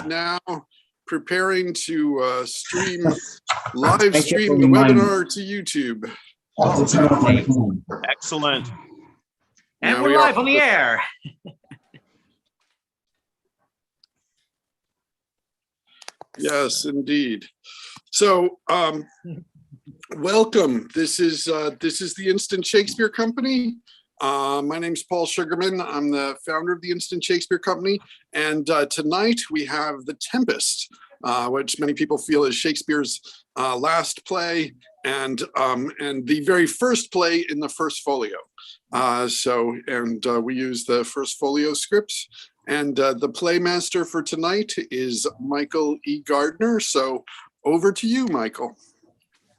now preparing to live stream the webinar to YouTube. Excellent. And we're live on the air. Yes, indeed. So, welcome. This is the Instant Shakespeare Company. My name's Paul Sugarman. I'm the founder of the Instant Shakespeare Company. And tonight we have The Tempest, which many people feel is Shakespeare's last play and the very first play in the first folio. We use the first folio scripts. And the playmaster for tonight is Michael E. Gardner. So over to you, Michael.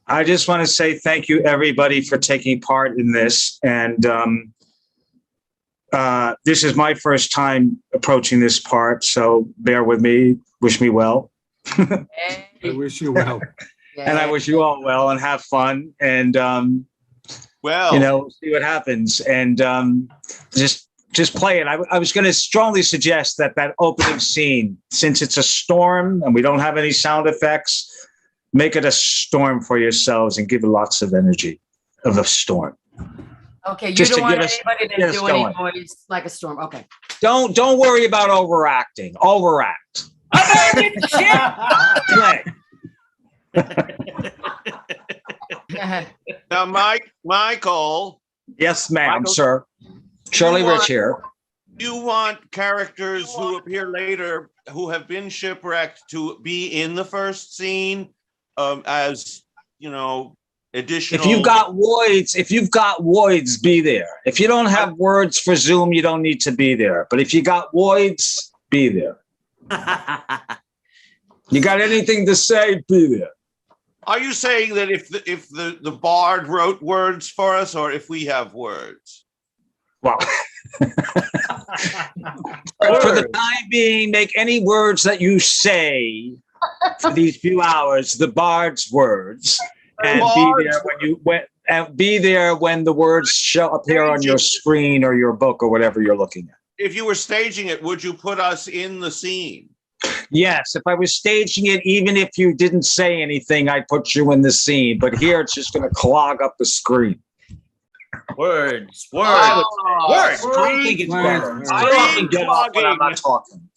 I just want to say thank you, everybody, for taking part in this. And this is my first time approaching this part, so bear with me. Wish me well. I wish you well. And I wish you all well and have fun. And, see what happens. And just play it. I was going to strongly suggest that opening scene, since it's a storm and we don't have any sound effects, make it a storm for yourselves and give it lots of energy of a storm. Okay, you don't want anybody to do any noise like a storm. Okay. Don't worry about overacting. Overact. Play. Now, Michael. Yes, ma'am, sir. Shirley Rich here. You want characters who appear later who have been shipwrecked to be in the first scene as, additional. If you've got voids, be there. If you don't have words for Zoom, you don't need to be there. But if you got voids, be there. You got anything to say, be there. Are you saying that if the bard wrote words for us, or if we have words? Well, for the time being, make any words that you say for these few hours the bard's words, and be there when the words appear on your screen or your book or whatever you're looking at. If you were staging it, would you put us in the scene? Yes, if I was staging it, even if you didn't say anything, I'd put you in the scene. But here, it's just going to clog up the screen. Words. I think it's better. I often get off when I'm not talking.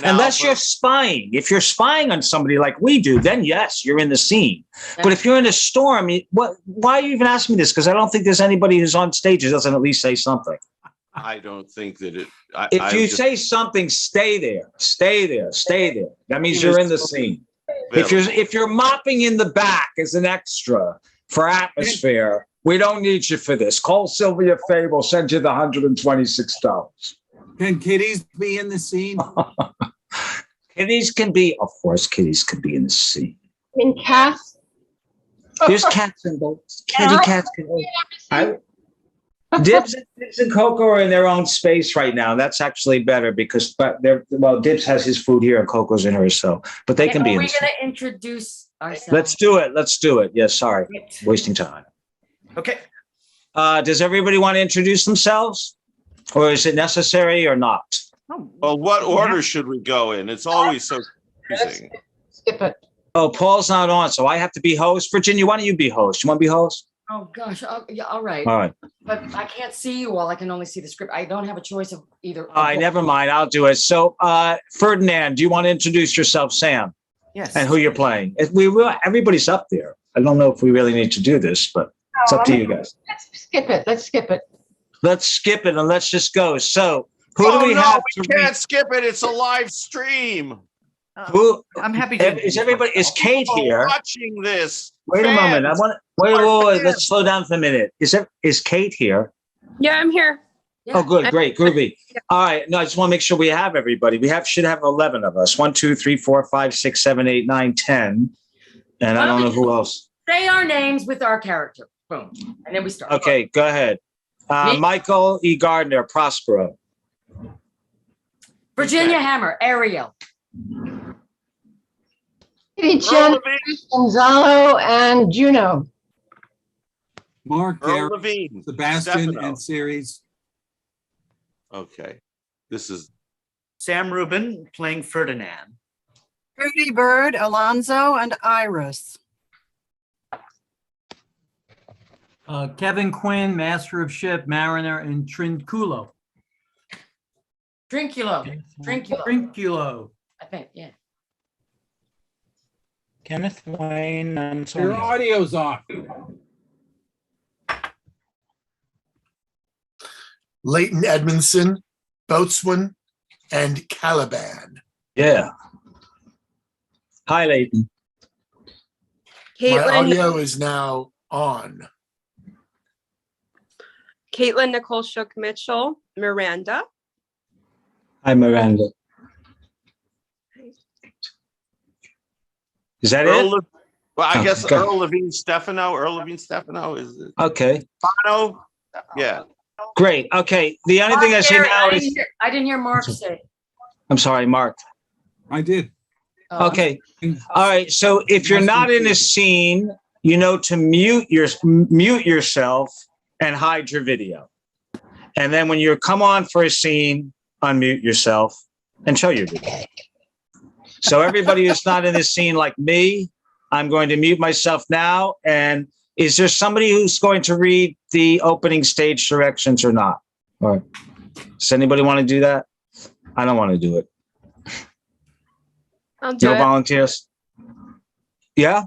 Unless you're spying. If you're spying on somebody like we do, then yes, you're in the scene. But if you're in a storm, why are you even asking me this? Because I don't think there's anybody who's on stage who doesn't at least say something. I don't think that it. If you say something, stay there. Stay there. Stay there. That means you're in the scene. If you're mopping in the back as an extra for atmosphere, we don't need you for this. Call Sylvia Faye. We'll send you the $126. Can kitties be in the scene? Kitties can be, of course, kitties can be in the scene. In cats? There's cats and dogs. Kitty cats can be. Dibs and Coco are in their own space right now. That's actually better because, Dibs has his food here and Coco's in hers, but they can be in the scene. Are we going to introduce ourselves? Let's do it. Yes, sorry. Wasting time. Okay. Does everybody want to introduce themselves? Or is it necessary or not? Well, what order should we go in? It's always so confusing. Skip it. Oh, Paul's not on, so I have to be host. Virginia, why don't you be host? You want to be host? Oh, gosh. Yeah, all right. All right. But I can't see you all. I can only see the script. I don't have a choice of either. All right, never mind. I'll do it. So, Ferdinand, do you want to introduce yourself, Sam? Yes. And who you're playing? Everybody's up there. I don't know if we really need to do this, but it's up to you guys. Let's skip it. Let's skip it and let's just go. So, who do we have? We can't skip it. It's a live stream. I'm happy to. Is Kate here? Watching this. Wait a moment. Wait. Let's slow down for a minute. Is Kate here? Yeah, I'm here. Yeah. Oh, good. Great. Groovy. All right. No, I just want to make sure we have everybody. Should have 11 of us. 1, 2, 3, 4, 5, 6, 7, 8, 9, 10. And I don't know who else. Say our names with our character. Boom. And then we start. Okay, go ahead. Michael E. Gardner, Prospero. Virginia Hammer, Ariel. Gonzalo and Juno. Mark, Earl Garrett, Levine, Sebastian, Stefano. and series. Okay. This is Sam Rubin playing Ferdinand. Rudy Bird, Alonzo, and Iris. Kevin Quinn, Master of Ship, Mariner, and Trinculo. Drinkulo. Drinkulo. Trinculo. I think, yeah. Kenneth Wayne and Your Antonio. audio's off. Leighton Edmondson, Boatswain, and Caliban. Yeah. Hi, Leighton. My audio is now on. Caitlin Nicole Shook Mitchell, Miranda. Hi, Miranda. Is that it? Well, I Oh, guess okay. Earl Levine Stefano is it? Okay. Stefano? Yeah. Great. Okay. The only thing I say now is, I didn't hear Mark say. I'm sorry, Mark. I did. Oh, Okay. All right. So if you're not in a scene, you know to mute yourself and hide your video. And then when you come on for a scene, unmute yourself and show your video. So everybody who's not in this scene like me, I'm going to mute myself now. And is there somebody who's going to read the opening stage directions or not? Or does anybody want to do that? I don't want to do it. I'll do No it. volunteers? Yeah?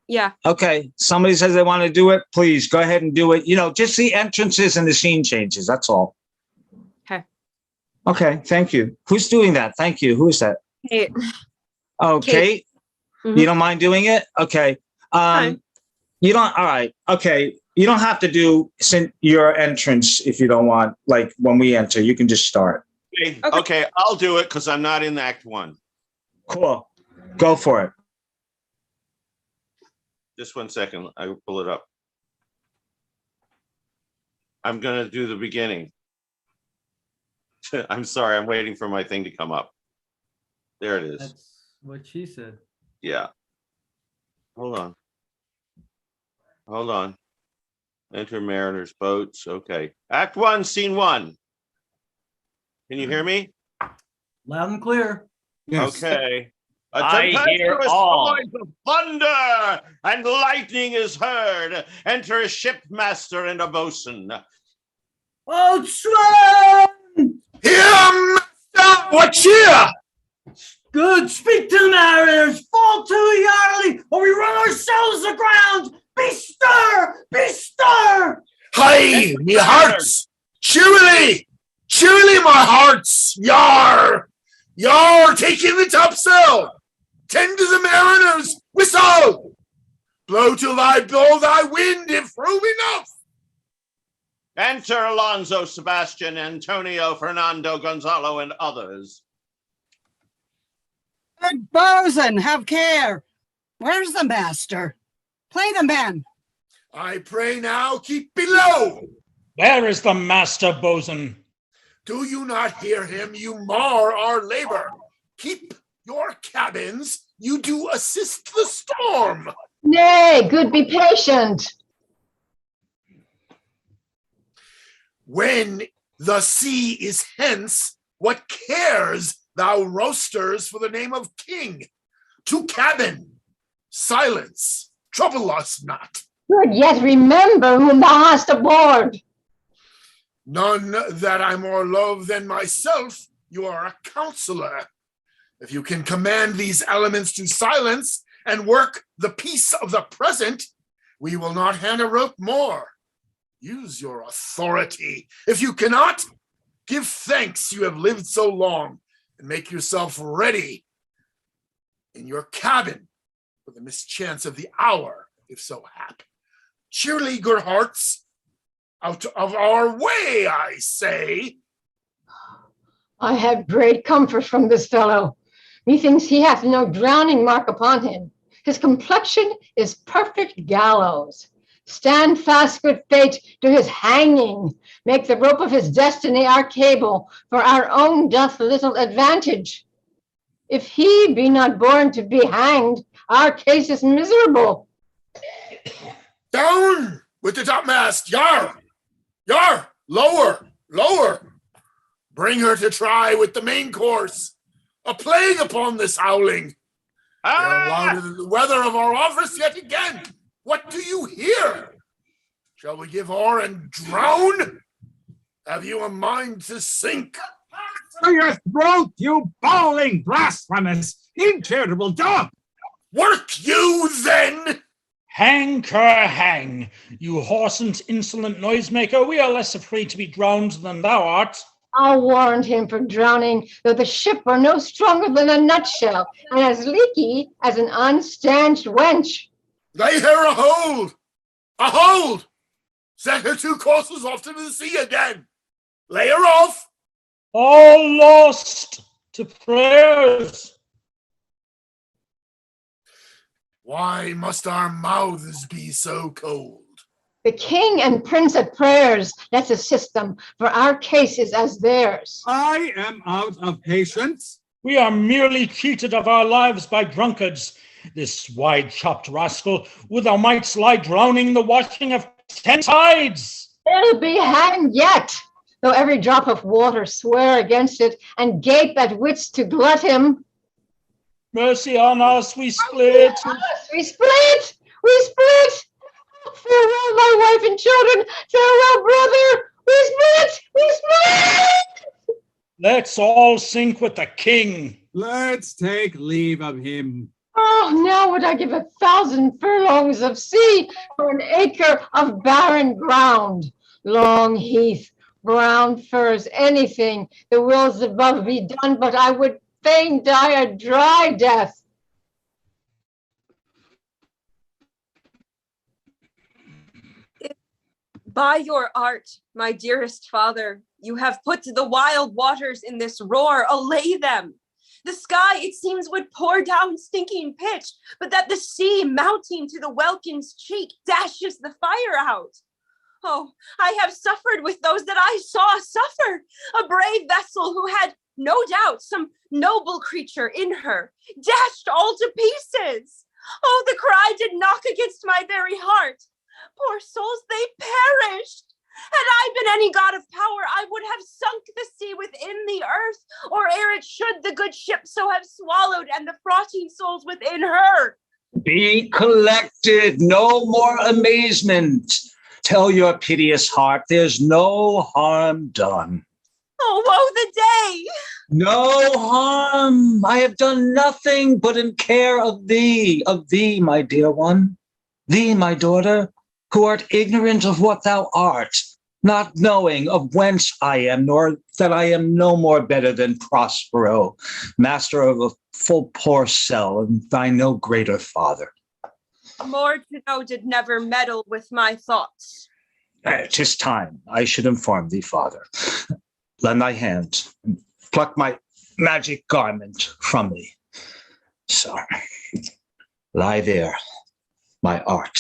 Yeah. Okay. Somebody says they want to do it. Please go ahead and do it. You know, just the entrances and the scene changes. That's all. Okay. Okay. Thank you. Who's doing that? Thank you. Who is that? Kate. Oh, Kate. Mhm. You don't mind doing it? Okay. Fine. You don't. All right. Okay. You don't have to do your entrance if you don't want. Like when we enter, you can just start. Okay, I'll do it because I'm not in Act 1. Cool. Go for it. Just 1 second. I will pull it up. I'm going to do the beginning. I'm sorry. I'm waiting for my thing to come up. There it is. That's what she said. Yeah. Hold on. Hold on. Enter Mariner's boats. Okay. Act 1, Scene 1. Can you hear me? Loud and clear. Yes. Okay. A I hear tempestuous all. noise of thunder and lightning is heard. Enter a shipmaster and a boatswain. Boatswain! Here, master! What cheer? Good. Speak to the mariners. Fall to yardily, or we run ourselves aground. Be stir! Be stir! Hi, me hearts! Cheerily! Cheerily, my hearts! Yar! Yar, take in the topsail! Tend to the mariners! Whistle! Blow till blow thy wind, if room enough! Enter Alonzo, Sebastian, Antonio, Fernando, Gonzalo, and others. Good bosun, have care. Where's the master? Play the man. I pray now, keep below! Where is the master bosun? Do you not hear him? You mar our labor. Keep your cabins. You do assist the storm. Nay, good, be patient. When the sea is hence, what cares thou roasters for the name of king? To cabin, silence, trouble us not. Good, yet remember whom thou hast aboard. None that I more love than myself, you are a counselor. If you can command these elements to silence and work the peace of the present, we will not hand a rope more. Use your authority. If you cannot, give thanks you have lived so long and make yourself ready in your cabin for the mischance of the hour, if so hap. Cheerly, good hearts, out of our way, I say. I have great comfort from this fellow. Methinks he hath no drowning mark upon him. His complexion is perfect gallows. Stand fast, good fate, to his hanging. Make the rope of his destiny our cable, for our own doth little advantage. If he be not born to be hanged, our case is miserable. Down with the topmast, yar! Yar! Lower! Lower! Bring her to try with the main course. A plague upon this howling! They are louder than the weather of our office yet again. What do you hear? Shall we give o'er and drown? Have you a mind to sink? For your throat, you bawling blasphemous, incharitable dog! Work you then! Hang, cur, hang! You hoarse and insolent noisemaker, we are less afraid to be drowned than thou art. I'll warrant him for drowning, though the ship were no stronger than a nutshell, and as leaky as an unstanched wench. Lay her a hold! A hold! Set her 2 courses off to the sea again! Lay her off! All lost to prayers. Why must our mouths be so cold? The king and prince at prayers, let's assist them, for our case is as theirs. I am out of patience. We are merely cheated of our lives by drunkards. This wide-chopped rascal, with our mights lie drowning the washing of 10 tides. They'll be hanged yet, though every drop of water swear against it, and gape at wits to glut him. Mercy on us, we split. We split! We split! Farewell, my wife and children! Farewell, brother! We split! We split! Let's all sink with the king. Let's take leave of him. Oh, now would I give 1,000 furlongs of sea for an acre of barren ground. Long heath, brown furs, anything, the wills above be done, but I would fain die a dry death. By your art, my dearest father, you have put the wild waters in this roar, allay them. The sky, it seems, would pour down stinking pitch, but that the sea, mounting to the welkin's cheek, dashes the fire out. Oh, I have suffered with those that I saw suffer. A brave vessel who had, no doubt, some noble creature in her, dashed all to pieces. Oh, the cry did knock against my very heart. Poor souls, they perished. Had I been any god of power, I would have sunk the sea within the earth, or ere it should the good ship so have swallowed, and the frothing souls within her. Be collected, no more amazement. Tell your piteous heart there's no harm done. Oh, woe the day! No harm. I have done nothing but in care of thee, my dear one, thee, my daughter, who art ignorant of what thou art, not knowing of whence I am, nor that I am no more better than Prospero, master of a full poor cell, and thy no greater father. More to know did never meddle with my thoughts. 'Tis time I should inform thee, father. Lend thy hand, and pluck my magic garment from me. So, lie there, my art.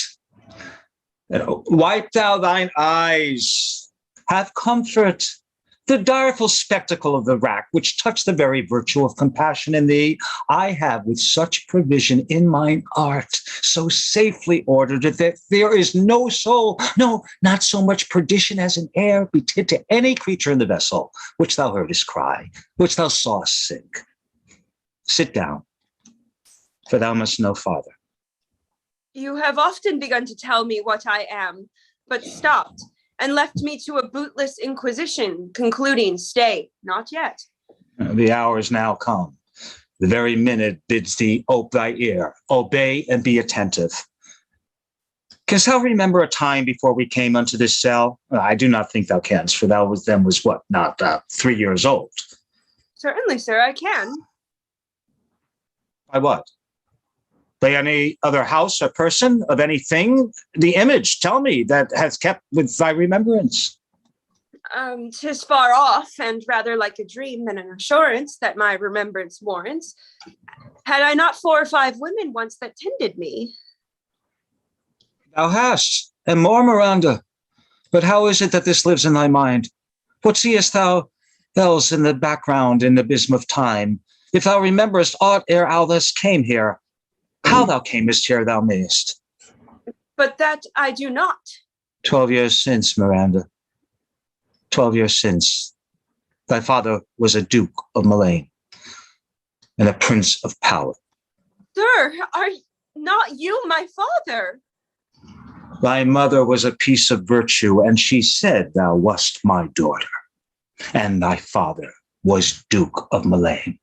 And wipe thou thine eyes, have comfort. The direful spectacle of the rack, which touched the very virtue of compassion in thee, I have with such provision in mine art, so safely ordered that there is no soul, no, not so much perdition as an air betid to any creature in the vessel, which thou heardest cry, which thou sawest sink. Sit down, for thou must know, father. You have often begun to tell me what I am, but stopped and left me to a bootless inquisition, concluding, stay, not yet. The hour is now come. The very minute bids thee ope thy ear, obey and be attentive. Canst thou remember a time before we came unto this cell? I do not think thou canst, for thou was what, not 3 years old? Certainly, sir, I can. By what? By any other house or person of anything? The image, tell me, that has kept with thy remembrance. 'Tis far off, and rather like a dream than an assurance that my remembrance warrants. Had I not 4 or 5 women once that tended me? Thou hast, and more, Miranda. But how is it that this lives in thy mind? What seest thou else in the background in the abysm of time? If thou rememberest aught ere thou thus came here, how thou camest here, thou mayest. But that I do not. 12 years since, Miranda. 12 years since, thy father was a Duke of Milan and a Prince of Power. Sir, are not you my father? Thy mother was a piece of virtue, and she said thou wast my daughter. And thy father was Duke of Milan,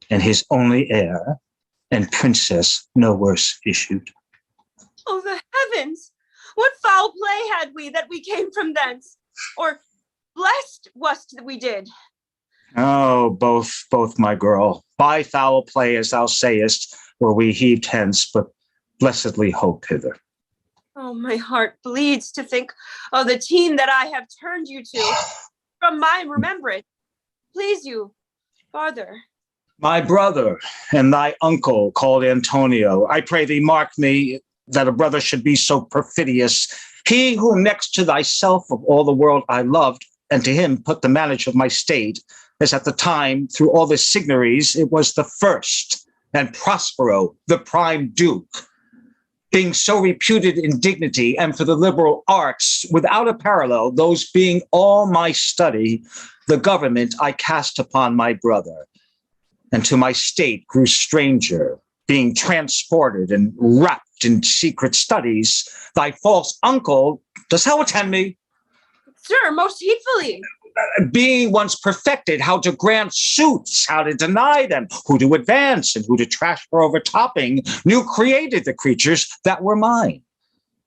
and his only heir and princess no worse issued. Oh, the heavens! What foul play had we that we came from thence? Or blessed was't that we did? Oh, both, my girl. By foul play, as thou sayest, were we heaved hence, but blessedly hope hither. Oh, my heart bleeds to think of the team that I have turned you to from my remembrance. Please you, farther. My brother and thy uncle called Antonio, I pray thee mark me that a brother should be so perfidious. He who next to thyself of all the world I loved, and to him put the manage of my state, as at the time through all the signories it was the first, and Prospero, the prime duke, being so reputed in dignity and for the liberal arts, without a parallel, those being all my study, the government I cast upon my brother, and to my state grew stranger, being transported and wrapped in secret studies. Thy false uncle, does thou attend me? Sir, most heedfully. Being once perfected how to grant suits, how to deny them, who to advance and who to trash for overtopping, new created the creatures that were mine.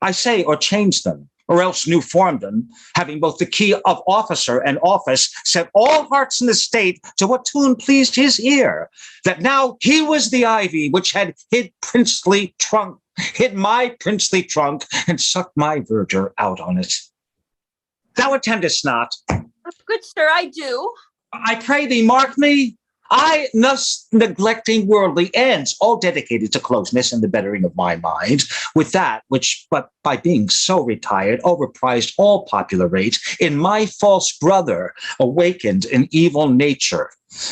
I say, or change them, or else new formed them, having both the key of officer and office, set all hearts in the state to what tune pleased his ear, that now he was the ivy which had hid my princely trunk, and sucked my verdure out on it. Thou attendest not. Good sir, I do. I pray thee, mark me. I, thus neglecting worldly ends, all dedicated to closeness and the bettering of my mind, with that which, but by being so retired, overprized all popular rate, in my false brother awakened an evil nature.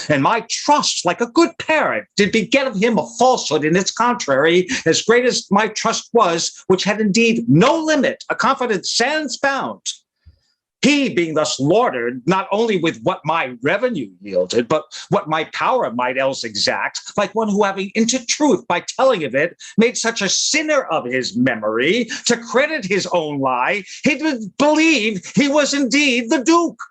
And my trust, like a good parent, did beget of him a falsehood in its contrary, as great as my trust was, which had indeed no limit, a confidence sans bound. He being thus lauded, not only with what my revenue yielded, but what my power might else exact, like one who having into truth by telling of it, made such a sinner of his memory, to credit his own lie, he did believe he was indeed the Duke.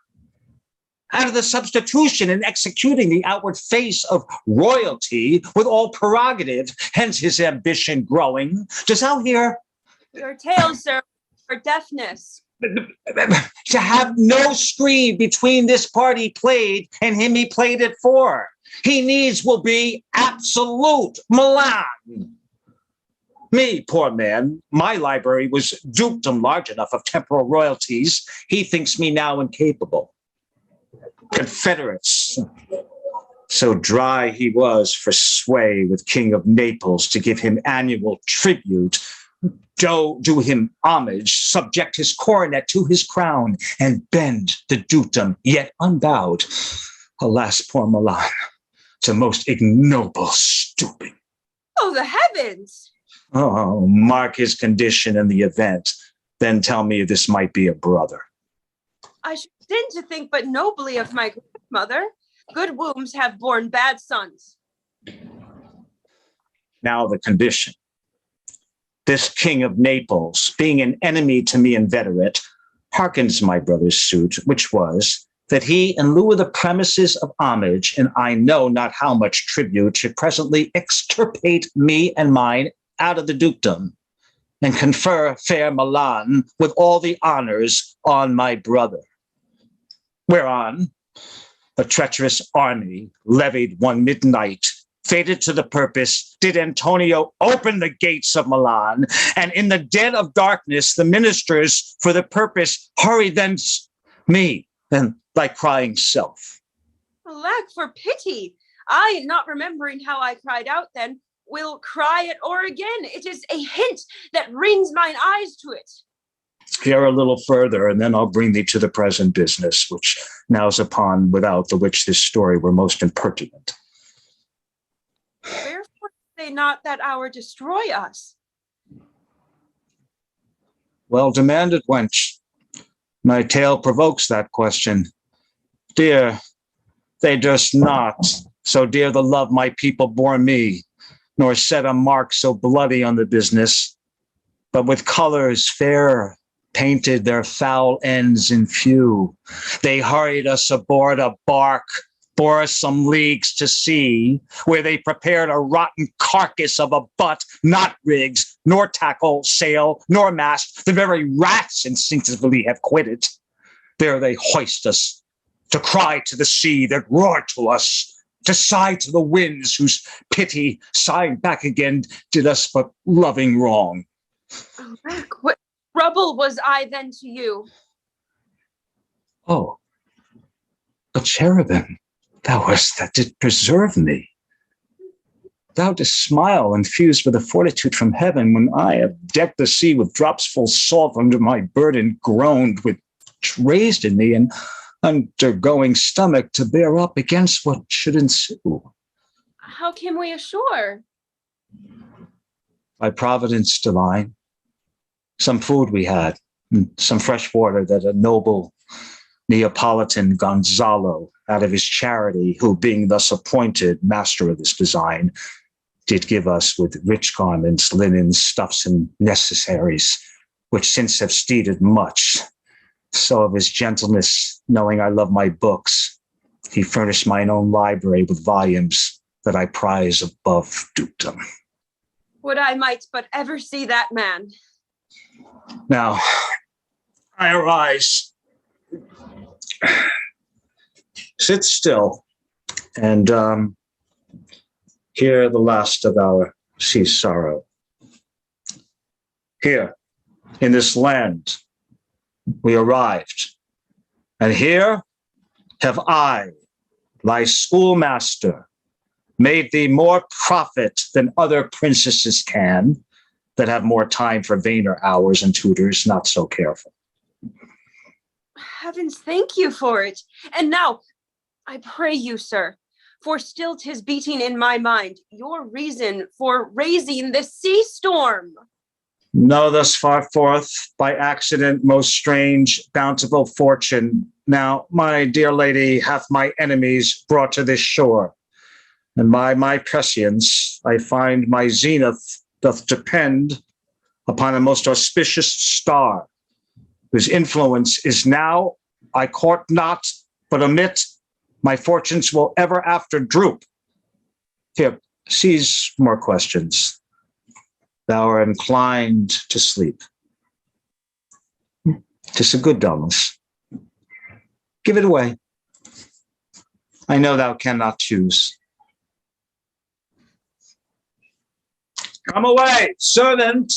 Out of the substitution in executing the outward face of royalty with all prerogative, hence his ambition growing. Does thou hear? Your tale, sir, for deafness. To have no screen between this party played and him he played it for. He needs will be absolute Milan. Me, poor man, my library was dukedom large enough of temporal royalties. He thinks me now incapable. Confederates. So dry he was for sway with King of Naples to give him annual tribute, do him homage, subject his coronet to his crown, and bend the dukedom yet unbowed. Alas, poor Milan, to most ignoble stooping. Oh, the heavens! Oh, mark his condition in the event, then tell me if this might be a brother. I should sin to think but nobly of my grandmother. Good wombs have borne bad sons. Now the condition. This King of Naples, being an enemy to me inveterate, hearkens my brother's suit, which was that he, in lieu of the premises of homage, and I know not how much tribute, should presently extirpate me and mine out of the dukedom, and confer fair Milan with all the honors on my brother. Whereon a treacherous army levied one midnight, fated to the purpose, did Antonio open the gates of Milan, and in the dead of darkness the ministers for the purpose hurried thence me and thy crying self. Alack, for pity! I, not remembering how I cried out then, will cry it o'er again. It is a hint that wrings mine eyes to it. Hear a little further, and then I'll bring thee to the present business, which now's upon without the which this story were most impertinent. Wherefore say not that hour destroy us? Well demanded, wench. My tale provokes that question. Dear, they durst not, so dear the love my people bore me, nor set a mark so bloody on the business, but with colors fair painted their foul ends in few. They hurried us aboard a bark, bore us some leagues to sea, where they prepared a rotten carcass of a butt, not rigs, nor tackle, sail, nor mast, the very rats instinctively have quit it. There they hoist us, to cry to the sea that roared to us, to sigh to the winds whose pity, sighing back again, did us but loving wrong. Oh, Rick, what trouble was I then to you? Oh, a cherubim thou wast that did preserve me. Thou didst smile, infused with a fortitude from heaven, when I have decked the sea with drops full salt under my burden, groaned with raised in me an undergoing stomach to bear up against what should ensue. How came we ashore? By providence divine, some food we had, and some fresh water that a noble Neapolitan Gonzalo, out of his charity, who being thus appointed master of this design, did give us with rich garments, linens, stuffs, and necessaries, which since have steeded much. So of his gentleness, knowing I love my books, he furnished mine own library with volumes that I prize above dukedom. Would I might but ever see that man. Now, I arise. Sit still and hear the last of our sea sorrow. Here, in this land, we arrived, and here have I, thy schoolmaster, made thee more profit than other princesses can, that have more time for vainer hours and tutors not so careful. Heavens, thank you for it. And now, I pray you, sir, for still 'tis beating in my mind, your reason for raising this sea storm. No, thus far forth, by accident, most strange, bountiful fortune. Now, my dear lady hath my enemies brought to this shore, and by my prescience, I find my zenith doth depend upon a most auspicious star, whose influence is now, I court not, but omit, my fortunes will ever after droop. Here, seize more questions. Thou art inclined to sleep. 'Tis a good dullness. Give it away. I know thou cannot choose. Come away, servant.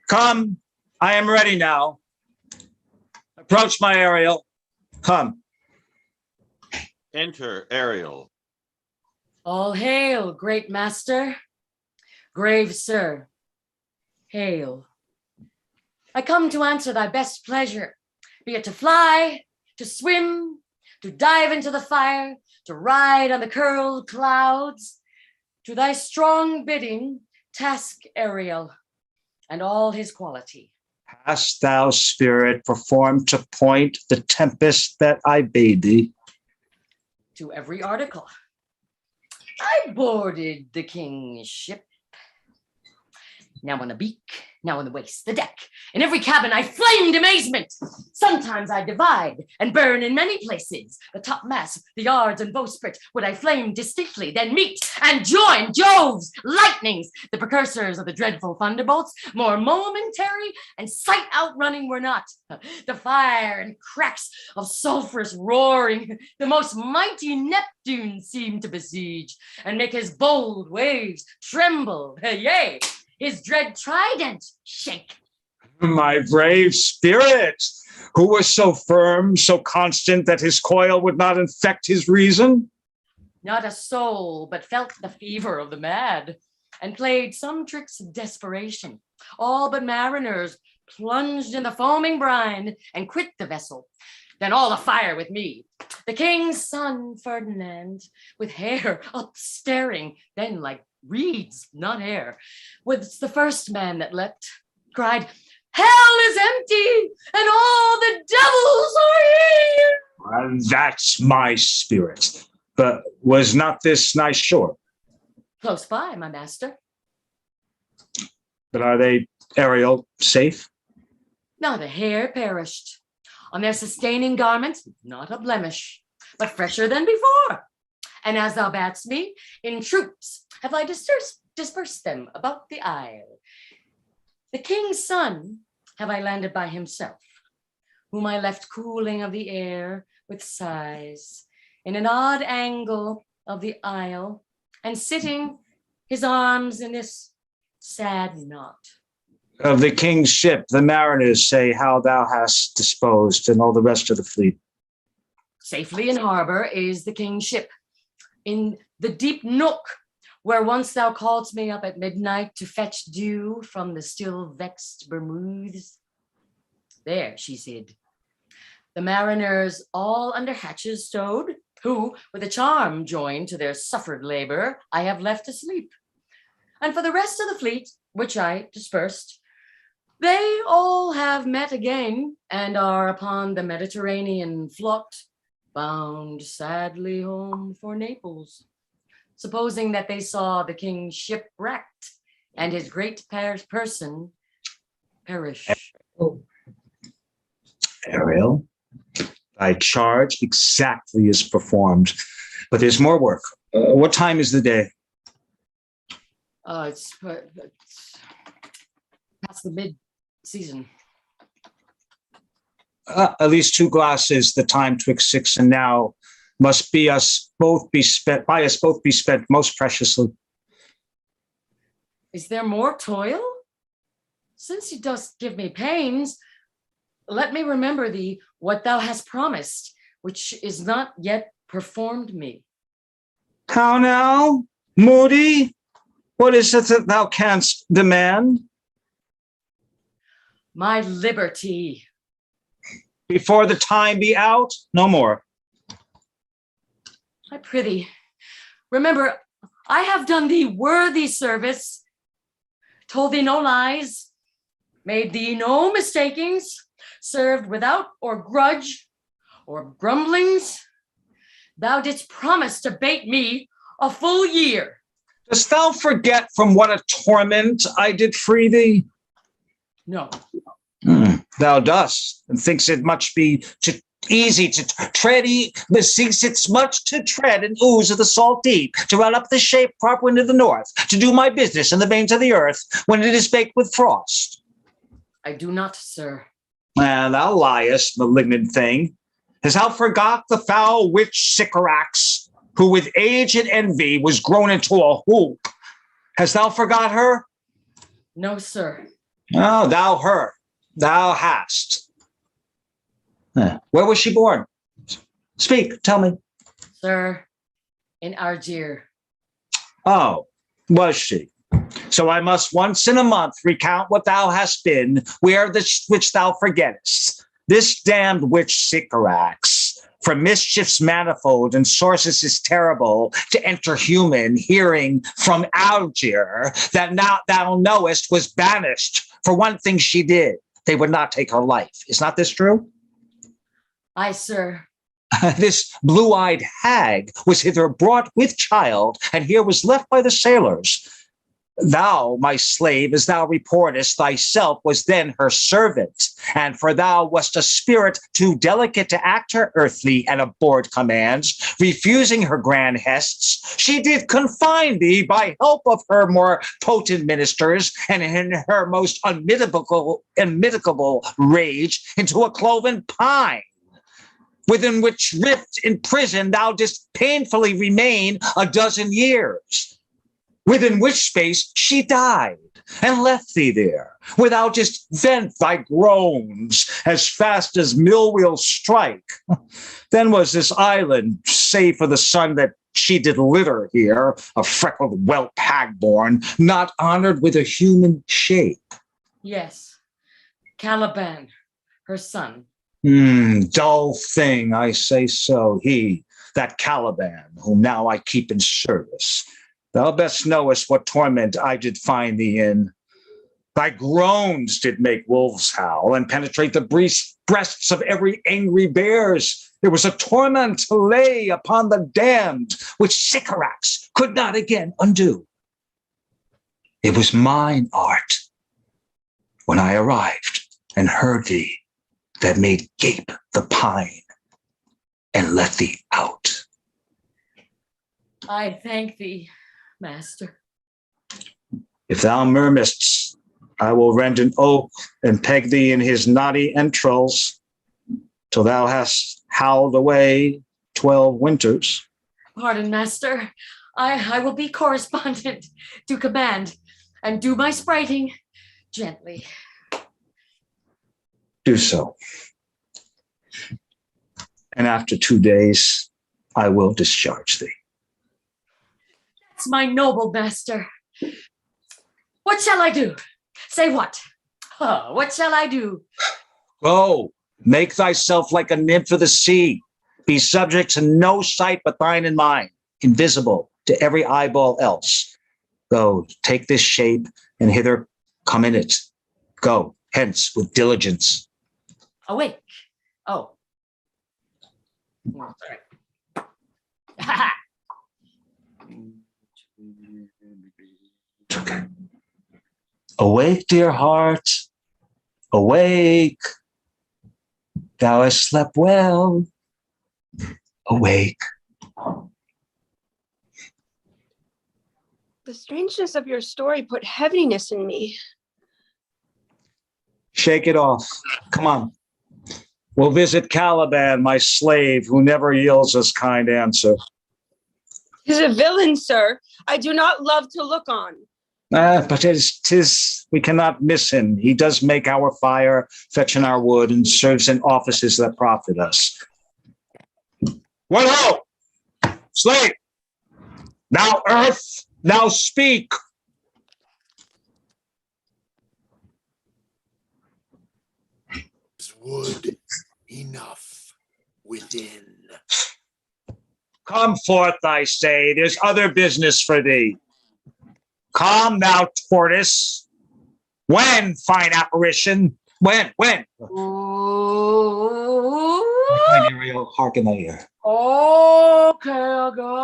Come, I am ready now. Approach my Ariel. Come. Enter Ariel. All hail, great master. Grave sir, hail. I come to answer thy best pleasure, be it to fly, to swim, to dive into the fire, to ride on the curled clouds. To thy strong bidding, task Ariel and all his quality. Hast thou, spirit, performed to point the tempest that I bade thee? To every article. I boarded the king's ship. Now on the beak, now on the waist, the deck. In every cabin I flamed amazement. Sometimes I divide and burn in many places. The topmast, the yards and bowsprit would I flame distinctly, then meet and join Jove's lightnings, the precursors of the dreadful thunderbolts, more momentary and sight outrunning were not. The fire and cracks of sulphurous roaring, the most mighty Neptune seemed to besiege and make his bold waves tremble, yea, his dread trident shake. My brave spirit, who was so firm, so constant that his coil would not infect his reason? Not a soul but felt the fever of the mad, and played some tricks of desperation. All but mariners plunged in the foaming brine and quit the vessel. Then all afire with me. The king's son, Ferdinand, with hair up staring, then like reeds, not hair, was the first man that leapt, cried, hell is empty, and all the devils are here. That's my spirit. But was not this nice shore? Close by, my master. But are they, Ariel, safe? Not a hair perished. On their sustaining garments, not a blemish, but fresher than before. And as thou badst me, in troops have I dispersed them about the isle. The king's son have I landed by himself, whom I left cooling of the air with sighs in an odd angle of the isle, and sitting his arms in this sad knot. Of the king's ship, the mariners say how thou hast disposed, and all the rest of the fleet. Safely in harbor is the king's ship, in the deep nook where once thou calledst me up at midnight to fetch dew from the still vexed Bermudes. There she's hid. The mariners all under hatches stowed, who with a charm joined to their suffered labor, I have left asleep. And for the rest of the fleet, which I dispersed, they all have met again and are upon the Mediterranean float, bound sadly home for Naples, supposing that they saw the king's ship wrecked and his great person perish. Ariel, thy charge exactly is performed, but there's more work. What time is the day? It's past the mid-season. At least 2 glasses, the time twixt 6 and now, must be us both be spent most preciously. Is there more toil? Since you dost give me pains, let me remember thee what thou hast promised, which is not yet performed me. How now, Moody? What is it that thou canst demand? My liberty. Before the time be out, no more. I prithee, remember, I have done thee worthy service, told thee no lies, made thee no mistakings, served without or grudge or grumblings. Thou didst promise to bait me a full year. Dost thou forget from what a torment I did free thee? No. Thou dost, and thinks it much be easy to tread, methinks it's much to tread and ooze of the salt deep, to run up the shape proper into the north, to do my business in the veins of the earth when it is baked with frost. I do not, sir. And thou liest, malignant thing. Hast thou forgot the foul witch Sycorax, who with age and envy was grown into a hoop? Hast thou forgot her? No, sir. Oh, thou hast. Where was she born? Speak, tell me. Sir, in Argier. Oh, was she? So I must once in a month recount what thou hast been, which thou forgettest. This damned witch Sycorax, from mischiefs manifold and sources is terrible to enter human hearing from Algier, that now thou knowest was banished for one thing she did. They would not take her life. Is not this true? Aye, sir. This blue-eyed hag was hither brought with child, and here was left by the sailors. Thou, my slave, as thou reportest, thyself was then her servant, and for thou wast a spirit too delicate to act her earthly and abhorred commands, refusing her grand hests, she did confine thee by help of her more potent ministers, and in her most unmitigable rage into a cloven pine, within which rift in prison thou didst painfully remain a dozen years, within which space she died and left thee there, where thou didst vent thy groans as fast as mill wheels strike. Then was this island, save for the sun that she did litter here, a freckled whelp hag-born, not honored with a human shape. Yes, Caliban, her son. Dull thing, I say so. He, that Caliban, whom now I keep in service. Thou best knowest what torment I did find thee in. Thy groans did make wolves howl and penetrate the breasts of every angry bears. It was a torment to lay upon the damned, which Sycorax could not again undo. It was mine art when I arrived and heard thee that made gape the pine and let thee out. I thank thee, master. If thou murmurest, I will rend an oak and peg thee in his knotty entrails till thou hast howled away 12 winters. Pardon, master. I will be correspondent to command and do my spriting gently. Do so. And after 2 days, I will discharge thee. That's my noble master. What shall I do? Say what? Oh, what shall I do? Go, make thyself like a nymph of the sea. Be subject to no sight but thine and mine, invisible to every eyeball else. Go, take this shape, and hither come in it. Go, hence with diligence. Awake. Oh. Sorry. Okay. Awake, dear heart, awake. Thou hast slept well. Awake. The strangeness of your story put heaviness in me. Shake it off. Come on. We'll visit Caliban, my slave, who never yields us kind answer. 'Tis a villain, sir. I do not love to look on. But tis we cannot miss him. He does make our fire, fetching our wood, and serves in offices that profit us. What ho! Slave! Now earth, now speak! Is wood enough within? Come forth, I say. There's other business for thee. Come, thou tortoise. When, fine apparition? When? Ooh. Ariel, hearken thy ear. Okay, go.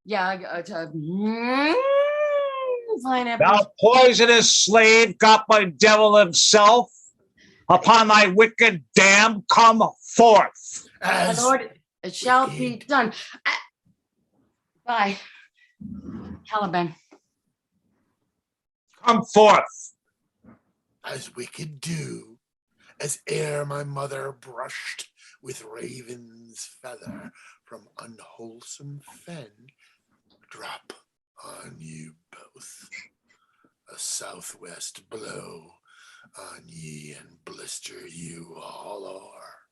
Yeah. Fine. Thou poisonous slave, got by devil himself, upon thy wicked dam, come forth. My lord, it shall be done. Bye. Caliban. Come forth. As wicked do, as ere my mother brushed with raven's feather from unwholesome fen, drop on you both. A southwest blow on ye and blister you all o'er.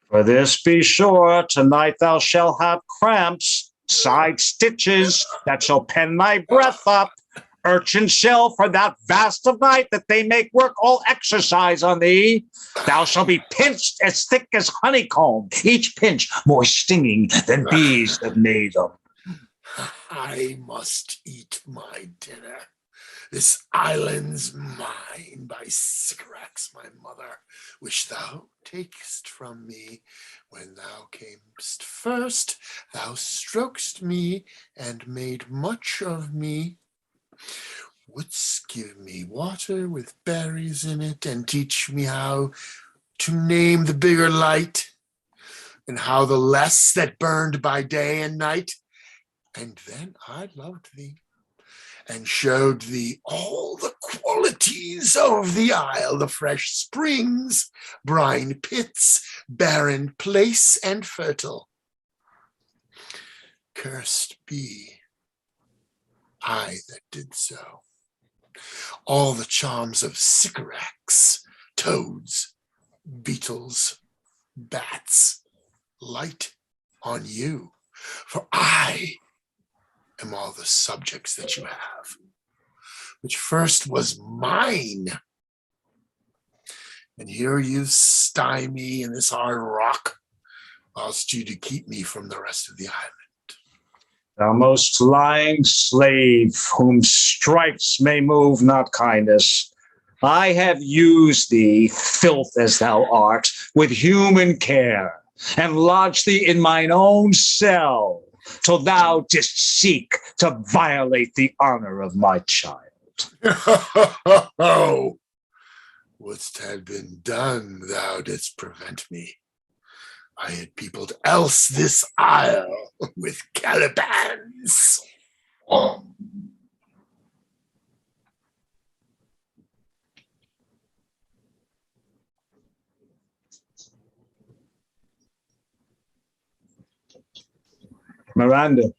For this be sure, tonight thou shalt have cramps, side stitches that shall pen thy breath up, urchin shell for that vast of night that they make work all exercise on thee. Thou shalt be pinched as thick as honeycomb, each pinch more stinging than bees that made them. I must eat my dinner. This island's mine by Sycorax, my mother, which thou takest from me. When thou camest first, thou strokest me and made much of me. Wouldst give me water with berries in it and teach me how to name the bigger light and how the less that burned by day and night. And then I loved thee and showed thee all the qualities of the isle, the fresh springs, brine pits, barren place, and fertile. Cursed be I that did so. All the charms of Sycorax, toads, beetles, bats, light on you, for I am all the subjects that you have, which first was mine. And here you stymie in this hard rock, whilst you do keep me from the rest of the island. Thou most lying slave, whom stripes may move, not kindness. I have used thee, filth as thou art, with human care, and lodged thee in mine own cell. till thou didst seek to violate the honor of my child. Oh, wouldst had been done, thou didst prevent me. I had peopled else this isle with Calibans. Miranda.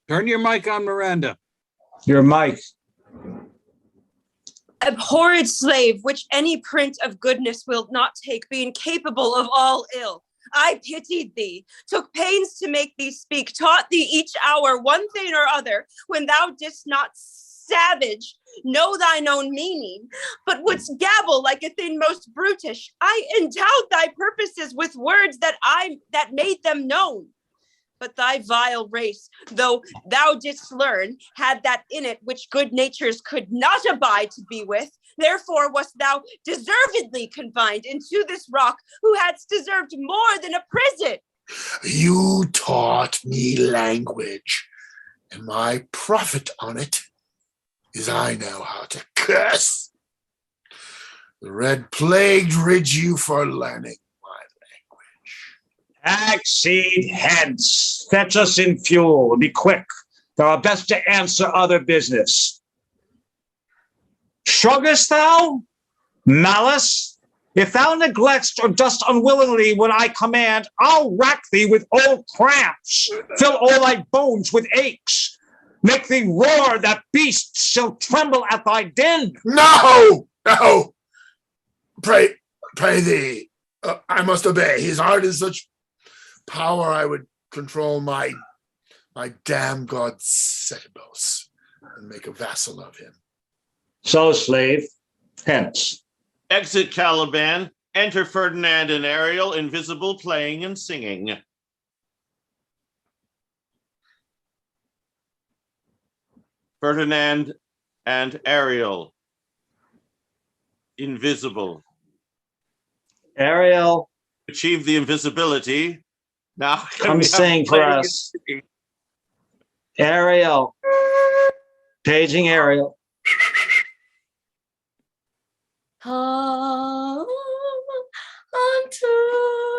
Turn your mic on, Miranda. Your mic. Abhorred slave, which any print of goodness will not take, being capable of all ill. I pitied thee, took pains to make thee speak, taught thee each hour one thing or other, when thou didst not savage know thine own meaning, but wouldst gabble like a thing most brutish. I endowed thy purposes with words that made them known. But thy vile race, though thou didst learn, had that in it which good natures could not abide to be with. Therefore wast thou deservedly confined into this rock, who hadst deserved more than a prison. You taught me language, and my profit on it is I know how to curse. The red plague rid you for learning. Accede hence, fetch us in fuel, and be quick. Thou art best to answer other business. Shruggest thou? Malice? If thou neglectst or dost unwillingly when I command, I'll rack thee with old cramps, fill all thy bones with aches, make thee roar that beasts shall tremble at thy din. No! Pray thee, I must obey. His heart is such power I would control my damn god Setibos and make a vassal of him. So, slave, hence. Exit Caliban, enter Ferdinand and Ariel, invisible, playing and singing. Ferdinand and Ariel, invisible. Ariel. Achieve the invisibility. Now Come sing for us. Ariel. Paging Ariel. Come unto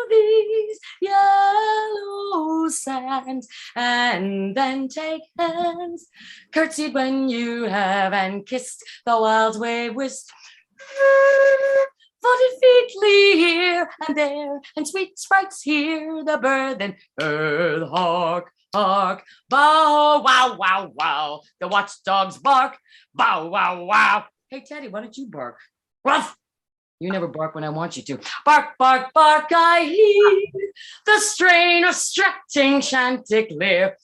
these yellow sands, and then take hands, curtsied when you have, and kissed the wild wave whist. Footed featly here and there, and sweet sprites hear the bird and earth. Hark, hark, bow, wow, wow, wow. The watchdogs bark, bow, wow, wow. Hey, Teddy, why don't you bark? Ruff! You never bark when I want you to. Bark, bark, bark, I hear the strain of strutting chanticleer.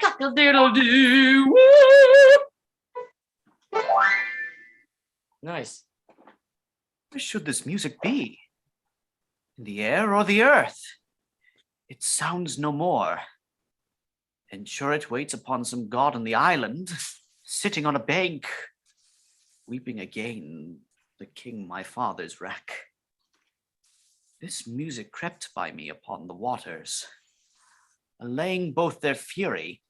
Cock-a-doodle-doo. Nice. Where should this music be? In the air or the earth? It sounds no more. And sure it waits upon some god on the island, sitting on a bank, weeping again the king my father's wreck. This music crept by me upon the waters, allaying both their fury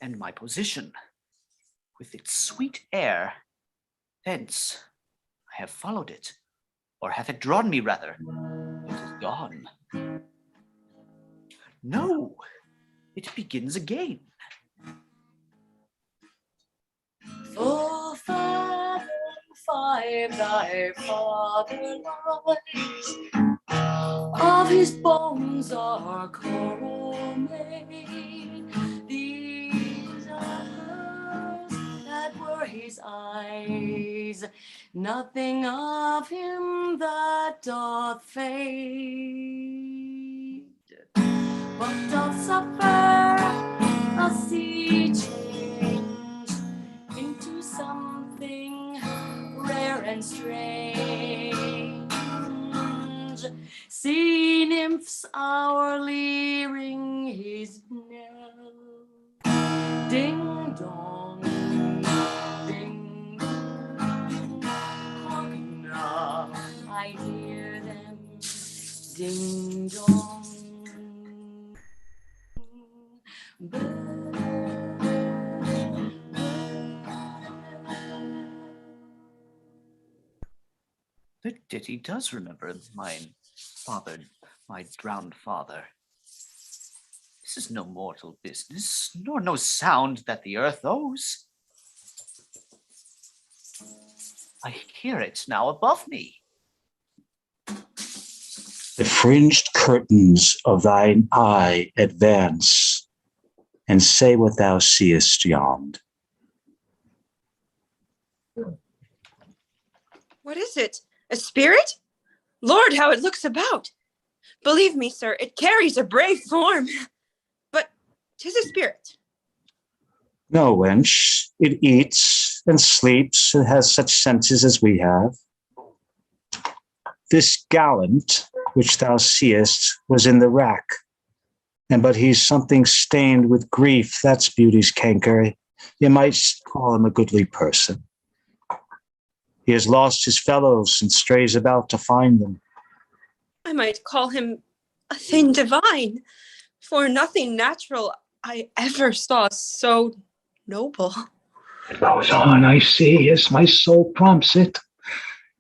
and my position. With its sweet air, thence I have followed it, or hath it drawn me rather? It is gone. No, it begins again. Full 5 thy father lies, of his bones are coral made. These are hers that were his eyes, nothing of him that doth fade, but doth suffer a sea change into something rare and strange. Sea nymphs hourly ring his knell. Ding dong, ding I hear them ding dong. The ditty does remember my father, my drowned father. This is no mortal business, nor no sound that the earth owes. I hear it now above me. The fringed curtains of thine eye advance, and say what thou seest yond. What is it? A spirit? Lord, how it looks about. Believe me, sir, it carries a brave form. But 'tis a spirit. No, wench, it eats and sleeps and has such senses as we have. This gallant, which thou seest, was in the rack, and but he's something stained with grief. That's beauty's canker. You might call him a goodly person. He has lost his fellows and strays about to find them. I might call him a thing divine, for nothing natural I ever saw so noble. It goes on, I see, as my soul prompts it.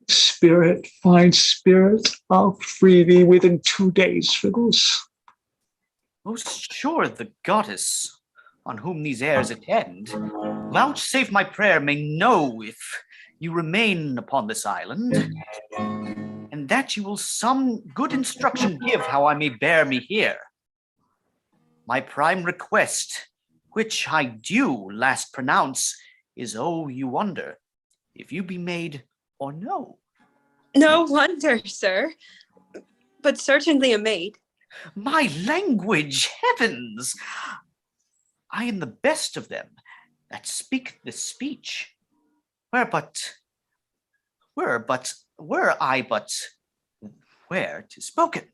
Spirit, fine spirit, I'll free thee within 2 days for this. Most sure the goddess on whom these airs attend, vouchsafe my prayer may know if you remain upon this island, and that you will some good instruction give how I may bear me here. My prime request, which I do last pronounce, is, oh, you wonder if you be made or no. No wonder, sir, but certainly a maid. My language, heavens! I am the best of them that speak this speech. Where tis spoken.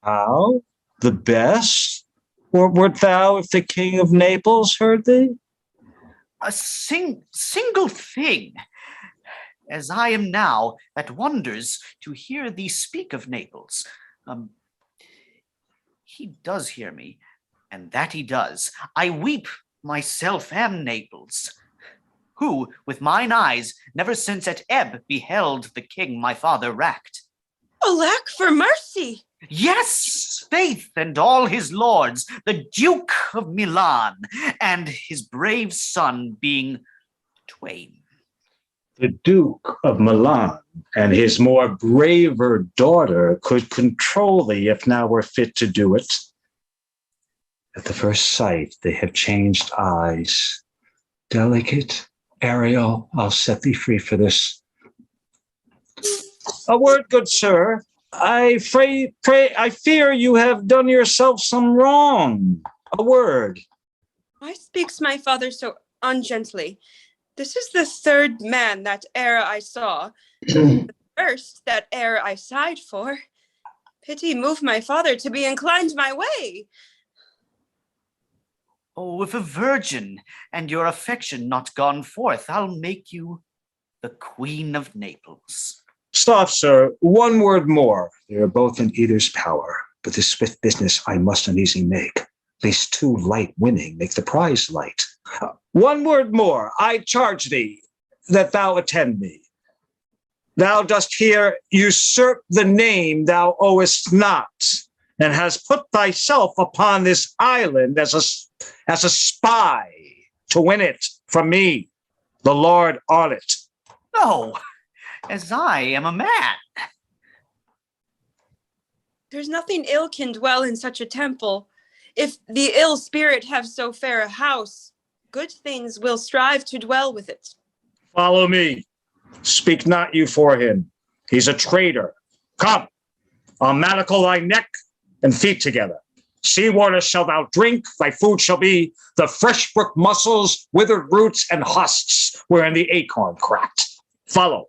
How? The best? Or wert thou if the king of Naples heard thee? A single thing, as I am now, that wonders to hear thee speak of Naples. He does hear me, and that he does. I weep myself am Naples, who with mine eyes never since at ebb beheld the king my father racked. Alack for mercy! Yes, faith, and all his lords, the Duke of Milan, and his brave son being twain. The Duke of Milan and his more braver daughter could control thee if now were fit to do it. At the first sight, they have changed eyes. Delicate, Ariel, I'll set thee free for this. A word, good sir. I fear you have done yourself some wrong. A word. Why speaks my father so ungently? This is the third man that e'er I saw, the first that e'er I sighed for. Pity move my father to be inclined my way. Oh, if a virgin and your affection not gone forth, I'll make you the Queen of Naples. Stop, sir. One word more. They are both in either's power, but this swift business I must uneasy make. Lest too light winning make the prize light. One word more. I charge thee that thou attend me. Thou dost here usurp the name thou owest not, and hast put thyself upon this island as a spy to win it from me, the Lord on it. No, as I am a man. There's nothing ill can dwell in such a temple. If the ill spirit have so fair a house, good things will strive to dwell with it. Follow me. Speak not you for him. He's a traitor. Come, I'll manacle thy neck and feet together. Sea water shalt thou drink, thy food shall be the fresh brook mussels, withered roots, and husks, wherein the acorn cracked. Follow.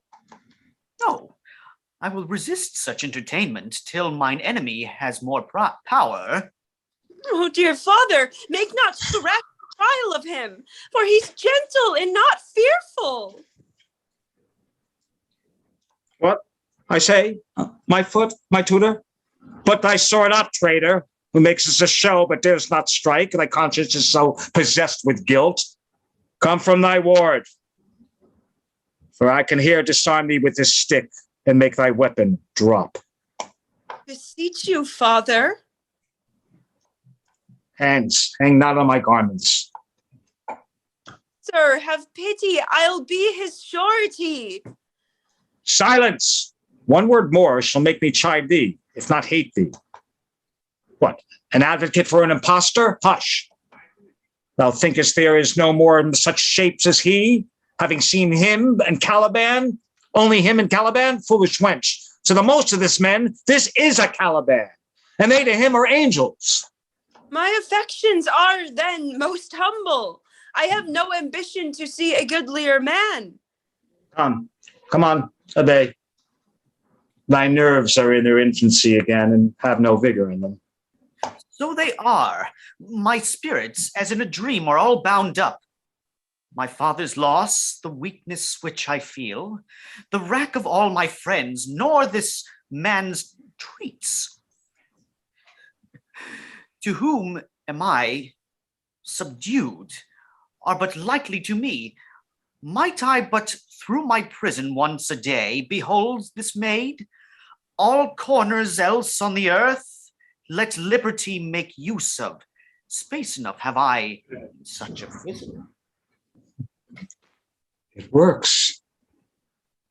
No, I will resist such entertainment till mine enemy has more power. Oh, dear father, make not too rash a trial of him, for he's gentle and not fearful. What? I say, my foot, my tutor, put thy sword up, traitor, who makes us a show but dares not strike. Thy conscience is so possessed with guilt. Come from thy ward, for I can here disarm thee with this stick and make thy weapon drop. Beseech you, father. Hands, hang not on my garments. Sir, have pity. I'll be his surety. Silence! One word more shall make me chide thee, if not hate thee. What, an advocate for an impostor? Hush! Thou thinkest there is no more in such shapes as he, having seen him and Caliban? Only him and Caliban? Foolish wench. To the most of this men, this is a Caliban, and they to him are angels. My affections are then most humble. I have no ambition to see a goodlier man. Come on, obey. Thy nerves are in their infancy again and have no vigor in them. So they are. My spirits, as in a dream, are all bound up. My father's loss, the weakness which I feel, the wrack of all my friends, nor this man's treats. To whom am I subdued, are but likely to me. Might I but through my prison once a day behold this maid? All corners else on the earth, let liberty make use of. Space enough have I in such a prison. It works.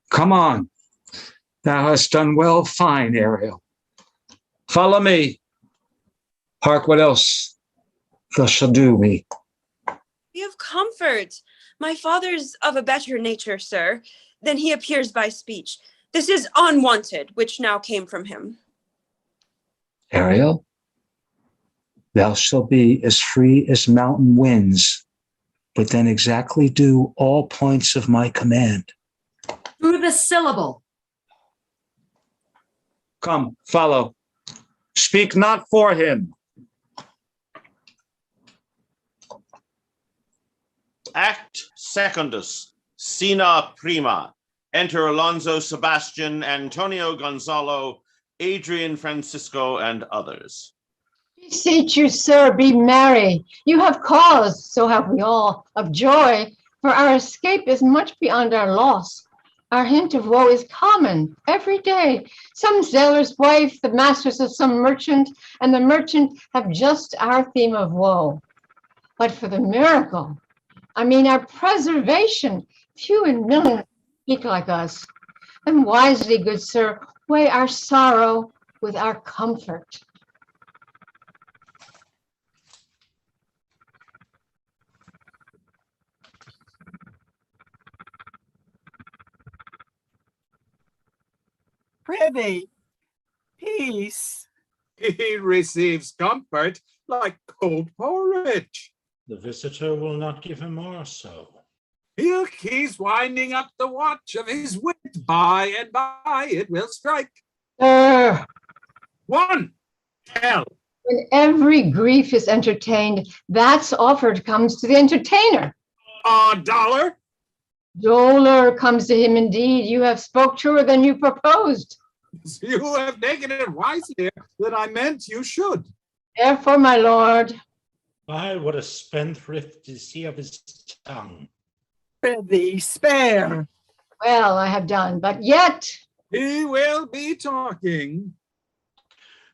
Come on. Thou hast done well, fine, Ariel. Follow me. Hark what else thou shalt do me. Be of comfort. My father's of a better nature, sir, than he appears by speech. This is unwanted, which now came from him. Ariel, thou shalt be as free as mountain winds, but then exactly do all points of my command. Through the syllable. Come, follow. Speak not for him. Act secondus, scena prima. Enter Alonso, Sebastian, Antonio Gonzalo, Adrian Francisco, and others. Beseech you, sir, be merry. You have cause, so have we all, of joy, for our escape is much beyond our loss. Our hint of woe is common every day. Some sailor's wife, the masters of some merchant, and the merchant have just our theme of woe. But for the miracle, I mean our preservation, few in millions speak like us. And wisely, good sir, weigh our sorrow with our comfort. Prithee, peace. He receives comfort like cold porridge. The visitor will not give him more so. Look, he's winding up the watch of his wit. By and by it will strike. Sir, One, tell. when every grief is entertained, that's offered comes to the entertainer. $1. Dolor comes to him indeed. You have spoke truer than you proposed. You have taken it wisely that I meant you should. Therefore, my lord. Why, what a spendthrift is he of his tongue. Prithee, spare. Well, I have done, but yet. He will be talking.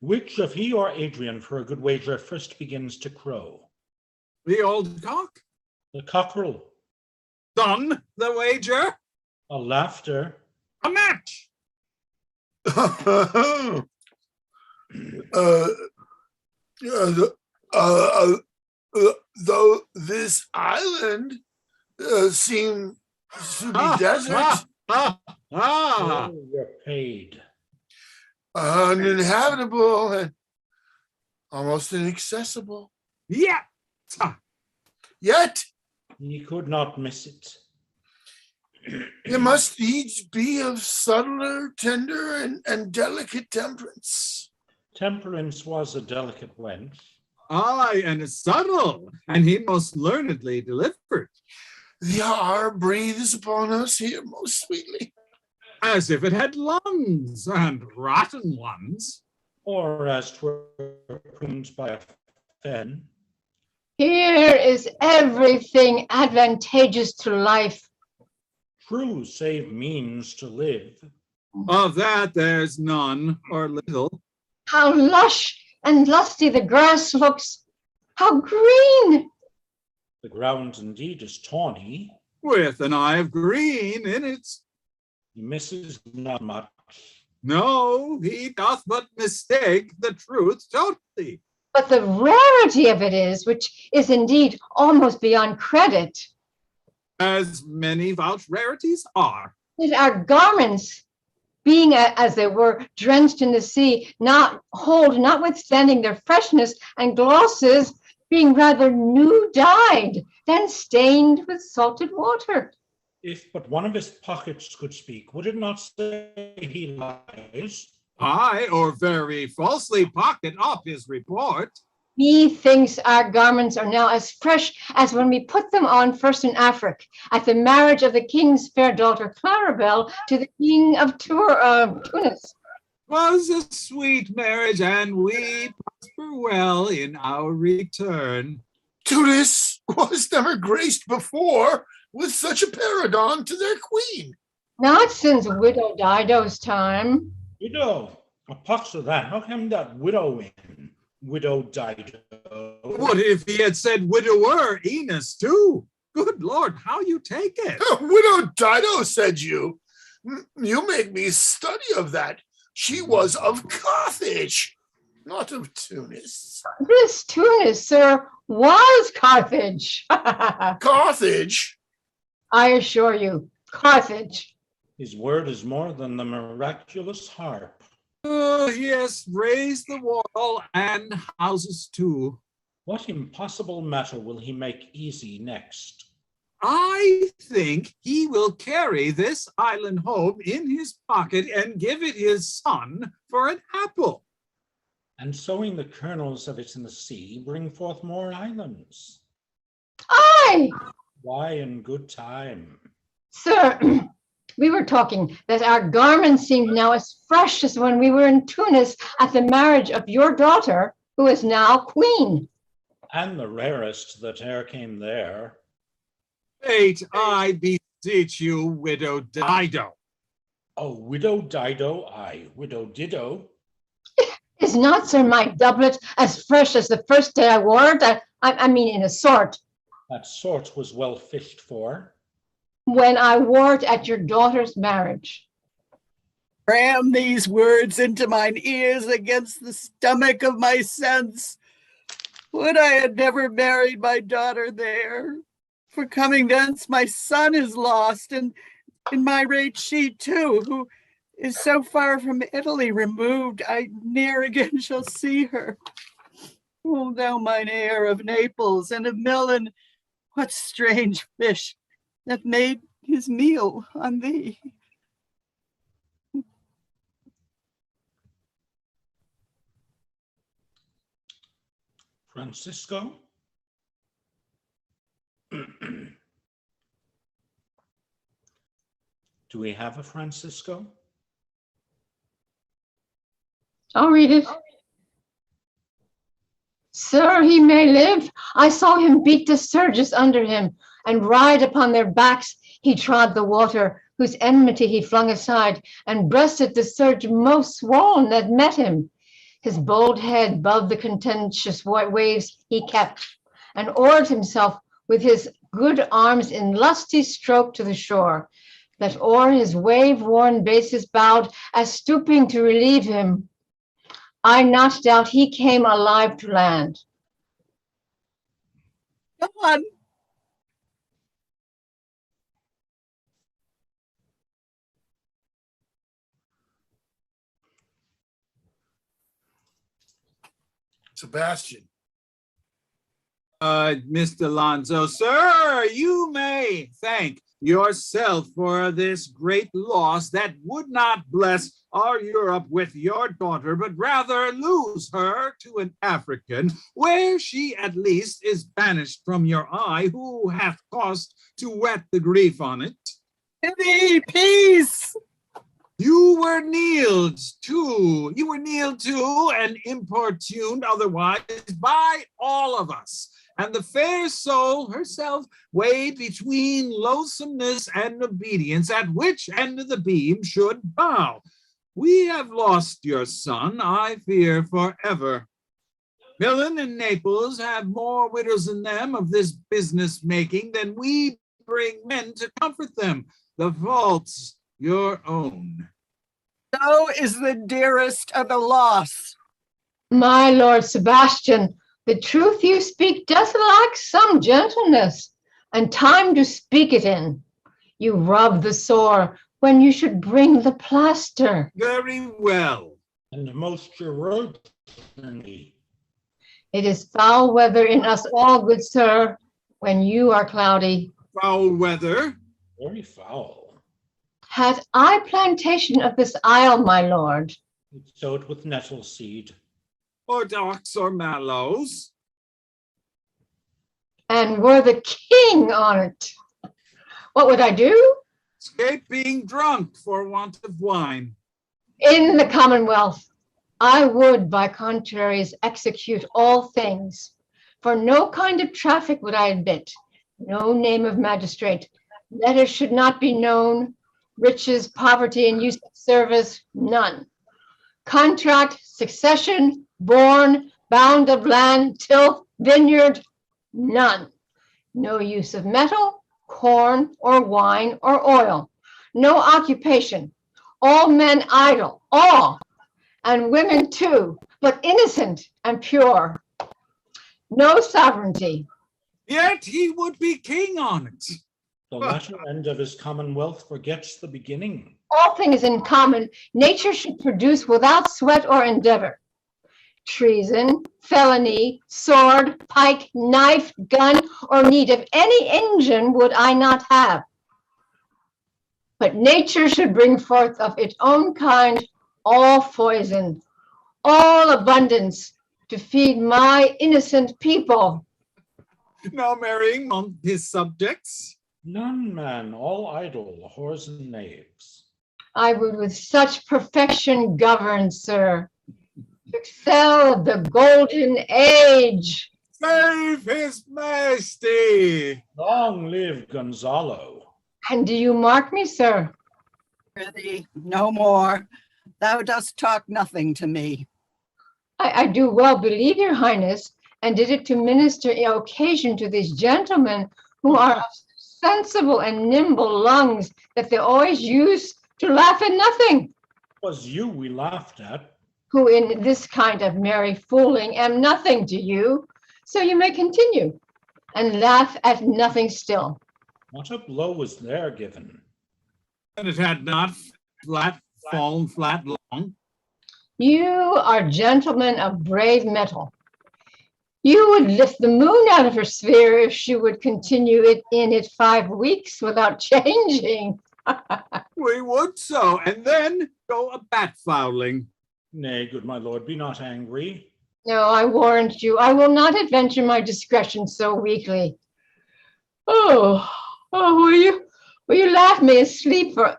Which of he or Adrian, for a good wager, first begins to crow? The old cock. The cockerel. Done the wager. A laughter. A match. Though this island seems to be desert, Oh, you're paid. uninhabitable and almost inaccessible. Yet. Yet, He could not miss it. it must needs be of subtler, tender, and delicate temperance. Temperance was a delicate wench. Aye, and subtle, and he most learnedly delivered. The hour breathes upon us here most sweetly. as if it had lungs, and rotten ones. Or as 'twere pruned by a fen. Here is everything advantageous to life. True, save means to live. Of that there's none or little. How lush and lusty the grass looks. How green! The ground indeed is tawny. With an eye of green in it. He misses not much. No, he doth but mistake the truth totally. But the rarity of it is, which is indeed almost beyond credit, As many vouch rarities are. that our garments, being as they were drenched in the sea, notwithstanding their freshness and glosses, being rather new dyed than stained with salted water. If but one of his pockets could speak, would it not say he lies? Aye, or very falsely pocket up his report. Methinks our garments are now as fresh as when we put them on first in Africa at the marriage of the king's fair daughter Claribel to the king of Tunis. 'Twas a sweet marriage, and we prosper well in our return. Tunis was never graced before with such a paragon to their queen. Not since Widow Dido's time. Widow, a pox of that. How came that widow in? Widow Dido. What if he had said widower Enos too? Good Lord, how you take it? Widow Dido, said you. You make me study of that. She was of Carthage, not of Tunis. This Tunis, sir, was Carthage. Carthage? I assure you, Carthage. His word is more than the miraculous harp. He has raised the wall and houses too. What impossible matter will he make easy next? I think he will carry this island home in his pocket and give it his son for an apple. And sowing the kernels of it in the sea, bring forth more islands. Aye! Why, in good time. Sir, we were talking that our garments seemed now as fresh as when we were in Tunis at the marriage of your daughter, who is now queen. And the rarest that e'er came there. Wait, I beseech you, Widow Dido. Oh, Widow Dido, aye, Widow Dido. Is not, sir, my doublet as fresh as the first day I wore it? I mean, in a sort. That sort was well fished for. When I wore it at your daughter's marriage. Cram these words into mine ears against the stomach of my sense. Would I had never married my daughter there. For coming thence, my son is lost, and in my rate she too, who is so far from Italy removed, I ne'er again shall see her. O thou mine heir of Naples and of Milan, what strange fish that made his meal on thee? Francisco? Do we have a Francisco? I'll read it. Sir, he may live. I saw him beat the surges under him, and ride upon their backs. He trod the water, whose enmity he flung aside, and breasted the surge most swollen that met him. His bold head above the contentious white waves he kept, and oared himself with his good arms in lusty stroke to the shore, that o'er his wave-worn bases bowed, as stooping to relieve him. I not doubt he came alive to land. Come on. Sebastian. Mr. Alonso, sir, you may thank yourself for this great loss that would not bless our Europe with your daughter, but rather lose her to an African, where she at least is banished from your eye, who hath cost to wet the grief on it. Thee, peace! You were kneeled to, and importuned otherwise by all of us. And the fair soul herself weighed between loathsomeness and obedience, at which end of the beam should bow. We have lost your son, I fear, forever. Milan and Naples have more widows in them of this business making than we bring men to comfort them. The fault's your own. So is the dearest of the lost. My Lord Sebastian, the truth you speak does lack some gentleness and time to speak it in. You rub the sore when you should bring the plaster. Very well. And most your road journey. It is foul weather in us all, good sir, when you are cloudy. Foul weather? Very foul. Had I plantation of this isle, my lord? Sow it with nettle seed. Or docks or mallows. And were the king on it, what would I do? Escape being drunk for want of wine. In the Commonwealth, I would by contraries execute all things. For no kind of traffic would I admit, no name of magistrate. Letters should not be known, riches, poverty, and use of service, none. Contract, succession, born, bound of land, tilth, vineyard, none. No use of metal, corn, or wine, or oil. No occupation. All men idle, all, and women too, but innocent and pure. No sovereignty. Yet he would be king on it. The latter end of his commonwealth forgets the beginning. All things in common, nature should produce without sweat or endeavor. Treason, felony, sword, pike, knife, gun, or need of any engine would I not have. But nature should bring forth of its own kind all poison, all abundance to feed my innocent people. No marrying on his subjects. None, man, all idle, whores and knaves. I would with such perfection govern, sir, to excel the golden age. Save his majesty. Long live Gonzalo. And do you mark me, sir? Prithee, no more. Thou dost talk nothing to me. I do well believe, your highness, and did it to minister occasion to these gentlemen who are of sensible and nimble lungs that they always use to laugh at nothing. 'Twas you we laughed at. Who in this kind of merry fooling am nothing to you, so you may continue and laugh at nothing still. Not a blow was there given. And it had not fallen flat long. You are gentlemen of brave metal. You would lift the moon out of her sphere if she would continue it in it 5 weeks without changing. We would so, and then go a bat fowling. Nay, good my lord, be not angry. No, I warrant you, I will not adventure my discretion so weakly. Oh, will you laugh me asleep, for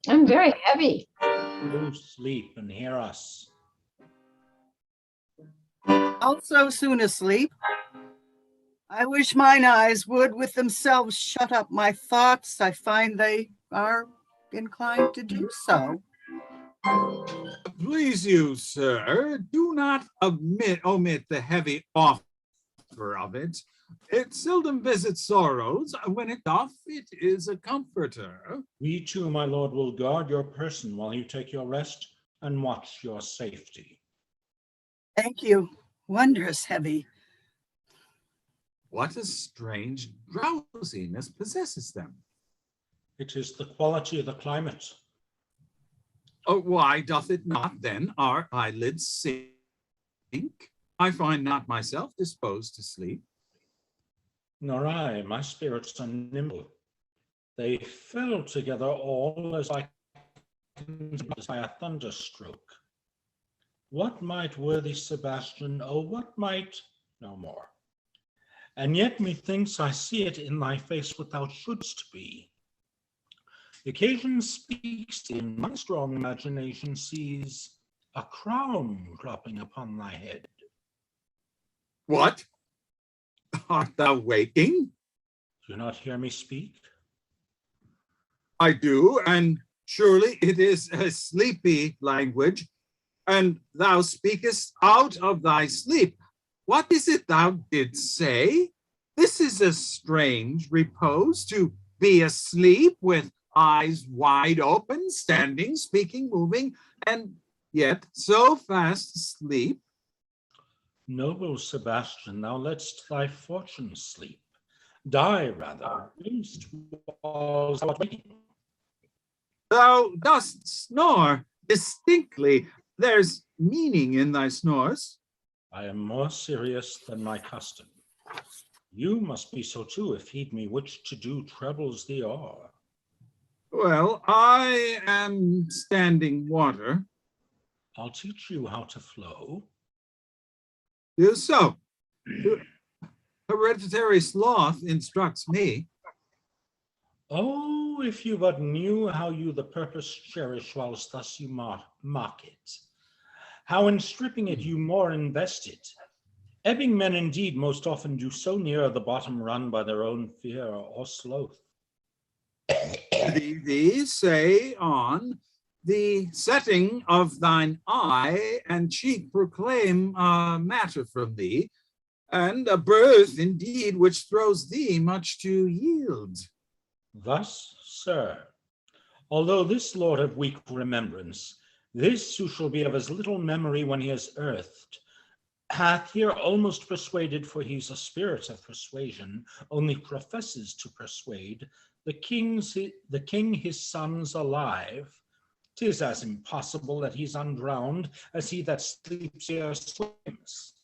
I'm very heavy. Do sleep and hear us. Also soon asleep. I wish mine eyes would with themselves shut up my thoughts. I find they are inclined to do so. Please you, sir, do not omit the heavy offer of it. It seldom visits sorrows. When it doth, it is a comforter. We too, my lord, will guard your person while you take your rest and watch your safety. Thank you. Wondrous heavy. What a strange drowsiness possesses them. It is the quality of the climate. Oh, why doth it not then our eyelids sink? I find not myself disposed to sleep. Nor I, my spirits are nimble. They fell together all as by a thunderstroke. What might worthy Sebastian, oh, what might, no more. And yet methinks I see it in thy face what thou shouldst be. The occasion speaks in my strong imagination sees a crown dropping upon thy head. What? Art thou waking? Do you not hear me speak? I do, and surely it is a sleepy language, and thou speakest out of thy sleep. What is it thou didst say? This is a strange repose, to be asleep with eyes wide open, standing, speaking, moving, and yet so fast asleep. Noble Sebastian, thou lett'st thy fortune sleep. Die rather, whilst whilst thou art waking. Thou dost snore distinctly. There's meaning in thy snores. I am more serious than my custom. You must be so too, if heed me which to do troubles thee o'er. Well, I am standing water. I'll teach you how to flow. Do so. Hereditary sloth instructs me. Oh, if you but knew how you the purpose cherish whilst thus you mock it, how in stripping it you more invest it. Ebbing men indeed most often do so near the bottom run by their own fear or sloth. Thee say on, the setting of thine eye and cheek proclaim a matter from thee, and a birth indeed which throws thee much to yield. Thus, sir, although this lord of weak remembrance, this who shall be of as little memory when he is earthed, hath here almost persuaded, for he's a spirit of persuasion, only professes to persuade, the king his sons alive. 'Tis as impossible that he's undrowned as he that sleeps here swims.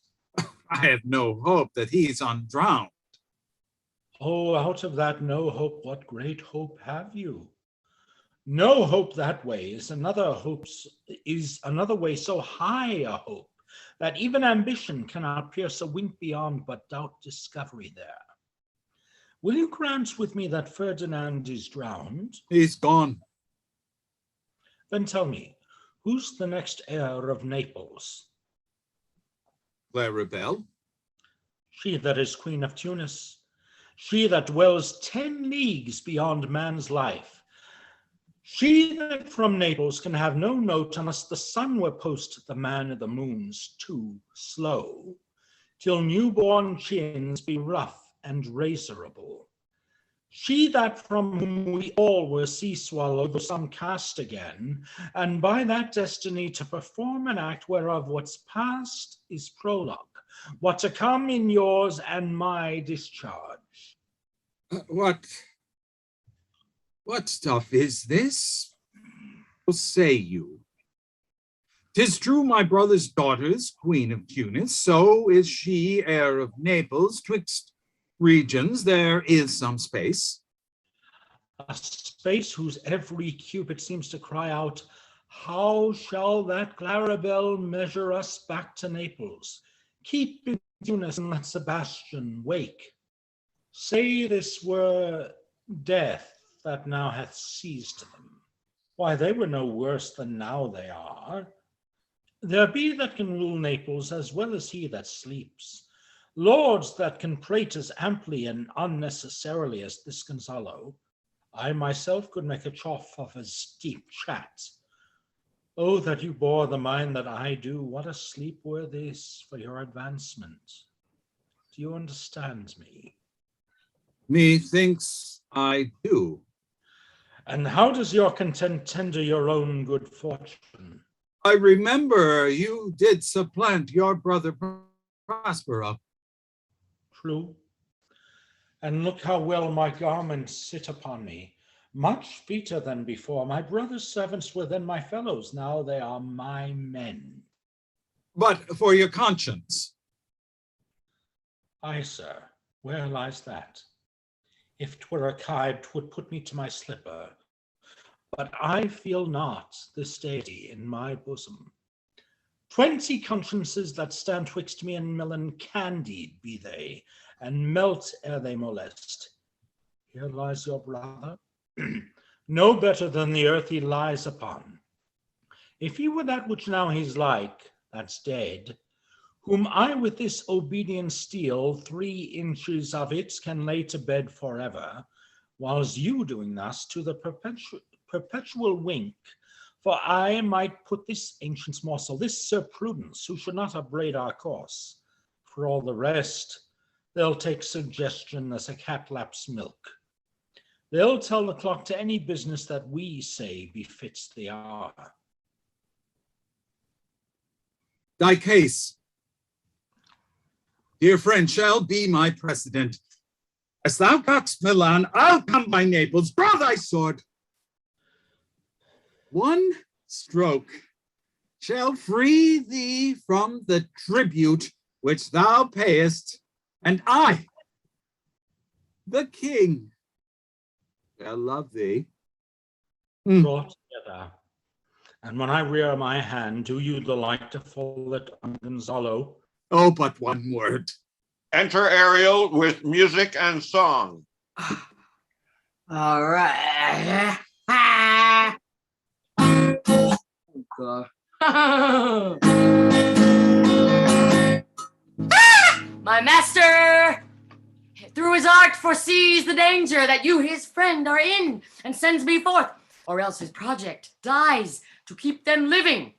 I have no hope that he's undrowned. Oh, out of that no hope, what great hope have you? No hope that way is another way so high a hope that even ambition cannot pierce a wink beyond, but doubt discovery there. Will you grant with me that Ferdinand is drowned? He's gone. Then tell me, who's the next heir of Naples? Claribel. She that is Queen of Tunis, she that dwells 10 leagues beyond man's life, she that from Naples can have no note unless the sun were post the man of the moon's too slow, till newborn chins be rough and razorable. She that from whom we all were sea swallowed, though some cast again, and by that destiny to perform an act whereof what's past is prologue, what to come in yours and my discharge. What stuff is this? What say you? 'Tis true my brother's daughter's Queen of Tunis, so is she heir of Naples. Twixt regions there is some space. A space whose every cupid seems to cry out, how shall that Claribel measure us back to Naples? Keep in Tunis and let Sebastian wake. Say this were death that now hath seized them. Why, they were no worse than now they are. There be that can rule Naples as well as he that sleeps. Lords that can prate as amply and unnecessarily as this Gonzalo. I myself could make a choff of his deep chat. Oh, that you bore the mind that I do, what a sleep were this for your advancement. Do you understand me? Methinks I do. And how does your content tender your own good fortune? I remember you did supplant your brother Prospero. True. And look how well my garments sit upon me, much feater than before. My brother's servants were then my fellows, now they are my men. But for your conscience. Aye, sir, where lies that? If 'twere a kite, 'twould put me to my slipper. But I feel not this deity in my bosom. 20 consciences that stand twixt me and melon candied be they, and melt ere they molest. Here lies your brother. no better than the earth he lies upon. If he were that which now he's like, that's dead, whom I with this obedient steel 3 inches of it can lay to bed forever, whiles you doing thus to the perpetual wink, for I might put this ancient's morsel, this Sir Prudence, who should not upbraid our course. For all the rest, they'll take suggestion as a cat laps milk. They'll tell the clock to any business that we say befits the hour. Thy case, dear friend, shall be my precedent. As thou comest Milan, I'll come by Naples. Draw thy sword. One stroke shall free thee from the tribute which thou payest, and I, the king, shall love thee. Draw together. And when I rear my hand, do you the like to fall it on Gonzalo? Oh, but one word. Enter Ariel with music and song. All right. God. My master, through his art, foresees the danger that you, his friend, are in, and sends me forth, or else his project dies to keep them living.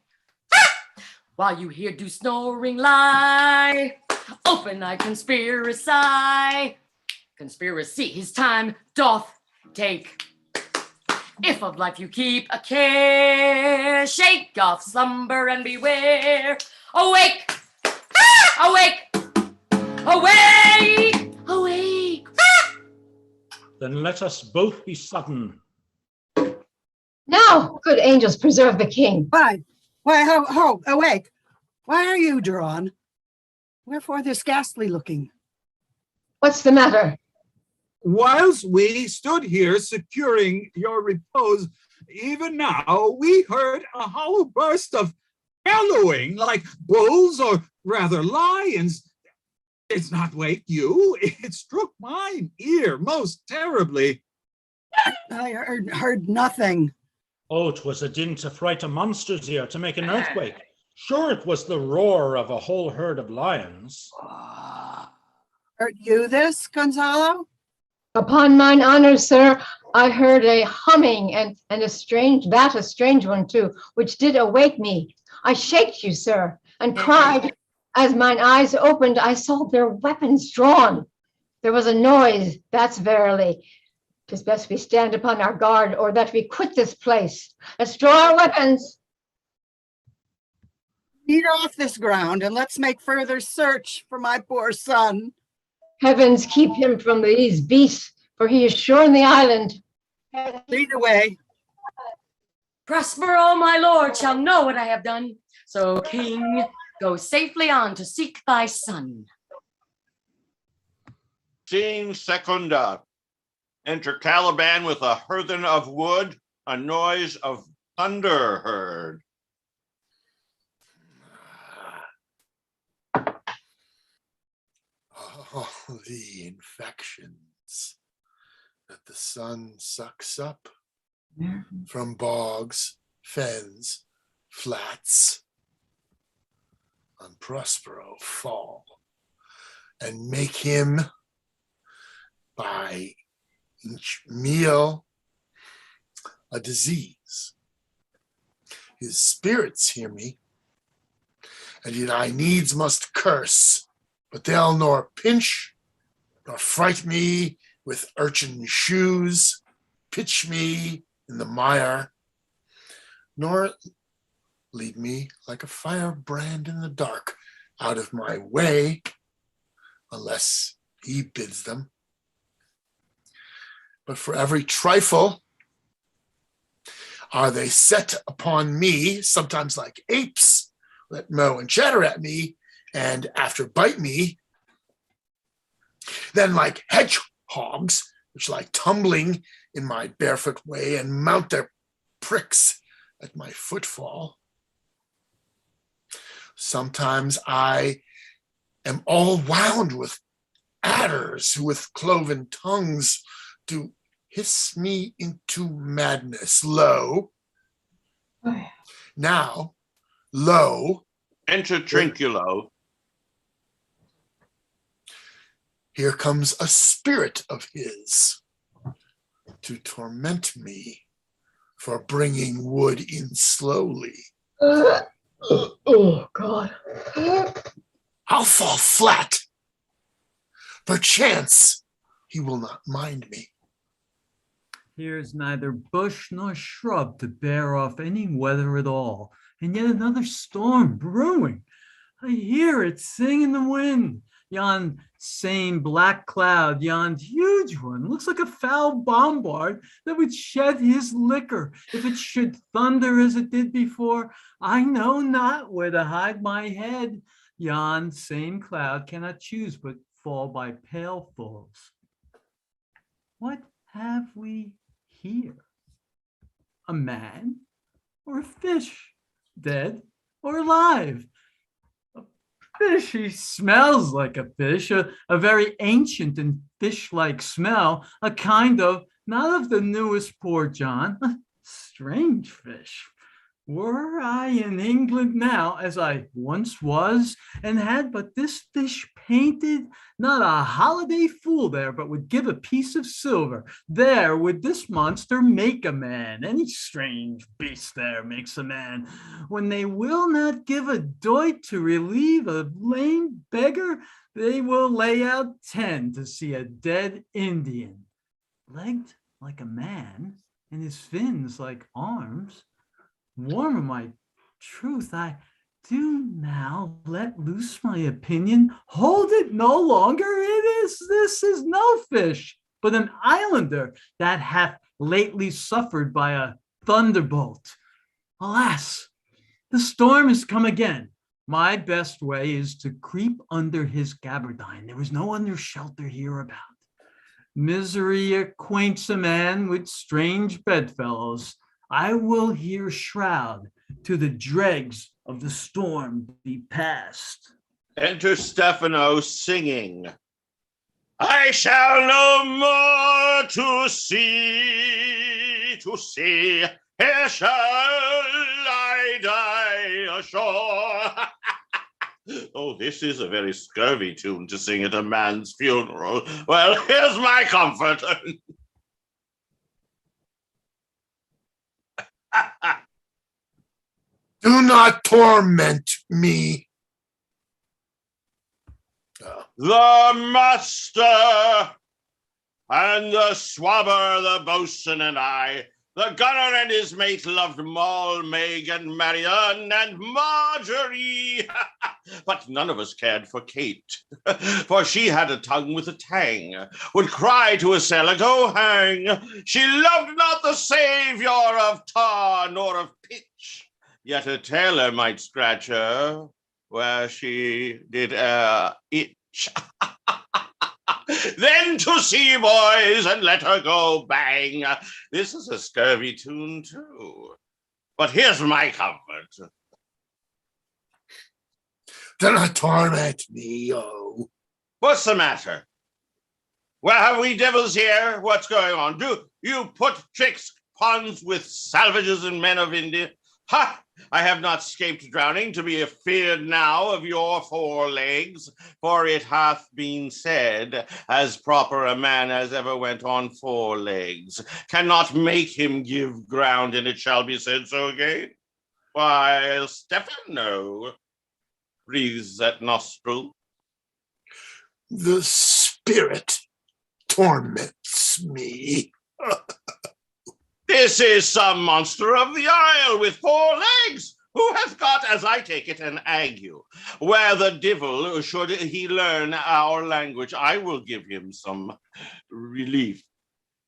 While you here do snoring lie, open thy conspiracy. Conspiracy his time doth take. If of life you keep a care, shake off slumber and beware. Awake! Awake! Awake! Awake! Then let us both be sudden. Now, good angels, preserve the king. Why, ho, awake. Why are you drawn? Wherefore this ghastly looking? What's the matter? Whilst we stood here securing your repose, even now we heard a hollow burst of bellowing like bulls or rather lions. It's not wake you, it struck mine ear most terribly. I heard nothing. Oh, 'twas a din to fright a monster's ear, to make an earthquake. Sure, it was the roar of a whole herd of lions. Heard you this, Gonzalo? Upon mine honor, sir, I heard a humming and a strange one too, which did awake me. I shaked you, sir, and cried. As mine eyes opened, I saw their weapons drawn. There was a noise, that's verily. 'Tis best we stand upon our guard, or that we quit this place. Let's draw our weapons. Beat off this ground, and let's make further search for my poor son. Heavens keep him from these beasts, for he is sure in the island. Lead away. Prospero, my lord, shall know what I have done. So, king, go safely on to seek thy son. Scene secunda. Enter Caliban with a hearthen of wood, a noise of thunder heard. Oh, the infections that the sun sucks up from bogs, fens, flats, on Prospero fall, and make him by each meal a disease. His spirits hear me, and yet I needs must curse, but they'll nor pinch nor fright me with urchin shoes, pitch me in the mire, nor lead me like a firebrand in the dark out of my way, unless he bids them. But for every trifle are they set upon me, sometimes like apes, that mow and chatter at me, and after bite me, then like hedgehogs, which lie tumbling in my barefoot way and mount their pricks at my footfall. Sometimes I am all wound with adders who with cloven tongues do hiss me into madness. Lo. Now, lo. Enter Trinculo. Here comes a spirit of his to torment me for bringing wood in slowly. Oh, God. I'll fall flat. Perchance he will not mind me. Here's neither bush nor shrub to bear off any weather at all, and yet another storm brewing. I hear it sing in the wind. Yon same black cloud, yon huge one, looks like a foul bombard that would shed his liquor if it should thunder as it did before. I know not where to hide my head. Yon same cloud cannot choose but fall by pailfuls. What have we here? A man or a fish, dead or alive? A fish, he smells like a fish, a very ancient and fish-like smell, a kind of, not of the newest poor John, a strange fish. Were I in England now, as I once was, and had but this fish painted, not a holiday fool there, but would give a piece of silver, there would this monster make a man. Any strange beast there makes a man. When they will not give a doit to relieve a lame beggar, they will lay out 10 to see a dead Indian. Legged like a man, and his fins like arms. Warmer my truth, I do now let loose my opinion. Hold it no longer. This is no fish, but an islander that hath lately suffered by a thunderbolt. Alas, the storm is come again. My best way is to creep under his gabardine. There is no other shelter hereabout. Misery acquaints a man with strange bedfellows. I will here shroud to the dregs of the storm be past. Enter Stefano singing. I shall no more to see, here shall I die ashore. Oh, this is a very scurvy tune to sing at a man's funeral. Well, here's my comfort. Do not torment me. The master and the swabber, the boatswain and I, the gunner and his mate loved Moll, Meg, and Marion, and Marjorie. But none of us cared for Kate, for she had a tongue with a tang, would cry to a sailor, go hang. She loved not the savior of tar nor of pitch, yet a tailor might scratch her where she did itch. Then to sea, boys, and let her go bang. This is a scurvy tune, too. But here's my comfort. Do not torment me, oh. What's the matter? Well, have we devils here? What's going on? Do you put tricks, puns with salvages and men of India? Ha! I have not scaped drowning to be afeard now of your 4 legs, for it hath been said, as proper a man as ever went on 4 legs cannot make him give ground, and it shall be said so again. While Stefano breathes at nostril. The spirit torments me. This is some monster of the isle with 4 legs, who hath got, as I take it, an ague. Where the devil should he learn our language, I will give him some relief.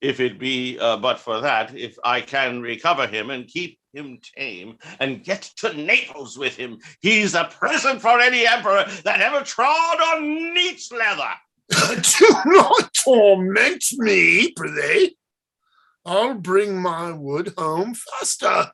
If it be but for that, if I can recover him and keep him tame and get to Naples with him, he's a present for any emperor that ever trod on neat's leather. Do not torment me, prithee. I'll bring my wood home faster.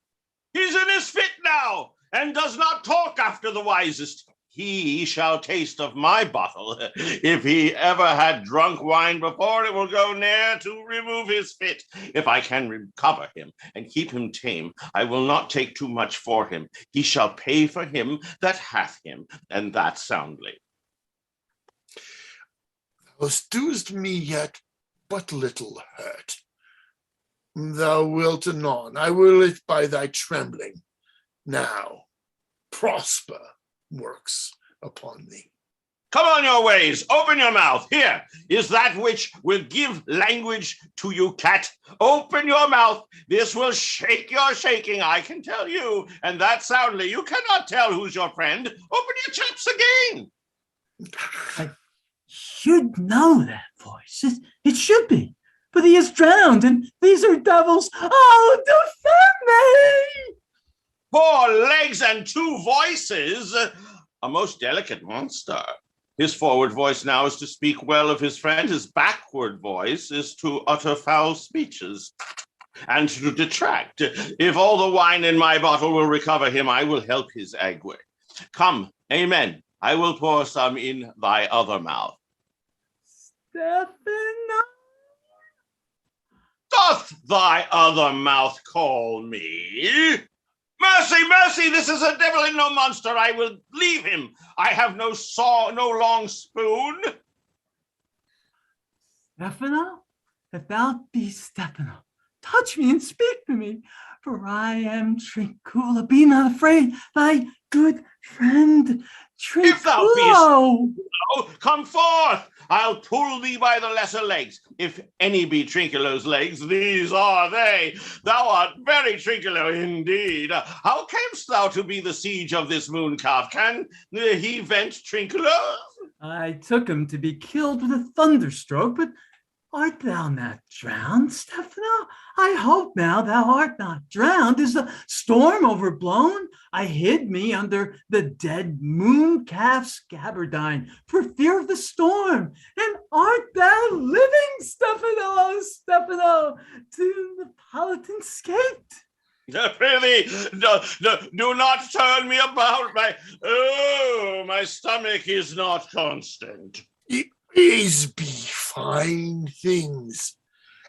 He's in his fit now, and does not talk after the wisest. he shall taste of my bottle. If he ever had drunk wine before, it will go near to remove his fit. If I can recover him and keep him tame, I will not take too much for him. He shall pay for him that hath him, and that soundly. Thou doest me yet but little hurt. Thou wilt anon, I will it by thy trembling. Now, prosper works upon thee. Come on your ways, open your mouth. Here is that which will give language to you, cat. Open your mouth. This will shake your shaking, I can tell you, and that soundly. You cannot tell who's your friend. Open your chaps again. I should know that voice. It should be, but he is drowned, and these are devils. Oh, defend me! 4 legs and 2 voices, a most delicate monster. His forward voice now is to speak well of his friend. His backward voice is to utter foul speeches and to detract. If all the wine in my bottle will recover him, I will help his ague. Come, amen. I will pour some in thy other mouth. Stefano? Doth thy other mouth call me? Mercy, mercy, this is a devil and no monster. I will leave him. I have no saw, no long spoon. Stefano? If thou be Stefano, touch me and speak to me, for I am Trincula. Be not afraid, thy good friend If thou Trinculo. come forth. I'll pull thee by the lesser legs. If any be Trinculo's legs, these are they. Thou art very Trinculo indeed. How camest thou to be the siege of this moon calf? Can he vent Trinculo? I took him to be killed with a thunderstroke, but art thou not drowned, Stefano? I hope now thou art not drowned. Is the storm overblown? I hid me under the dead moon calf's gabardine for fear of the storm. And art thou living, Stefano, Stefano? To the Napolitan escaped. Prithee, do not turn me about. My stomach is not constant. These be fine things,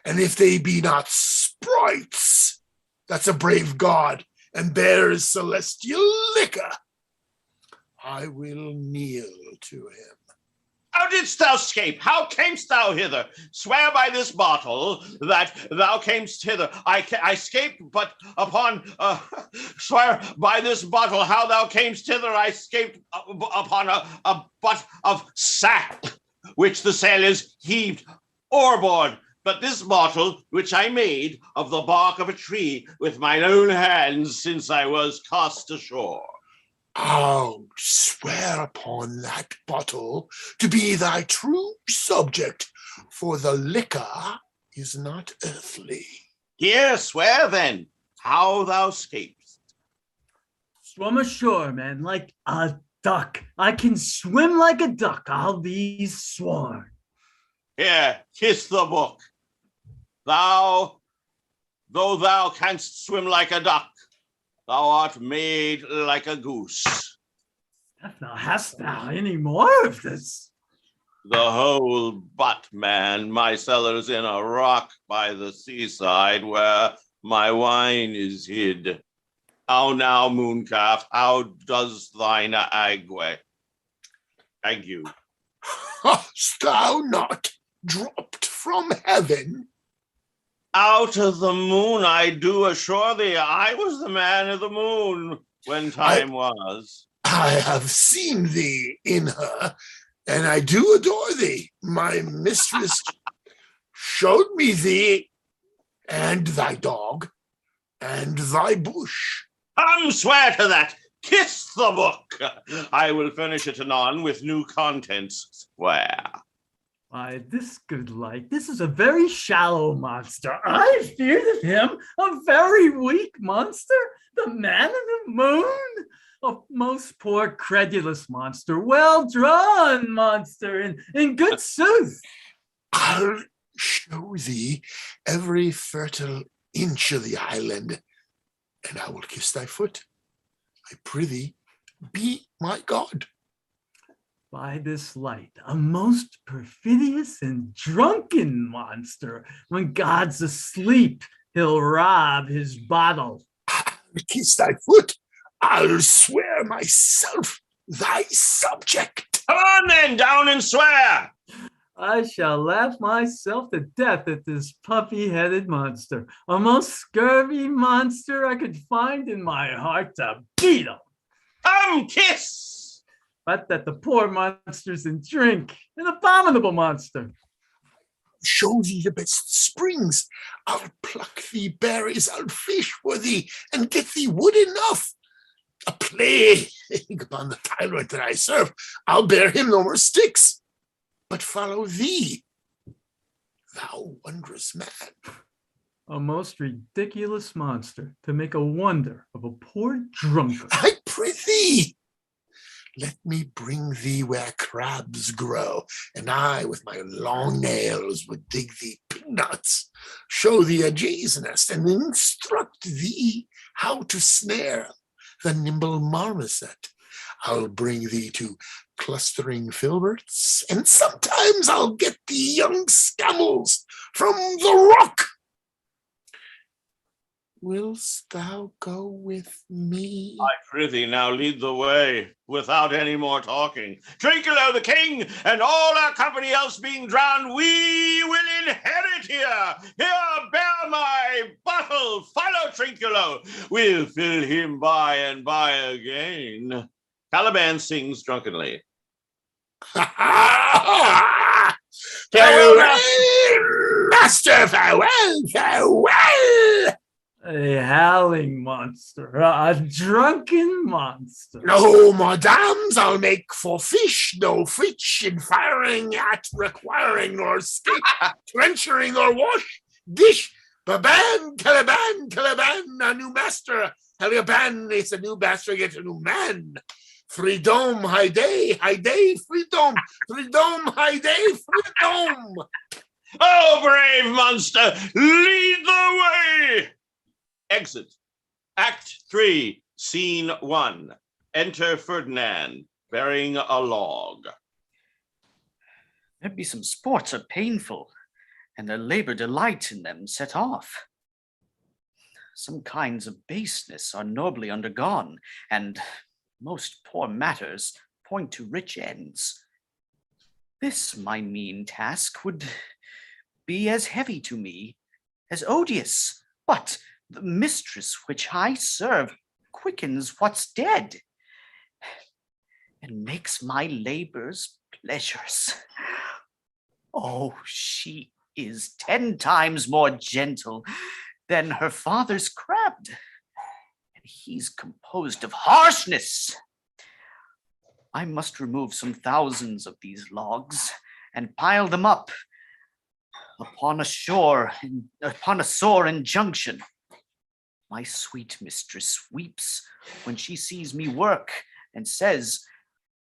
and if they be not sprites, that's a brave god and bears celestial liquor, I will kneel to him. How didst thou escape? How camest thou hither? Swear by this bottle that thou camest hither. I escaped, but upon swear by this bottle how thou camest hither. I escaped upon a butt of sack, which the sailors heaved overboard. But this bottle, which I made of the bark of a tree with mine own hands since I was cast ashore. I'll swear upon that bottle to be thy true subject, for the liquor is not earthly. Here, swear then, how thou escapest. Swim ashore, man, like a duck. I can swim like a duck, I'll be sworn. Here, kiss the book. Though thou canst swim like a duck, thou art made like a goose. Now, hast thou any more of this? The whole butt, man. My cellar's in a rock by the seaside where my wine is hid. How now, mooncalf, how does thine ague? Hast thou not dropped from heaven? Out of the moon, I do assure thee, I was the man of the moon when time was. I have seen thee in her, and I do adore thee. My mistress showed me thee, and thy dog, and thy bush. Come, swear to that. Kiss the book. I will furnish it anon with new contents. Swear. Why, this good light, this is a very shallow monster. I feared of him, a very weak monster, the man of the moon, a most poor credulous monster, well drawn monster, in good sooth. I'll show thee every fertile inch of the island, and I will kiss thy foot. I prithee, be my god. By this light, a most perfidious and drunken monster. When God's asleep, he'll rob his bottle. Kiss thy foot. I'll swear myself thy subject. Come on then, down and swear. I shall laugh myself to death at this puffy-headed monster, a most scurvy monster I could find in my heart to beat him. Come, kiss. But that the poor monsters in drink, an abominable monster. Show thee the best springs. I'll pluck thee berries, I'll fish for thee, and get thee wood enough. A plague upon the tyrant that I serve. I'll bear him no more sticks, but follow thee, thou wondrous man. A most ridiculous monster to make a wonder of a poor drunkard. I prithee, let me bring thee where crabs grow, and I with my long nails would dig thee peanuts, show thee a jay's nest, and instruct thee how to snare the nimble marmoset. I'll bring thee to clustering filberts, and sometimes I'll get thee young scammels from the rock. Willst thou go with me? I prithee now lead the way without any more talking. Trinculo the king and all our company else being drowned, we will inherit here. Here, bear my bottle. Follow Trinculo. We'll fill him by and by again. Caliban sings drunkenly. Farewell, master, farewell, farewell. A howling monster, a drunken monster. No, madams, I'll make for fish, no fitch in firing at requiring nor skate, trenchering or wash, dish, baban, Caliban, a new master, Caliban is a new master, yet a new man. Freedom, high day, freedom, high day, freedom. Oh, brave monster, lead the way. Exit. Act 3, Scene 1. Enter Ferdinand, bearing a log. There be some sports are painful, and their labor delight in them set off. Some kinds of baseness are nobly undergone, and most poor matters point to rich ends. This my mean task would be as heavy to me as odious, but the mistress which I serve quickens what's dead and makes my labors pleasures. Oh, she is 10 times more gentle than her father's crabbed, and he's composed of harshness. I must remove some thousands of these logs and pile them up upon a sore injunction. My sweet mistress weeps when she sees me work and says,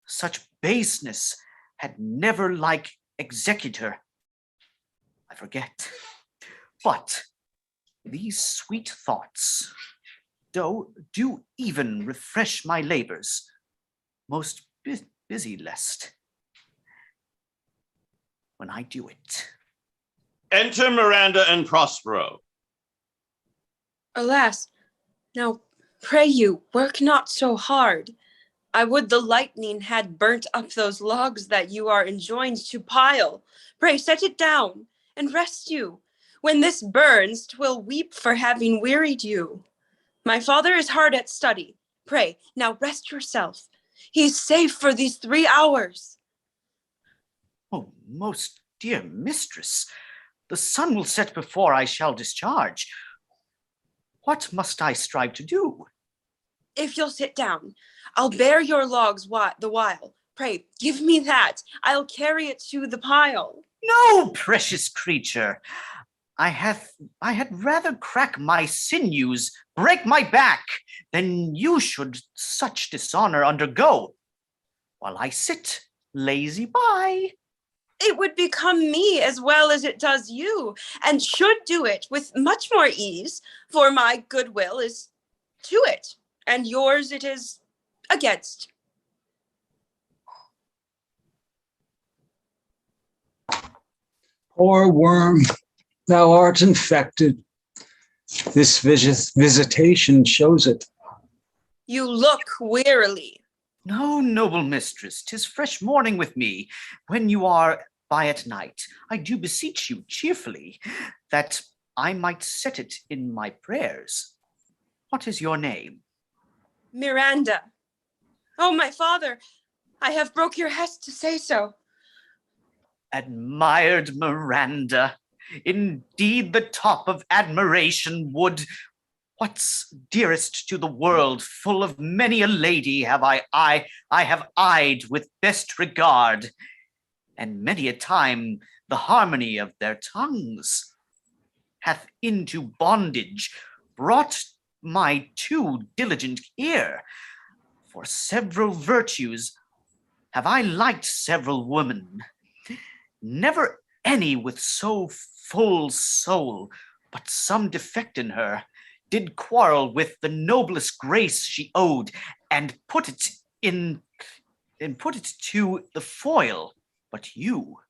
such baseness had never like executor. I forget. But these sweet thoughts do even refresh my labors, most busy lest when I do it. Enter Miranda and Prospero. Alas, now pray you, work not so hard. I would the lightning had burnt up those logs that you are enjoined to pile. Pray set it down and rest you. When this burns, 'twill weep for having wearied you. My father is hard at study. Pray, now rest yourself. He's safe for these 3 hours. Oh, most dear mistress, the sun will set before I shall discharge. What must I strive to do? If you'll sit down, I'll bear your logs the while. Pray, give me that. I'll carry it to the pile. No, precious creature. I had rather crack my sinews, break my back, than you should such dishonor undergo, while I sit lazy by. It would become me as well as it does you, and should do it with much more ease, for my goodwill is to it, and yours it is against. Poor worm, thou art infected. This visitation shows it. You look wearily. No, noble mistress, 'tis fresh morning with me. When you are by at night, I do beseech you cheerfully, that I might set it in my prayers. What is your name? Miranda. Oh, my father, I have broke your hest to say so. Admired Miranda, indeed the top of admiration would. What's dearest to the world, full of many a lady have I have eyed with best regard, and many a time the harmony of their tongues hath into bondage brought my too diligent ear. For several virtues have I liked several women, never any with so full soul, but some defect in her did quarrel with the noblest grace she owed, and put it to the foil. But you,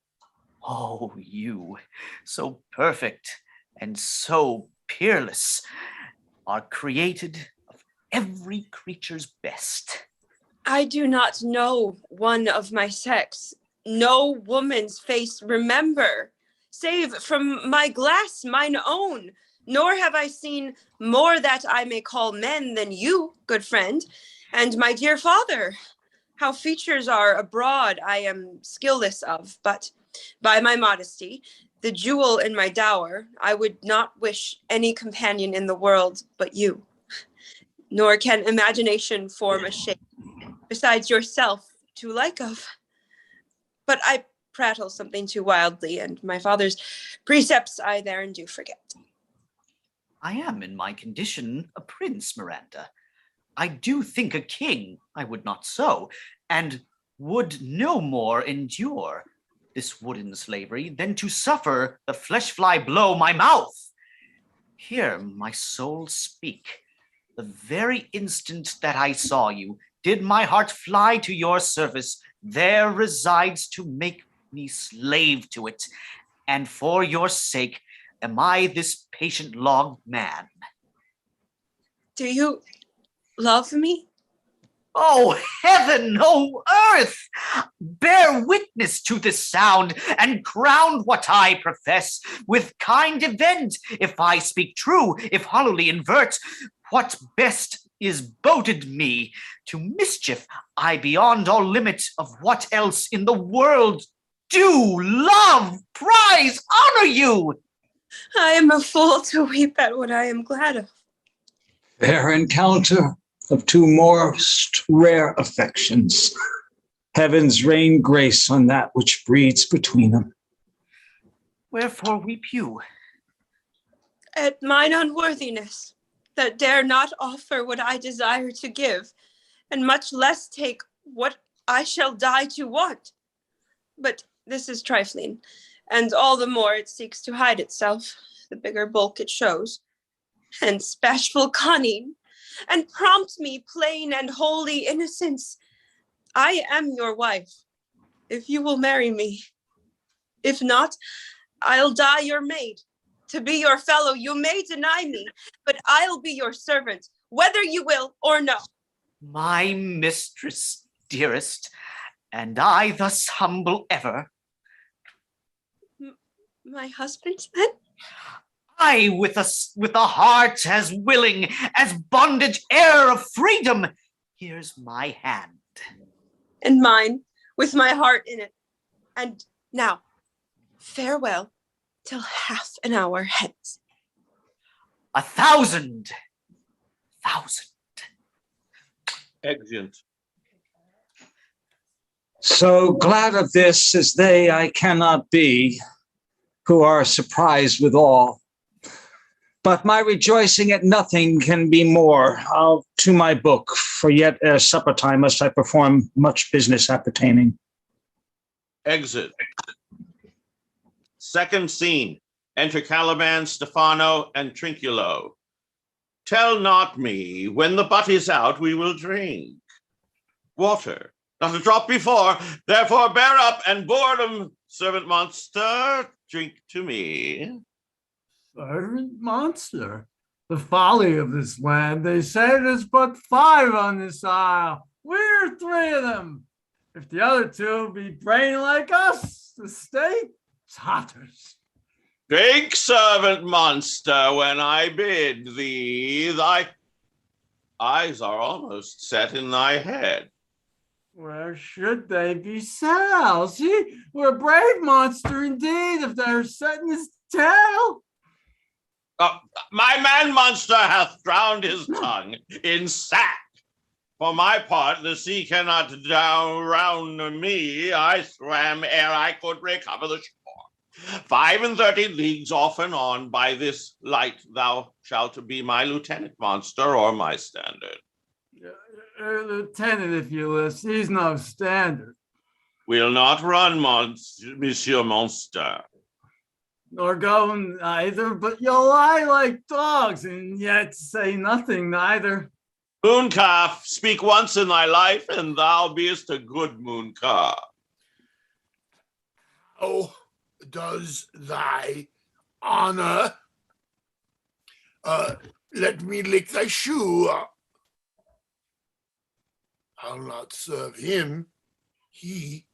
oh you, so perfect and so peerless, are created of every creature's best. I do not know one of my sex, no woman's face remember, save from my glass mine own, nor have I seen more that I may call men than you, good friend, and my dear father. How features are abroad I am skilless of, but by my modesty, the jewel in my dower, I would not wish any companion in the world but you, nor can imagination form a shape besides yourself to like of. But I prattle something too wildly, and my father's precepts I therein do forget. I am in my condition a prince, Miranda. I do think a king, I would not so, and would no more endure this wooden slavery than to suffer the flesh fly blow my mouth. Hear my soul speak. The very instant that I saw you, did my heart fly to your service. There resides to make me slave to it, and for your sake am I this patient long man. Do you love me? Oh, heaven, oh, earth, bear witness to this sound, and crown what I profess with kind event, if I speak true, if hollowly invert what best is boded me. To mischief I beyond all limit of what else in the world do love, prize, honor you. I am a fool to weep at what I am glad of. Fair encounter of two most rare affections. Heavens rain grace on that which breeds between them. Wherefore weep you? At mine unworthiness, that dare not offer what I desire to give, and much less take what I shall die to want. But this is trifling, and all the more it seeks to hide itself, the bigger bulk it shows. Hence bashful cunning, and prompt me plain and holy innocence. I am your wife, if you will marry me. If not, I'll die your maid. To be your fellow, you may deny me, but I'll be your servant, whether you will or no. My mistress, dearest, and I thus humble ever. My husband, then? I with a heart as willing as bondage heir of freedom. Here's my hand. And mine, with my heart in it. And now, farewell till half an hour hence. 1,000. Exeunt. So glad of this as they I cannot be, who are surprised withal. But my rejoicing at nothing can be more. I'll to my book, for yet ere supper time must I perform much business appertaining. Exit. Second scene. Enter Caliban, Stephano, and Trinculo. Tell not me, when the butt is out, we will drink. Water, not a drop before, therefore bear up, and boredom, servant monster, drink to me. Servant monster, the folly of this land. They say there's but 5 on this isle. We're 3 of them. If the other 2 be brain like us, the state totters. Drink, servant monster, when I bid thee. Thy eyes are almost set in thy head. Where should they be set, Elsie? We're a brave monster indeed, if they're set in his tail. My man monster hath drowned his tongue in sack. For my part, the sea cannot drown me. I swam ere I could recover the shore. 35 leagues off and on, by this light thou shalt be my lieutenant monster or my standard. Lieutenant, if you list, he's no standard. Will not run, Monsieur Monster. Nor go either, but you'll lie like dogs and yet say nothing neither. Mooncalf, speak once in thy life, and thou beest a good mooncalf. Oh, does thy honor let me lick thy shoe? I'll not serve him. He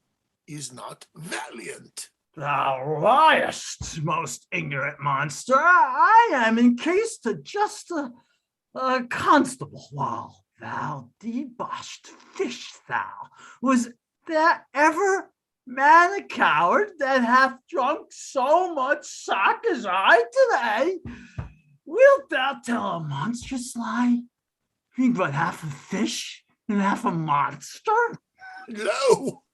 is not valiant. Thou liest, most ignorant monster. I am in case to just a constable. While thou debauched fish thou, was there ever man a coward that hath drunk so much sack as I today? Wilt thou tell a monstrous lie? Being but half a fish and half a monster? Lo,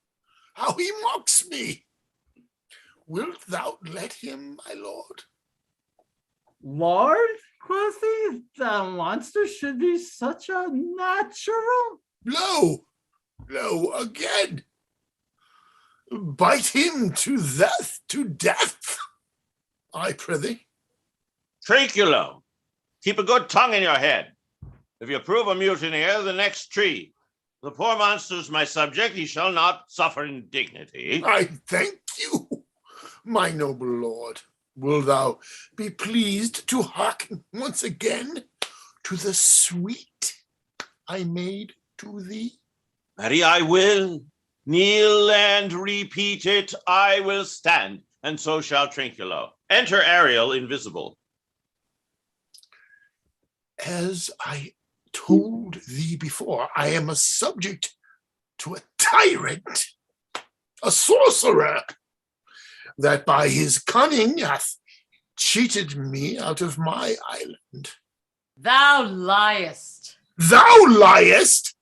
how he mocks me! Wilt thou let him, my lord? Lord, quoth he, the monster should be such a natural. Lo, again. Bite him to death, I prithee. Trinculo, keep a good tongue in your head. If you prove a mutineer, the next tree. The poor monster's my subject, he shall not suffer indignity. I thank you, my noble lord. Will thou be pleased to hearken once again to the sweet I made to thee? Marry, I will. Kneel and repeat it. I will stand, and so shall Trinculo. Enter Ariel invisible. As I told thee before, I am a subject to a tyrant, a sorcerer, that by his cunning hath cheated me out of my island. Thou liest. Thou liest?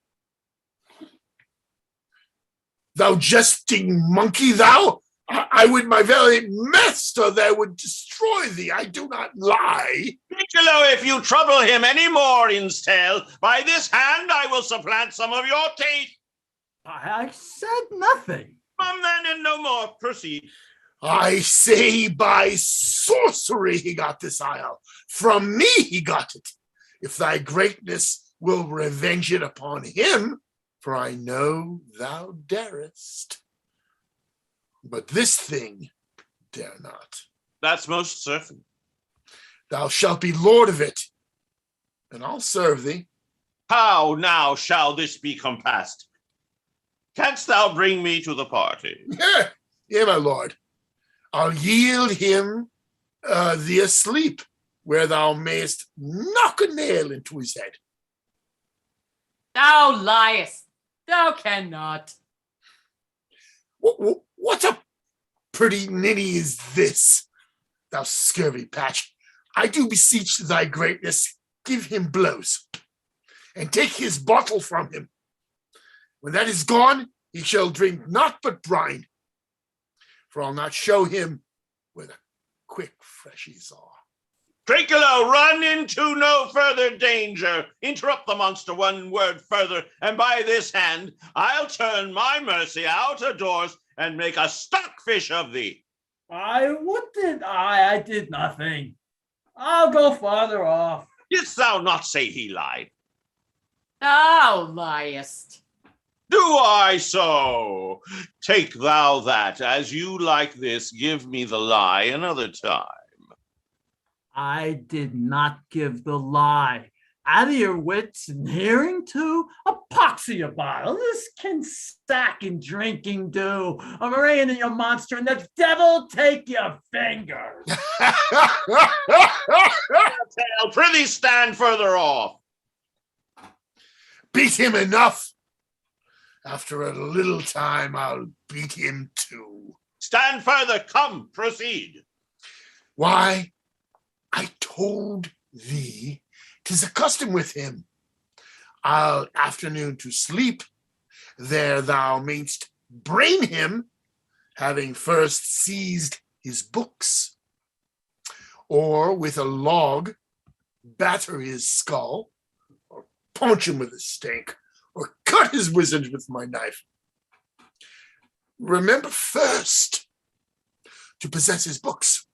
Thou jesting monkey, thou! I would my very master there would destroy thee. I do not lie. Trinculo, if you trouble him any more, Instale, by this hand I will supplant some of your teeth. I said nothing. Then and no more. Proceed. I say by sorcery he got this isle. From me he got it. If thy greatness will revenge it upon him, for I know thou darest. But this thing dare not. That's most certain. Thou shalt be lord of it, and I'll serve thee. How now shall this be compassed? Canst thou bring me to the party? Yeah, my lord. I'll yield him thee asleep, where thou mayest knock a nail into his head. Thou liest. Thou cannot. What a pretty ninny is this, thou scurvy patch? I do beseech thy greatness, give him blows, and take his bottle from him. When that is gone, he shall drink naught but brine, for I'll not show him where the quick freshies are. Trinculo, run into no further danger. Interrupt the monster one word further, and by this hand I'll turn my mercy out of doors and make a stockfish of thee. What did I? I did nothing. I'll go farther off. Didst thou not say he lied? Thou liest. Do I so? Take thou that. As you like this, give me the lie another time. I did not give the lie. Out of your wits and hearing too? Epoxy a bottle. This can sack and drinking do. I'm arraying your monster and the devil take your fingers. Tail, prithee stand further off. Beat him enough. After a little time, I'll beat him too. Stand further. Come, proceed. Why, I told thee 'tis a custom with him. I'll afternoon to sleep. There thou mayst brain him, having first seized his books. Or with a log, batter his skull, or punch him with a stake, or cut his wizard with my knife. Remember first to possess his books,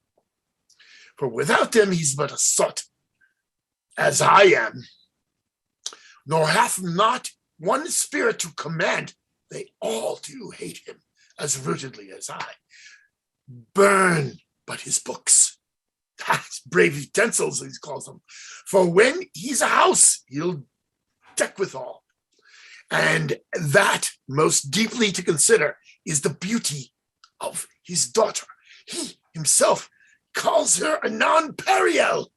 for without them he's but a sot, as I am, nor hath not one spirit to command. They all do hate him as rootedly as I. Burn but his books. That's brave utensils, he calls them. For when he's a house, he'll deck withal. And that most deeply to consider is the beauty of his daughter. He himself calls her a non-pariel.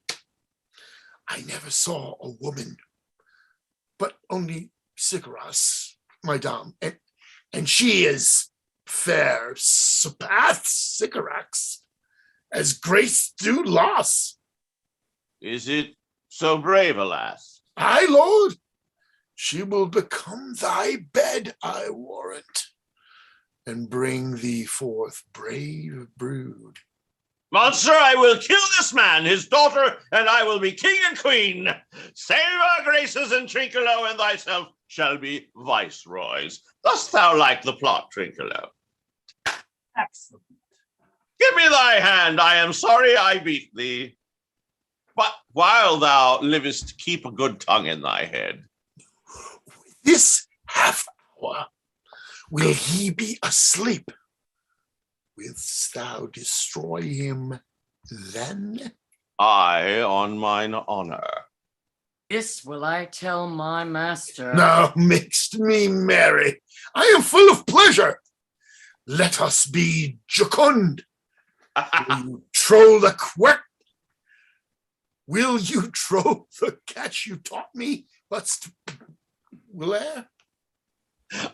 I never saw a woman, but only Sycorax, my dame, and she is fair surpassed Sycorax, as grace do loss. Is it so brave a lass? Aye, Lord. She will become thy bed, I warrant, and bring thee forth brave brood. Monster, I will kill this man, his daughter, and I will be king and queen. Save our graces, and Trinculo and thyself shall be viceroys. Dost thou like the plot, Trinculo? Excellent. Give me thy hand. I am sorry I beat thee. But while thou livest, keep a good tongue in thy head. This half hour will he be asleep. Wilt thou destroy him then? I, on mine honor. This will I tell my master. Now makest me merry. I am full of pleasure. Let us be jocund. Will you troll the quirk? Will you troll the catch you taught me? Will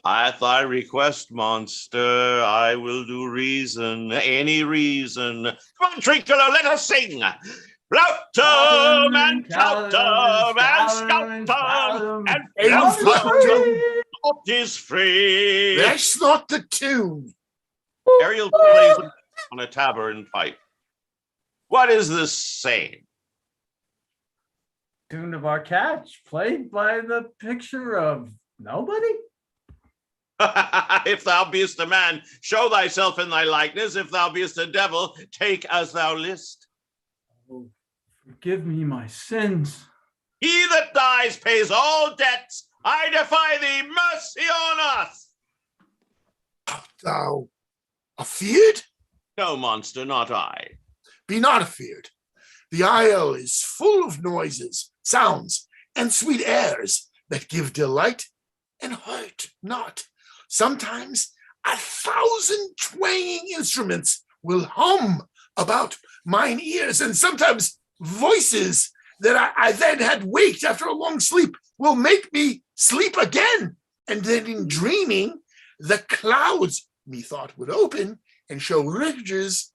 At thy request, monster, I will do reason, any reason. Come on, Trinculo, let us sing. Flautum and Flautum and Scoutum and Flautum. What is free? That's not the tune. Ariel plays on a tabard pipe. What is this saying? Tune of our catch, played by the picture of nobody? If thou beest a man, show thyself in thy likeness. If thou beest a devil, take as thou list. Oh, forgive me my sins. He that dies pays all debts. I defy thee, mercy on us. Art thou afeard? No, monster, not I. Be not afeard. The isle is full of noises, sounds, and sweet airs that give delight and hurt not. Sometimes 1,000 twanging instruments will hum about mine ears, and sometimes voices that I then had waked after a long sleep will make me sleep again. And then in dreaming, the clouds, methought, would open and show riches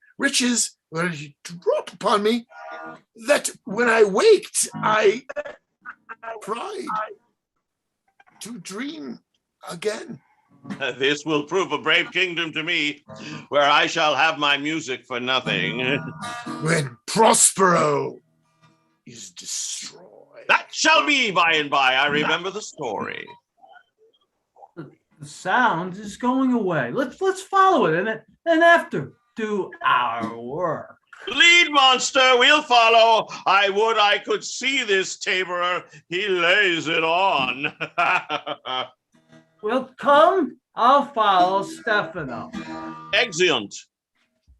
ready to drop upon me, that when I waked, I tried to dream again. This will prove a brave kingdom to me, where I shall have my music for nothing. When Prospero is destroyed. That shall be by and by. I remember the story. The sound is going away. Let's follow it, and then after do our work. Lead, monster, we'll follow. I would I could see this taborer. He lays it on. Well, come, I'll follow Stefano. Exeunt.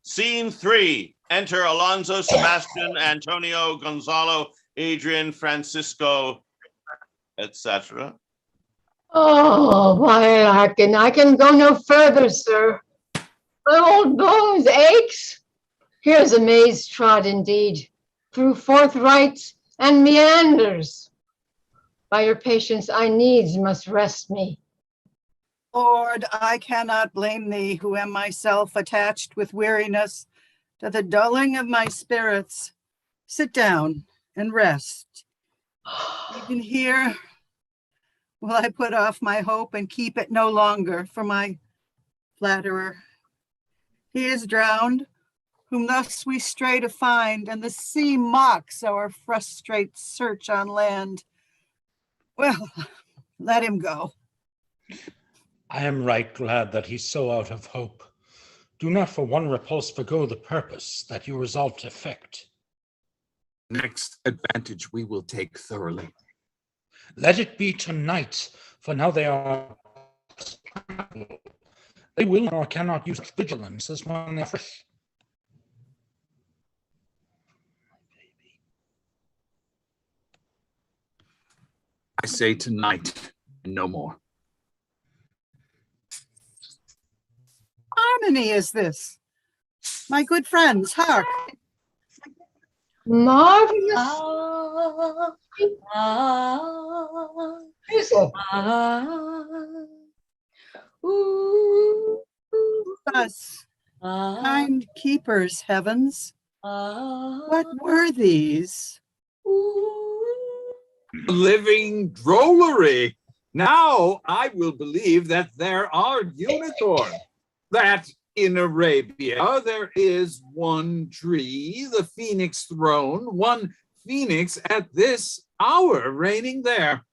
Scene 3. Enter Alonso, Sebastian, Antonio, Gonzalo, Adrian, Francisco, etc. Oh, why, Larkin, I can go no further, sir. My old bones aches. Here's a maze trod indeed, through forthright and meanders. By your patience, I needs must rest me. Lord, I cannot blame thee, who am myself attached with weariness to the dulling of my spirits. Sit down and rest. Even here, will I put off my hope and keep it no longer for my flatterer. He is drowned, whom thus we stray to find, and the sea mocks our frustrate search on land. Well, let him go. I am right glad that he's so out of hope. Do not for one repulse forgo the purpose that you resolve to effect. Next advantage we will take thoroughly. Let it be tonight, for now they are. They will or cannot use vigilance as when they're fresh. I say tonight and no more. Harmony is this. My good friends, hark. Marvelous music. Us, kind keepers, heavens. What were these? Living drollery. Now I will believe that there are unicorns, that in Arabia there is one tree, the phoenix throne, one phoenix at this hour reigning there.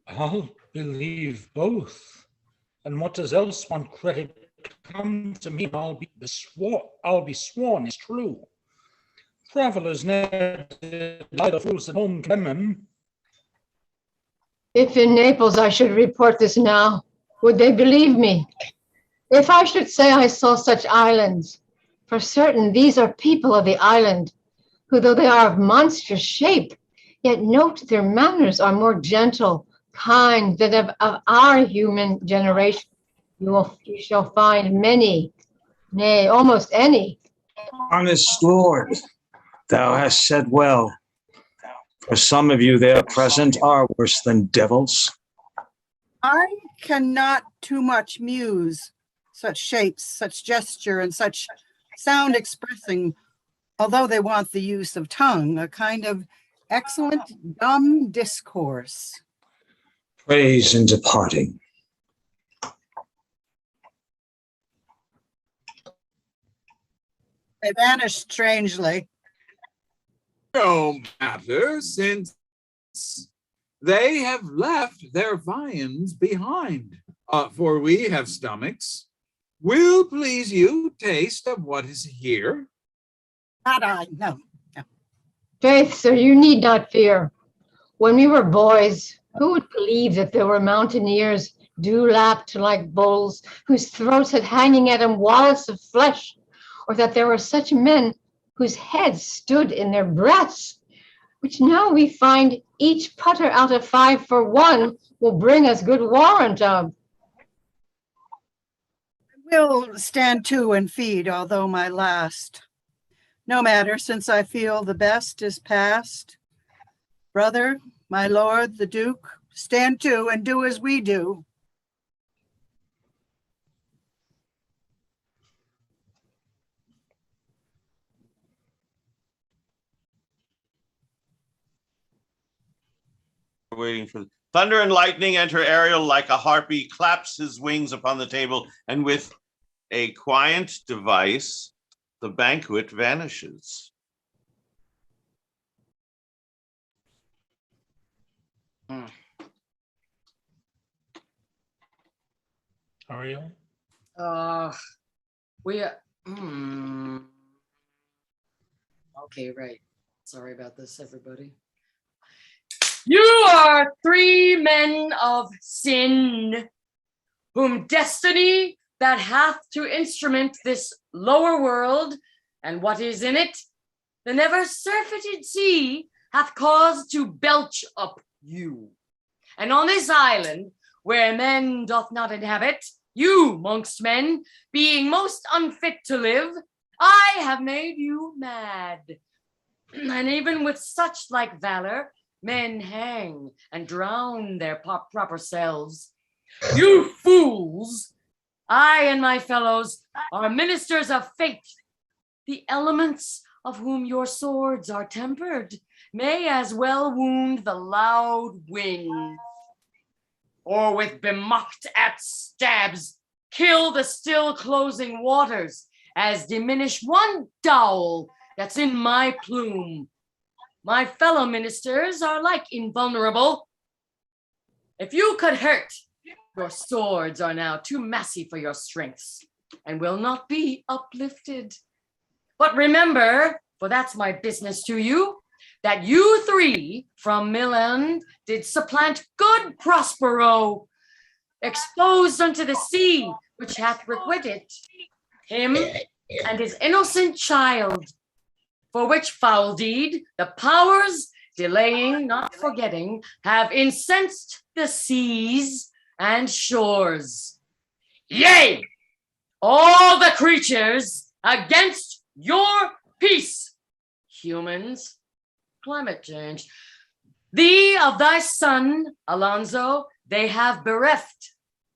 I'll believe both. And what does else want credit come to me? I'll be sworn is true. Travelers ne'er did lie, the fools at home condemn him. If in Naples I should report this now, would they believe me? If I should say I saw such islands, for certain these are people of the island, who though they are of monstrous shape, yet note their manners are more gentle, kind than of our human generation. You shall find many, nay, almost any. Honest Lord, thou hast said well. For some of you there present are worse than devils. I cannot too much muse. Such shapes, such gesture, and such sound expressing, although they want the use of tongue, a kind of excellent dumb discourse. Praise in departing. They vanished strangely. No matter, since they have left their viands behind. For we have stomachs. Will please you taste of what is here? Not I, no. Faith, sir, you need not fear. When we were boys, who would believe that there were mountaineers dew-lapped like bulls, whose throats had hanging at them wallets of flesh, or that there were such men whose heads stood in their breasts, which now we find each putter out of 5 for 1 will bring us good warrant of. Will stand to and feed, although my last. No matter, since I feel the best is past. Brother, my lord, the Duke, stand to and do as we do. Waiting for thunder and lightning. Enter Ariel like a harpy, claps his wings upon the table, and with a quiet device, the banquet vanishes. Ariel? Okay, right. Sorry about this, everybody. You are 3 men of sin. whom destiny that hath to instrument this lower world and what is in it, the never surfeited sea hath caused to belch up you. And on this island, where men doth not inhabit, you, mongst men, being most unfit to live, I have made you mad. And even with such like valor, men hang and drown their proper selves. You fools! I and my fellows are ministers of fate. The elements of whom your swords are tempered may as well wound the loud wind, or with bemocked at stabs kill the still closing waters, as diminish one dowel that's in my plume. My fellow ministers are like invulnerable. If you could hurt, your swords are now too massy for your strengths and will not be uplifted. But remember, for that's my business to you, that you three from Milan did supplant good Prospero, exposed unto the sea, which hath requited him and his innocent child, for which foul deed the powers, delaying, not forgetting, have incensed the seas and shores. Yea, all the creatures against your peace. Humans, climate change. Thee of thy son, Alonso, they have bereft,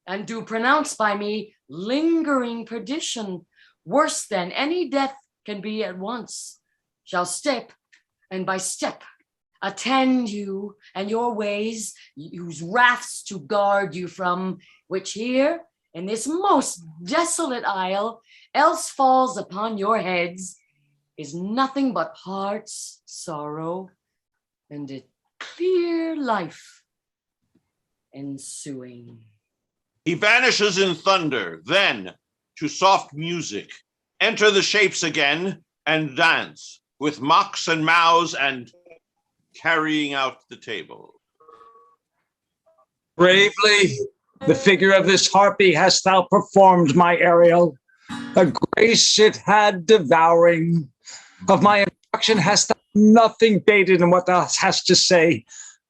and do pronounce by me lingering perdition, worse than any death can be at once, shall step and by step attend you and your ways, whose wraths to guard you from, which here in this most desolate isle else falls upon your heads, is nothing but heart's sorrow and a clear life ensuing. He vanishes in thunder, then to soft music, enter the shapes again and dance with mocks and mows and carrying out the table. Bravely, the figure of this harpy hast thou performed, my Ariel. A grace it had devouring. Of my instruction hast thou nothing bated in what thou hast to say.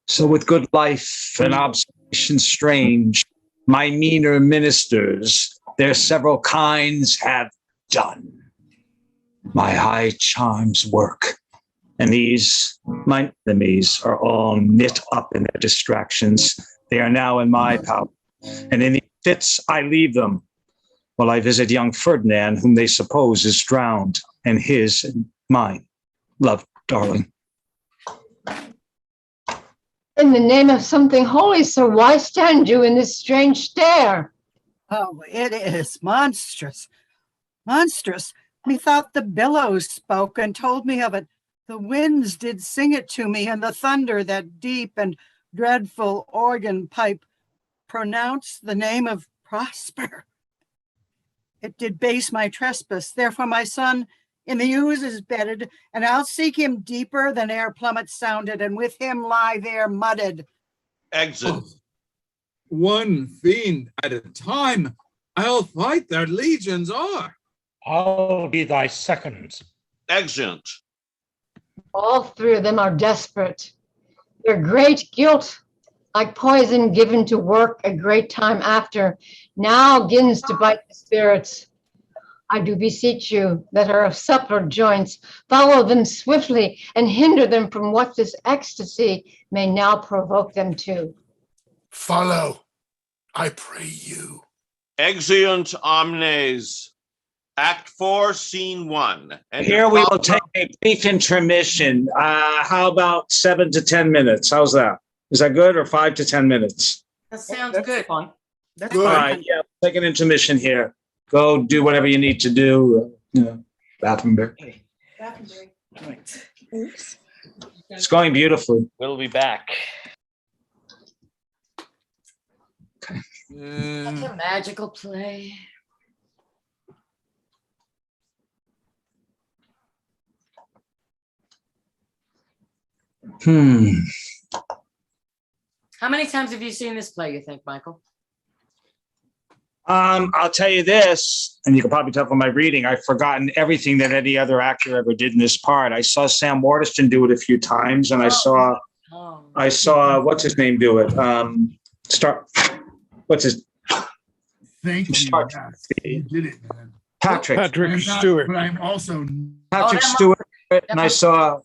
So with good life and observation strange, my meaner ministers, their several kinds have done. My high charms work, and these, my enemies, are all knit up in their distractions. They are now in my power, and in the fits I leave them, while I visit young Ferdinand, whom they suppose is drowned, and his and mine, love, darling. In the name of something holy, sir, why stand you in this strange stare? Oh, it is monstrous, monstrous. Methought the billows spoke and told me of it. The winds did sing it to me, and the thunder, that deep and dreadful organ pipe, pronounced the name of Prosper. It did base my trespass. Therefore my son in the ooze is bedded, and I'll seek him deeper than air plummet sounded, and with him lie there mudded. Exit. One fiend at a time. I'll fight their legions are. I'll be thy second. Exit. All three of them are desperate. Their great guilt, like poison given to work a great time after, now gins to bite the spirits. I do beseech you that are of suppler joints, follow them swiftly and hinder them from what this ecstasy may now provoke them to. Follow, I pray you. Exeunt omnes. Act 4, Scene 1. Here we will take a brief intermission. How about 7 to 10 minutes? How's that? Is that good, or 5 to 10 minutes? That sounds good. Fine. That's Good. All fine. right, yeah, take an intermission here. Go do whatever you need to do. Bathroom break. Okay. Right. It's going beautifully. We'll be back. Such a magical play. How many times have you seen this play, you think, Michael? I'll tell you this, and you can probably tell from my reading, I've forgotten everything that any other actor ever did in this part. I saw Sam Waterston do it a few times, and I saw what's his name do it. Thank you. Star- Yes, you did it, man. Patrick Stewart. But I'm also Patrick Stewart, and I saw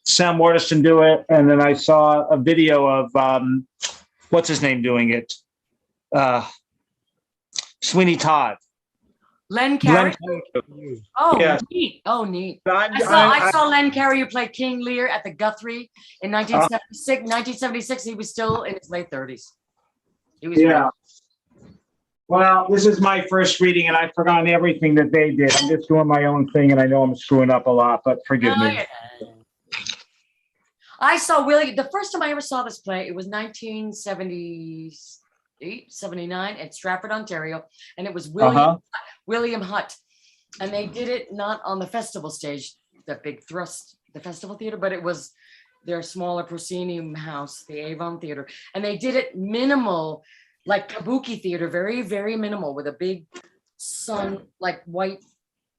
Sam Waterston do it, and then I saw a video of what's his name doing it. Sweeney Todd. Len Carey. Oh, Yes. neat. Oh, neat. I saw Len Carey, who played King Lear at the Guthrie in 1976. 1976, he was still in his late 30s. He was Yeah. Well, this is my first reading, and I've forgotten everything that they did. I'm just doing my own thing, and I know I'm screwing up a lot, but forgive me. I saw Willie, the first time I ever saw this play, it was 1978, 79 at Stratford, Ontario, and it was William Hutt. And they did it not on the festival stage, that big thrust, the festival theater, but it was their smaller proscenium house, the Avon Theater. And they did it minimal, like kabuki theater, very, very minimal, with a big sun, like white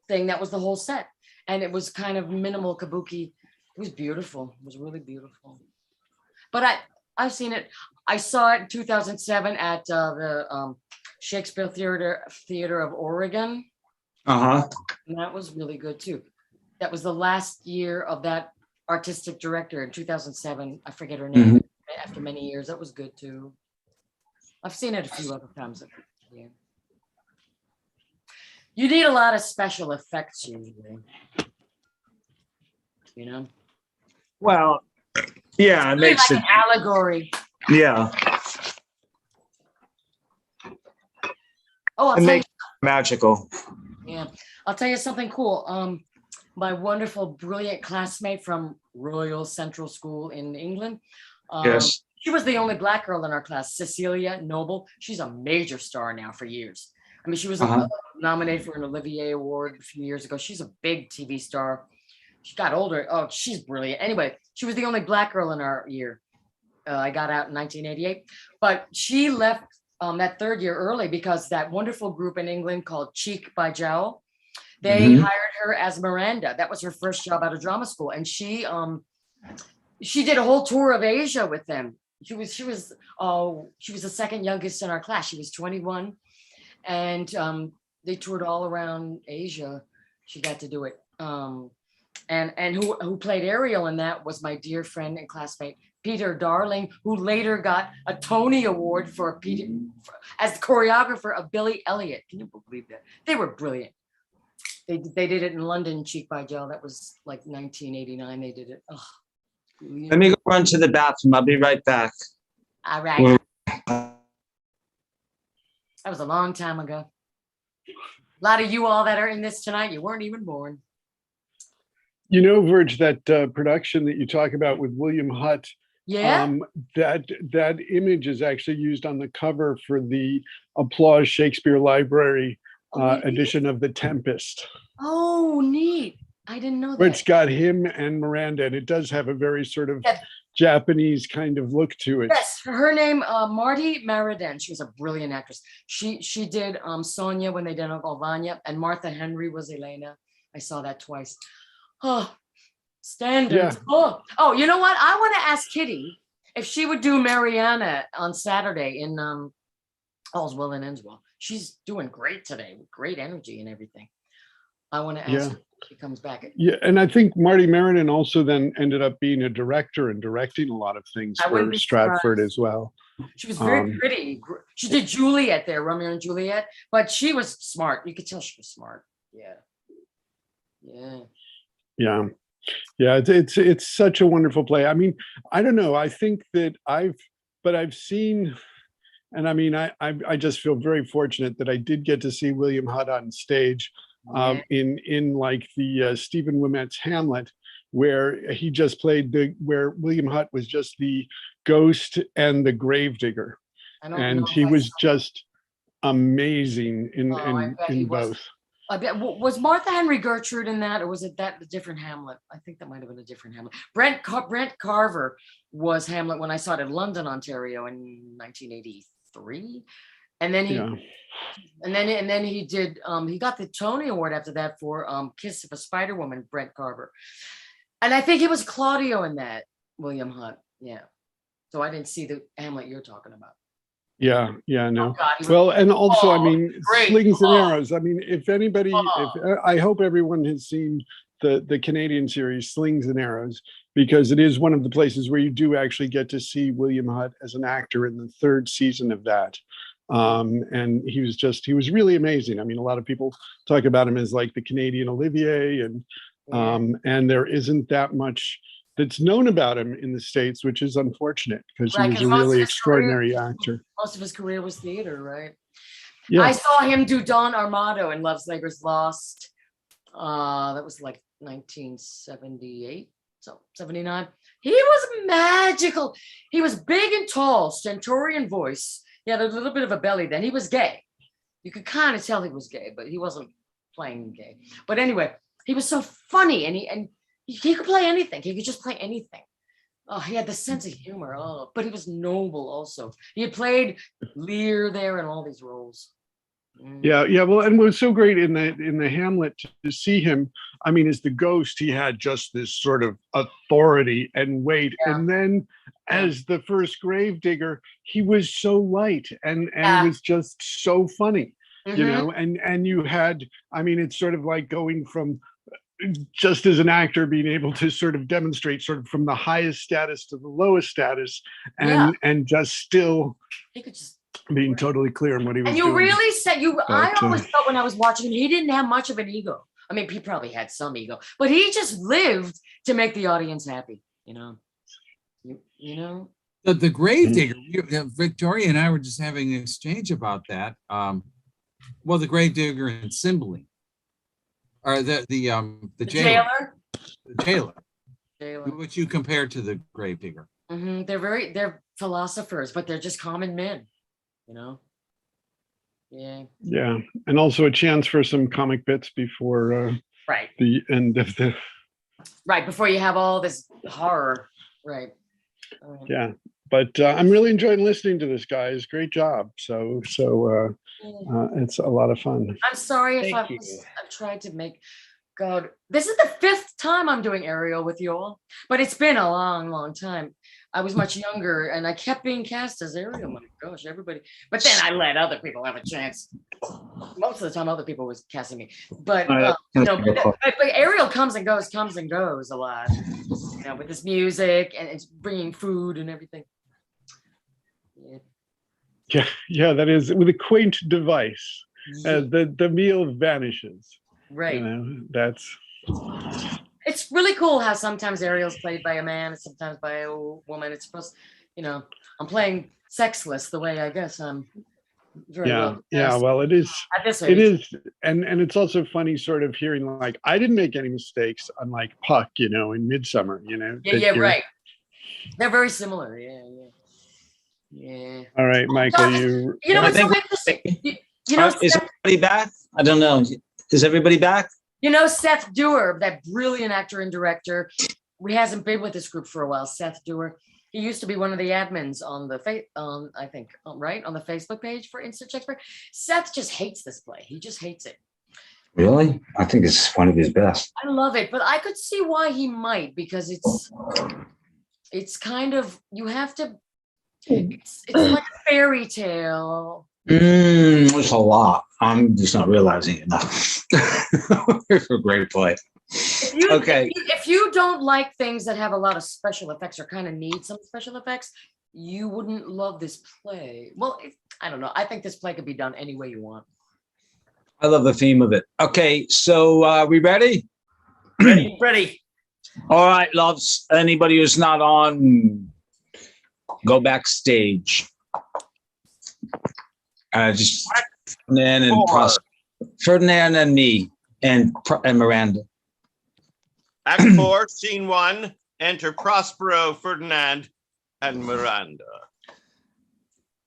thing. That was the whole set. And it was kind of minimal kabuki. It was beautiful. It was really beautiful. But I've seen it. I saw it in 2007 at the Shakespeare Theater of Oregon. And that was really good too. That was the last year of that artistic director in 2007. I forget her name. After many years, that was good too. I've seen it a few other times. Yeah. You need a lot of special effects usually. You know? Well, yeah, it Really makes like it. an allegory. Yeah. Oh, It makes it magical. yeah, I'll tell you something cool. My wonderful, brilliant classmate from Royal Central School in England. Yes. She was the only Black girl in our class, Cecilia Noble. She's a major star now for years. I mean, she was nominated for an Olivier Award a few years ago. She's a big TV star. She got older. Oh, she's brilliant. Anyway, she was the only Black girl in our year. I got out in 1988, but she left that third year early because that wonderful group in England called Cheek by Jowl, they hired her as Miranda. That was her first job out of drama school, and she did a whole tour of Asia with them. She was the second youngest in our class. She was 21, and they toured all around Asia. She got to do it. And who played Ariel in that was my dear friend and classmate Peter Darling, who later got a Tony Award as the choreographer of Billy Elliot. Can you believe that? They were brilliant. They did it in London, Cheek by Jowl. That was like 1989. They did it. Oh, Let me go run to the bathroom. I'll be right back. all right. That was a long time ago. A lot of you all that are in this tonight, you weren't even born. You know, Virg, that production that you talk about with William Hutt, Yeah. That image is actually used on the cover for the Applause Shakespeare Library edition of The Tempest. Oh, neat. I didn't know Where that. it's got him and Miranda, and it does have a very sort of Japanese kind of look to it. Yes, her name, Marty Maridan. She was a brilliant actress. She did Sonia when they did Uncle Vanya, and Martha Henry was Elena. I saw that twice. Oh, standards. Yeah. Oh, you know what? I want to ask Kitty if she would do Mariana on Saturday in All's Well and Ends Well. She's doing great today with great energy and everything. I want to ask her if she comes back. Yeah, and I think Marty Maridan also then ended up being a director and directing a lot of things for Stratford as well. She was very pretty. She did Juliet there, Romeo and Juliet, but she was smart. You could tell she was smart. Yeah. It's such a wonderful play. I mean, I don't know. I think that I've seen, and I mean, I just feel very fortunate that I did get to see William Hutt on stage in like the Stephen Wimet's Hamlet, where he just played where William Hutt was just the ghost and the gravedigger, and he was just amazing in both. Was Martha Henry Gertrude in that, or was it that a different Hamlet? I think that might have been a different Hamlet. Brent Carver was Hamlet when I saw it in London, Ontario in 1983. And then he Yeah. and then he did he got the Tony Award after that for Kiss of a Spider Woman, Brent Carver. And I think it was Claudio in that, William Hunt. Yeah. So I didn't see the Hamlet you're talking about. Yeah, no. Oh, God, he was- Well, and also, I Oh, mean, great. Slings and Oh. Arrows. I mean, if anybody, I hope everyone has seen the Canadian series Slings and Arrows, because it is one of the places where you do actually get to see William Hunt as an actor in the third season of that. And he was really amazing. I mean, a lot of people talk about him as like the Canadian Olivier, and there isn't that much that's known about him in the States, which is unfortunate because he was a really extraordinary actor. Most of his career was theater, right? Yeah. I saw him do Don Armado in Love Slaver's Lost. That was like 1978, so 79. He was magical. He was big and tall, stentorian voice. He had a little bit of a belly then. He was gay. You could kind of tell he was gay, but he wasn't playing gay. But anyway, he was so funny, and he could play anything. He could just play anything. Oh, he had the sense of humor. Oh, but he was noble also. He had played Lear there in all these roles. Yeah. Well, and what was so great in the Hamlet to see him, I mean, as the ghost, he had just this sort of authority and weight. Yeah. And then as the first gravedigger, he was so light and was just so funny, you know, and you had, I mean, it's sort of like going from just as an actor being able to sort of demonstrate sort of from the highest status to the lowest status and just still he could just being totally clear on what he was doing. And you doing. really said I always felt when I was watching him, he didn't have much of an ego. I mean, he probably had some ego, but he just lived to make the audience happy, you know. You know? The Gravedigger, Victoria and I were just having an exchange about that. Well, the Gravedigger and Cymbeline. Or the jailer. The jailer. Which you compare to the Gravedigger. They're philosophers, but they're just common men, you know. Yeah, and also a chance for some comic bits before the end of the before you have all this horror, right? Yeah, but I'm really enjoying listening to this, guys. Great job. So it's a lot of fun. I'm sorry if I've tried to make God. This is the 5th time I'm doing Ariel with you all, but it's been a long time. I was much younger and I kept being cast as Ariel. My gosh, everybody. But then I let other people have a chance. Most of the time, other people was casting me. But but Ariel comes and goes a lot. You know, with this music and it's bringing food and everything. Yeah, that is with a quaint device. The meal vanishes. Right. You know, that's. It's really cool how sometimes Ariel's played by a man and sometimes by a woman. It's supposed, you know, I'm playing sexless the way I guess I'm very well. Yeah, well, it is. At this it age. is, and it's also funny sort of hearing like, I didn't make any mistakes, unlike Puck, you know, in Midsummer, you know. Yeah, right. They're very similar. Yeah. All right, Michael, you know what's so interesting? You know, is everybody back? I don't know. Is everybody back? You know, Seth Dewar, that brilliant actor and director, he hasn't been with this group for a while. Seth Dewar, he used to be one of the admins on the I think, right, on the Facebook page for Instant Shakespeare. Seth just hates this play. He just hates it. Really? I think it's one of his best. I love it, but I could see why he might, because it's kind of, you have to. It's like a fairy tale. There's a lot. I'm just not realizing it enough. It's a great play. If you don't like things that have a lot of special effects or kind of need some special effects, you wouldn't love this play. Well, I don't know. I think this play could be done any way you want. I love the theme of it. Okay, so are we ready? Ready. All right, loves. Anybody who's not on, go backstage. Just Ferdinand and Ferdinand and me and Miranda. Act 4, Scene 1. Enter Prospero, Ferdinand, and Miranda.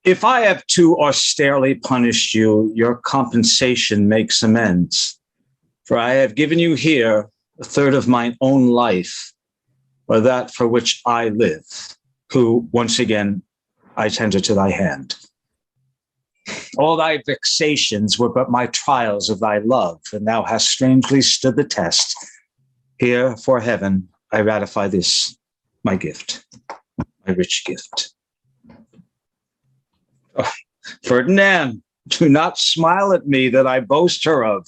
If I have too austerely punished you, your compensation makes amends. For I have given you here a third of mine own life, or that for which I live, who once again I tender to thy hand. All thy vexations were but my trials of thy love, and thou hast strangely stood the test. Here, for heaven, I ratify this, my gift, my rich gift. Oh, Ferdinand, do not smile at me that I boast her of,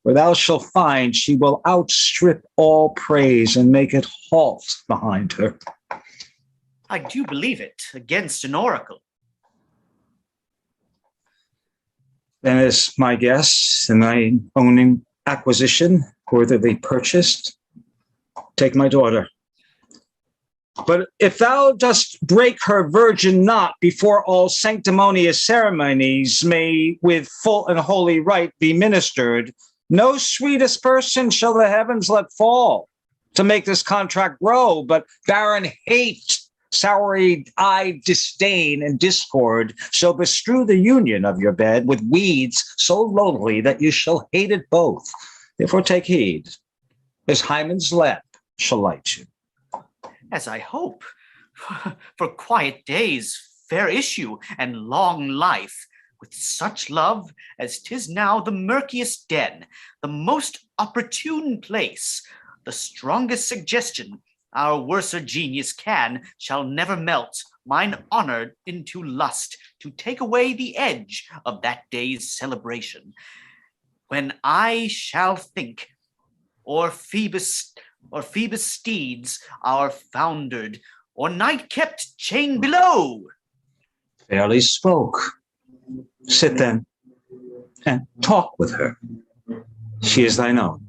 for thou shalt find she will outstrip all praise and make it halt behind her. I do believe it, against an oracle. Then is my guess, and thy owning acquisition, worthily purchased, take my daughter. But if thou dost break her virgin knot before all sanctimonious ceremonies may with full and holy rite be ministered, no sweetest person shall the heavens let fall to make this contract grow, but barren hate, soury-eyed disdain, and discord shall bestrew the union of your bed with weeds so lowly that you shall hate it both. Therefore take heed, as Hymen's lamp shall light you. As I hope, for quiet days, fair issue, and long life, with such love as 'tis now the murkiest den, the most opportune place, the strongest suggestion our worser genius can, shall never melt mine honor into lust, to take away the edge of that day's celebration, when I shall think, or Phoebus steeds our foundered, or night kept chain below. Fairly spoke. Sit then, and talk with her. She is thine own.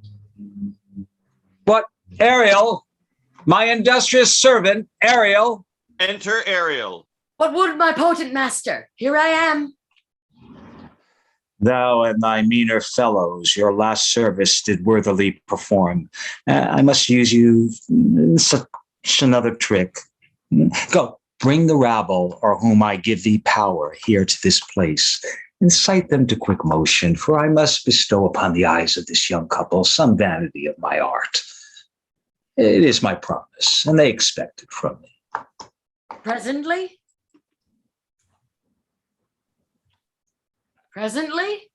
But Ariel, my industrious servant, Ariel. Enter Ariel. What would my potent master? Here I am. Thou and thy meaner fellows your last service did worthily perform. I must use you in such another trick. Go, bring the rabble, or whom I give thee power, here to this place. Incite them to quick motion, for I must bestow upon the eyes of this young couple some vanity of my art. It is my promise, and they expect it from me. Presently? Presently?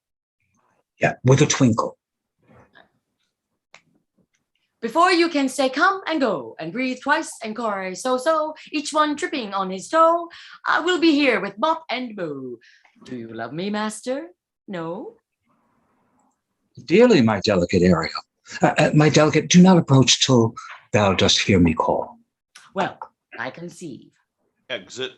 Yeah, with a twinkle. Before you can say come and go and breathe twice and cry so, each one tripping on his toe, I will be here with mop and bow. Do you love me, master? No? Dearly, my delicate Ariel. My delicate, do not approach till thou dost hear me call. Well, I conceive. Exit.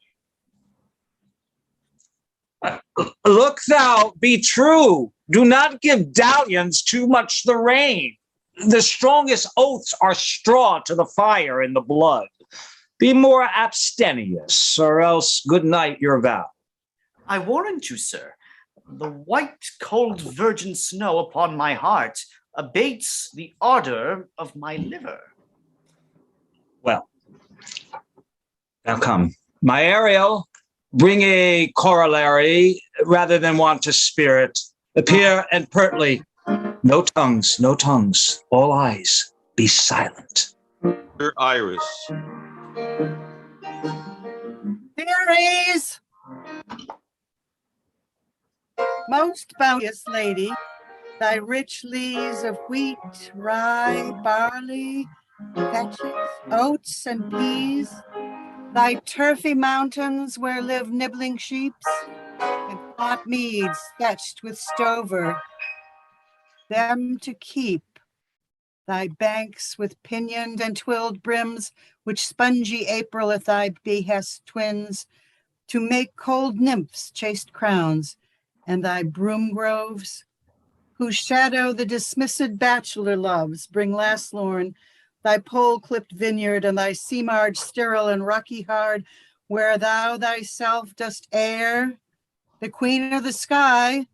Look thou, be true. Do not give dalliance too much the rein. The strongest oaths are straw to the fire in the blood. Be more abstemious, or else good night your vow. I warrant you, sir, the white cold virgin snow upon my heart abates the ardor of my liver. Well, now come. My Ariel, bring a corollary rather than want to spirit. Appear and pertly. No tongues, no tongues. All eyes, be silent. Your Iris. Theories! Most bounteous lady, thy rich lees of wheat, rye, barley, vetches, oats, and peas, thy turfy mountains where live nibbling sheeps, and hot meads thatched with stover, them to keep, thy banks with pinioned and twilled brims, which spongy April at thy behest twins, to make cold nymphs chaste crowns, and thy broom groves, whose shadow the dismissed bachelor loves, bring last lorn, thy pole-clipped vineyard, and thy sea-marge sterile and rocky hard, where thou thyself dost err, the queen of the sky,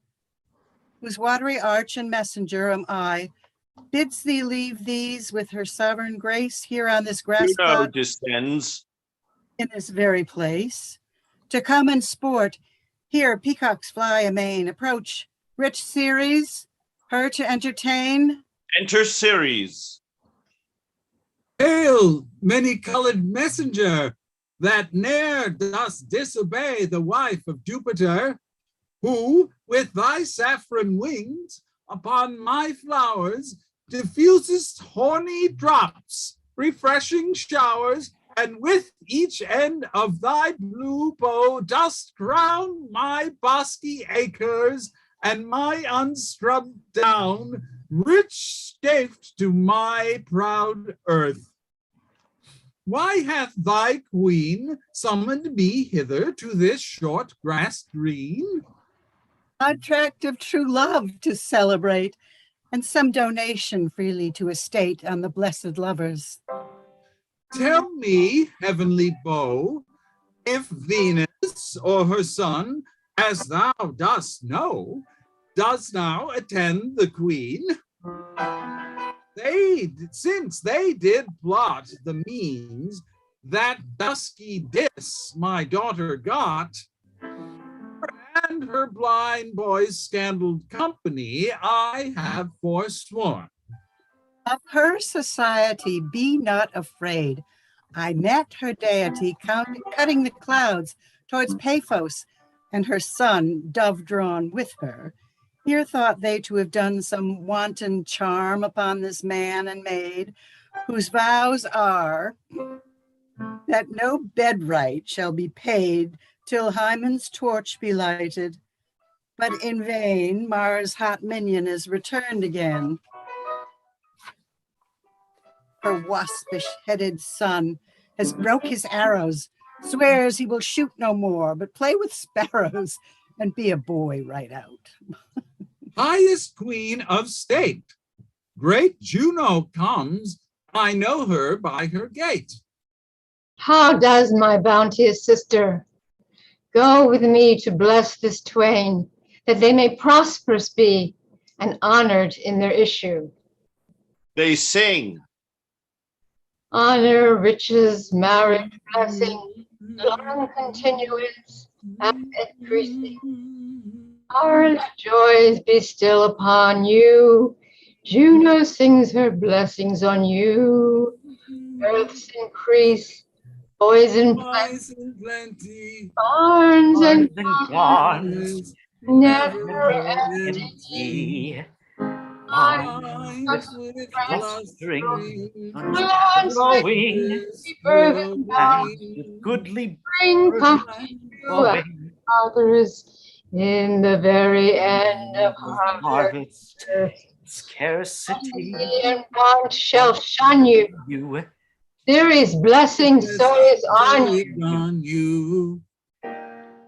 whose watery arch and messenger am I, bids thee leave these with her sovereign grace here on this grass plot descends in this very place, to come and sport. Here peacocks fly amain. Approach, rich Ceres, her to entertain. Enter Ceres. Hail, many-colored messenger, that ne'er dost disobey the wife of Jupiter. who, with thy saffron wings, upon my flowers diffusest horny drops, refreshing showers, and with each end of thy blue bow dost crown my bosky acres and my unstrubbed down, rich scaped to my proud earth. Why hath thy queen summoned me hither to this short grass green? Contract of true love to celebrate, and some donation freely to estate on the blessed lovers. Tell me, heavenly bow, if Venus or her son, as thou dost know, does now attend the queen? Since they did plot the means that dusky diss my daughter got, and her blind boy's scandaled company I have forsworn. Of her society be not afraid. I met her deity cutting the clouds towards Paphos, and her son dove-drawn with her. Here thought they to have done some wanton charm upon this man and maid, whose vows are that no bed right shall be paid till Hymen's torch be lighted. But in vain, Mars' hot minion is returned again. Her waspish-headed son has broke his arrows, swears he will shoot no more, but play with sparrows and be a boy right out. Highest queen of state, great Juno comes, I know her by her gait. How does my bounteous sister? Go with me to bless this twain, that they may prosperous be and honored in their issue. They sing. Honor, riches, marriage, blessing, long continuance, and increasing. Our joys be still upon you. Juno sings her blessings on you. Earth's increase, boys in plenty, barns and barns, never ending. With clustering, growing, with goodly bring comfort to others in the very end of harvest. Scarcity And want shall shun you. There is blessing, so is on you.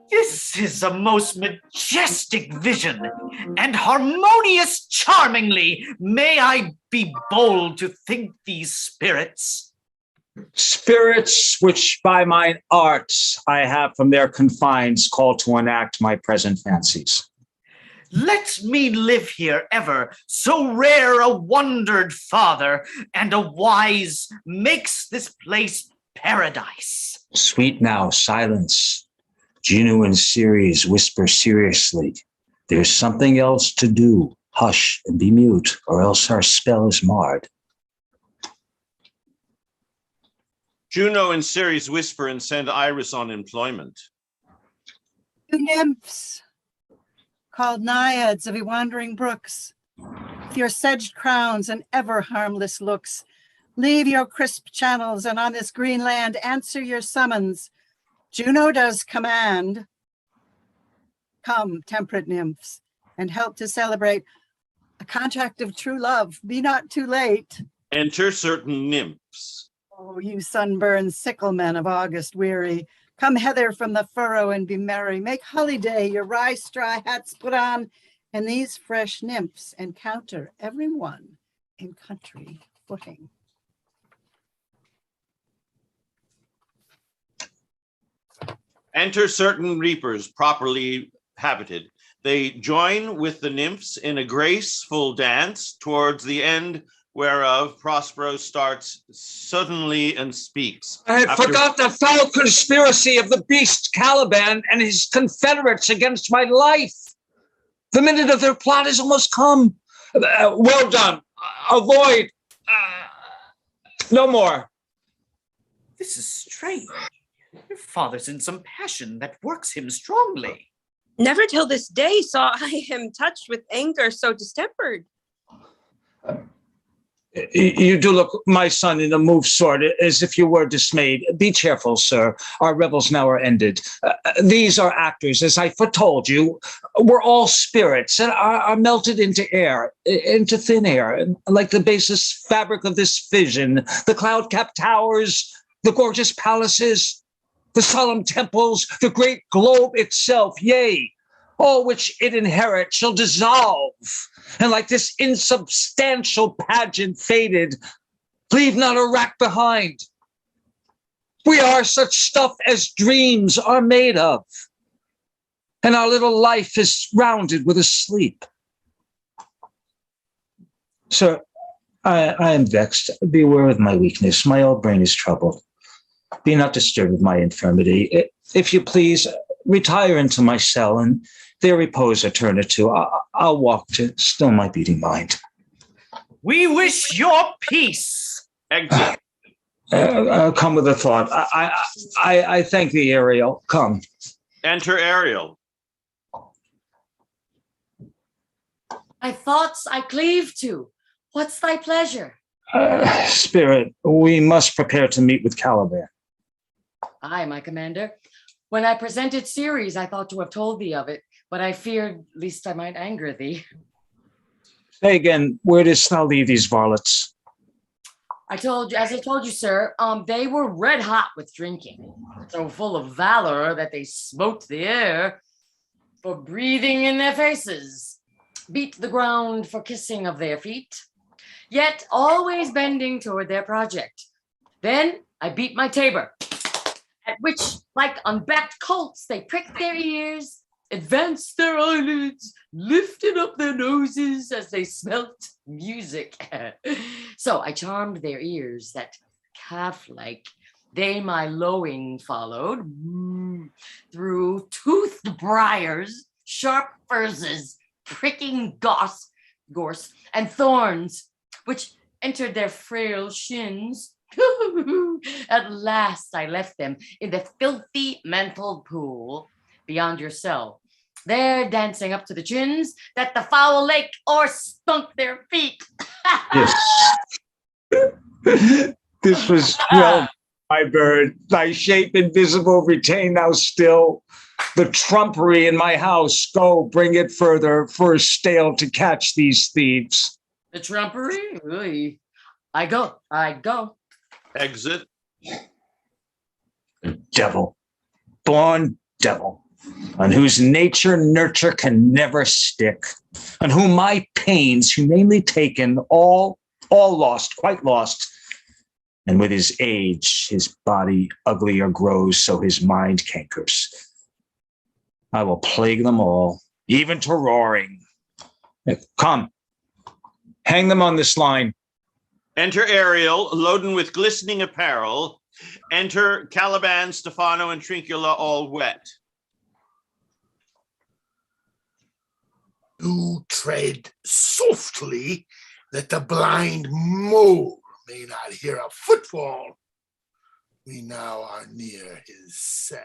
This is a most majestic vision, and harmonious charmingly. May I be bold to think these spirits? Spirits which by mine arts I have from their confines called to enact my present fancies. Let me live here ever, so rare a wondered father, and a wise makes this place paradise. Sweet now, silence. Juno and Ceres whisper seriously. There's something else to do. Hush and be mute, or else our spell is marred. Juno and Ceres whisper and send Iris on employment. You nymphs, called naiads of wandering brooks, with your sedged crowns and ever harmless looks, leave your crisp channels and on this green land answer your summons. Juno does command. Come, temperate nymphs, and help to celebrate a contract of true love. Be not too late. Enter certain nymphs. Oh, you sunburned sickle men of August weary, come hither from the furrow and be merry. Make holiday, your rye straw hats put on, and these fresh nymphs encounter every one in country footing. Enter certain reapers properly habited. They join with the nymphs in a graceful dance, towards the end whereof Prospero starts suddenly and speaks. I had forgot the foul conspiracy of the beast Caliban and his confederates against my life. The minute of their plot is almost come. Well done. Avoid. No more. This is strange. Your father's in some passion that works him strongly. Never till this day saw I him touched with anger so distempered. You do look, my son, in a moved sort, as if you were dismayed. Be cheerful, sir. Our revels now are ended. These are actors, as I foretold you. We're all spirits and are melted into air, into thin air, and like the baseless fabric of this vision, the cloud-capped towers, the gorgeous palaces, the solemn temples, the great globe itself, yea, all which it inherit shall dissolve, and like this insubstantial pageant faded, leave not a rack behind. We are such stuff as dreams are made of, and our little life is rounded with a sleep. Sir, I am vexed. Beware of my weakness. My old brain is troubled. Be not disturbed with my infirmity. If you please, retire into my cell, and there repose a turn or two. I'll walk to still my beating mind. We wish your peace. Exit. Come with a thought. I thank thee, Ariel. Come. Enter Ariel. My thoughts I cleave to. What's thy pleasure? Spirit, we must prepare to meet with Caliban. Aye, my commander. When I presented Ceres, I thought to have told thee of it, but I feared lest I might anger thee. Say again, where didst thou leave these varlets? As I told you, sir, they were red hot with drinking, so full of valor that they smote the air for breathing in their faces, beat the ground for kissing of their feet, yet always bending toward their project. Then I beat my tabor, at which, like unbacked colts, they pricked their ears, advanced their eyelids, lifted up their noses as they smelt music. So I charmed their ears that calf-like they my lowing followed through toothed briars, sharp furzes, pricking gorse, and thorns, which entered their frail shins. At last I left them in the filthy mental pool beyond your cell, there dancing up to the chins that the foul lake o'er stunk their feet. Yes. This was well, my bird. Thy shape invisible retain thou still. The trumpery in my house, go bring it further, for stale to catch these thieves. The trumpery? Oy. I go. Exit. Devil, born devil, on whose nature nurture can never stick, on whom my pains humanely taken, all lost, quite lost. And with his age, his body uglier grows, so his mind cankers. I will plague them all, even to roaring. Come, hang them on this line. Enter Ariel, loaden with glistening apparel. Enter Caliban, Stephano, and Trincula, all wet. Do tread softly, that the blind mole may not hear a footfall. We now are near his cell.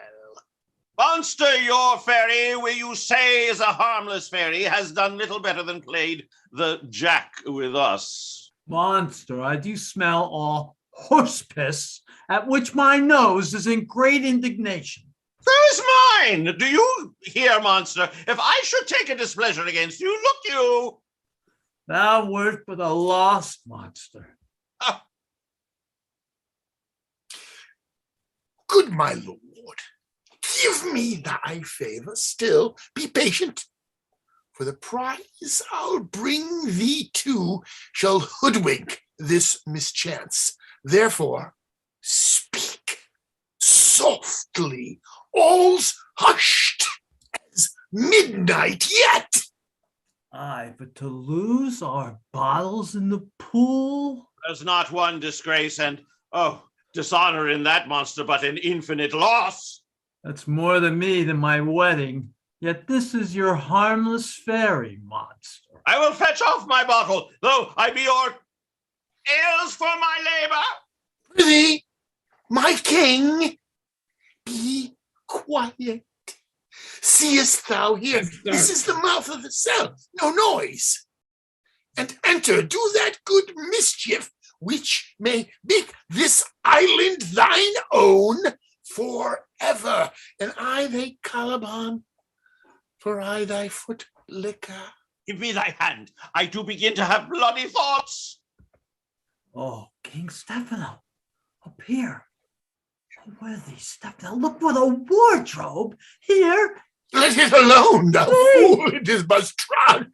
Monster, your fairy, will you say is a harmless fairy, has done little better than played the jack with us. Monster, I do smell all horse piss, at which my nose is in great indignation. There's mine. Do you hear, monster? If I should take a displeasure against you, look you. Thou wert but a lost monster. Good my lord, give me thy favor still, be patient. For the prize I'll bring thee to shall hoodwink this mischance. Therefore, speak softly, all's hushed as midnight yet. Aye, but to lose our bottles in the pool? There's not one disgrace and, dishonor in that monster, but an infinite loss. That's more than me than my wedding. Yet this is your harmless fairy, monster. I will fetch off my bottle, though I be your heirs for my labor. Prithee, my king, be quiet. Seest thou here? This is the mouth of the cell. No noise. And enter, do that good mischief which may make this island thine own forever. And I thy Caliban, for I thy foot liquor. Give me thy hand. I do begin to have bloody thoughts. Oh, King Stefano, up here. Oh, worthy Stefano, look for the wardrobe here. Let it alone, thou fool. It is but trash.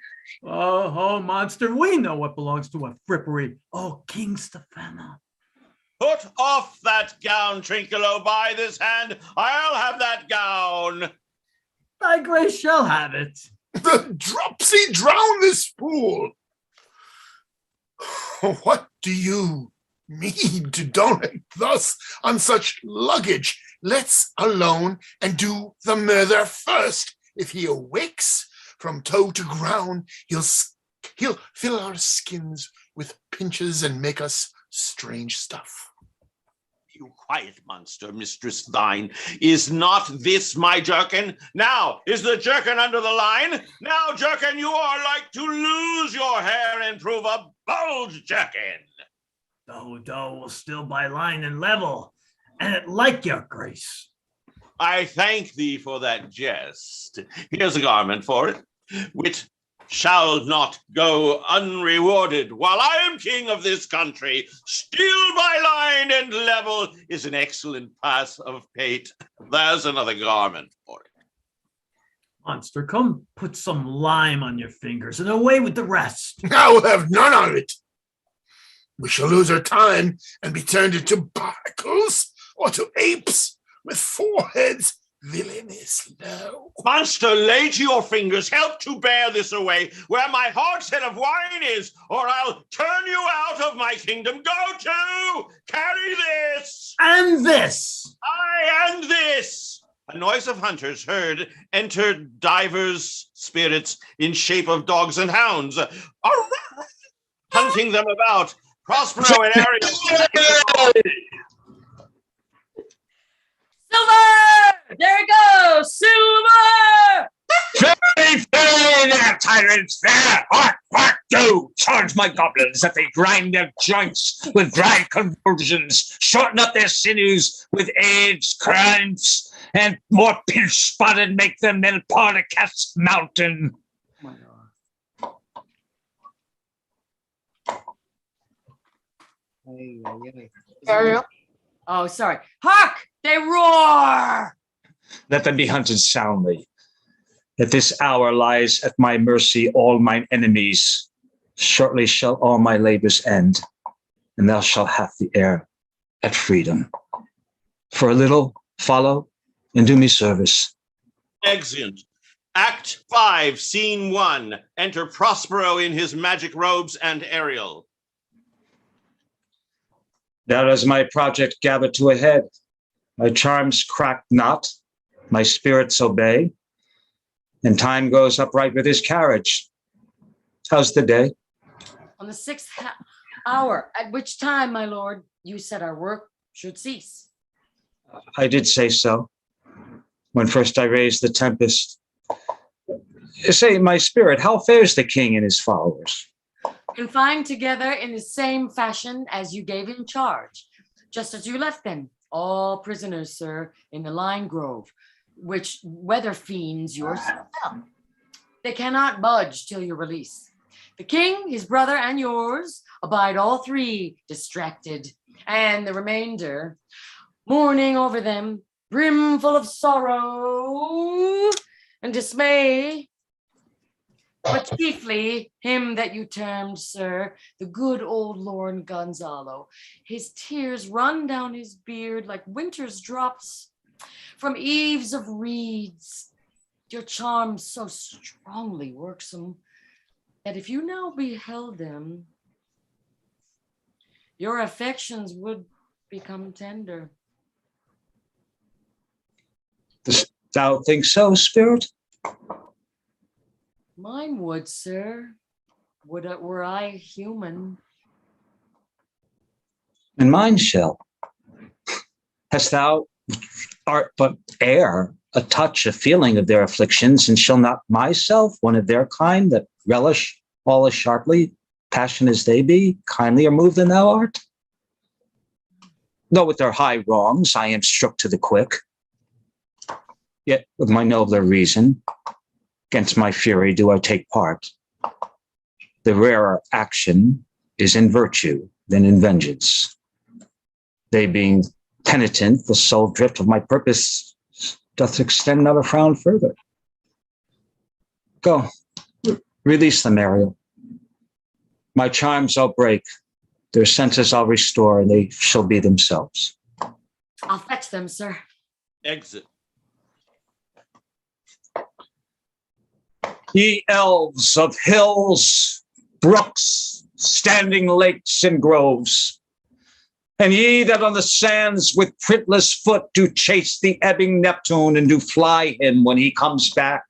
Oh, monster, we know what belongs to a frippery. Oh, King Stefano. Put off that gown, Trinculo, by this hand. I'll have that gown. Thy grace shall have it. The dropsy drown this fool. What do you mean to donate thus on such luggage? Let's alone and do the murder first. If he awakes from toe to ground, he'll fill our skins with pinches and make us strange stuff. You quiet, monster, mistress thine. Is not this my jerkin? Now, is the jerkin under the line? Now, jerkin, you are like to lose your hair and prove a bulge jerkin. Doe will still by line and level, and it like your grace. I thank thee for that jest. Here's a garment for it, which shall not go unrewarded. While I am king of this country, still by line and level is an excellent pass of pate. There's another garment for it. Monster, come put some lime on your fingers and away with the rest. I will have none of it. We shall lose our time and be turned into barnacles or to apes with foreheads villainous low. Monster, lay to your fingers, help to bear this away where my hogshead of wine is, or I'll turn you out of my kingdom. Go to, carry this. And this. Aye, and this. A noise of hunters heard, entered divers spirits in shape of dogs and hounds, hunting them about. Prospero and Ariel. Silver! There it goes! Silver! Very there, tyrants, there! Hark, do! Charge my goblins that they grind their joints with dry convulsions, shorten up their sinews with age, cramps, and more pinch-spotted make them than Paracast Mountain. Oh my God. Ariel? Oh, sorry. Hark! They roar! Let them be hunted soundly. At this hour lies at my mercy all mine enemies. Shortly shall all my labors end, and thou shalt have the air at freedom. For a little, follow and do me service. Exeunt. Act 5, Scene 1. Enter Prospero in his magic robes and Ariel. Now as my project gather to a head, my charms crack not, my spirits obey, and time goes upright with his carriage. How's the day? On the 6th hour, at which time, my lord, you said our work should cease. I did say so, when first I raised the Tempest. Say, my spirit, how fares the king and his followers? Confined together in the same fashion as you gave in charge, just as you left them, all prisoners, sir, in the Lime Grove, which weather fiends yourself fell. They cannot budge till your release. The king, his brother, and yours abide all three distracted, and the remainder mourning over them, brimful of sorrow and dismay. But chiefly him that you termed, sir, the good old Lord Gonzalo. His tears run down his beard like winter's drops from eaves of reeds. Your charms so strongly worksome that if you now beheld them, your affections would become tender. Dost thou think so, spirit? Mine would, sir, were I human. And mine shall. Hast thou art but air, a touch, a feeling of their afflictions, and shall not myself, one of their kind, that relish all as sharply, passion as they be, kindlier moved than thou art? Though with their high wrongs I am strook to the quick, yet with my nobler reason, against my fury do I take part. The rarer action is in virtue than in vengeance. They being penitent, the sole drift of my purpose doth extend not a frown further. Go, release them, Ariel. My charms I'll break, their senses I'll restore, and they shall be themselves. I'll fetch them, sir. Exit. Ye elves of hills, brooks, standing lakes and groves, and ye that on the sands with printless foot do chase the ebbing Neptune and do fly him when he comes back,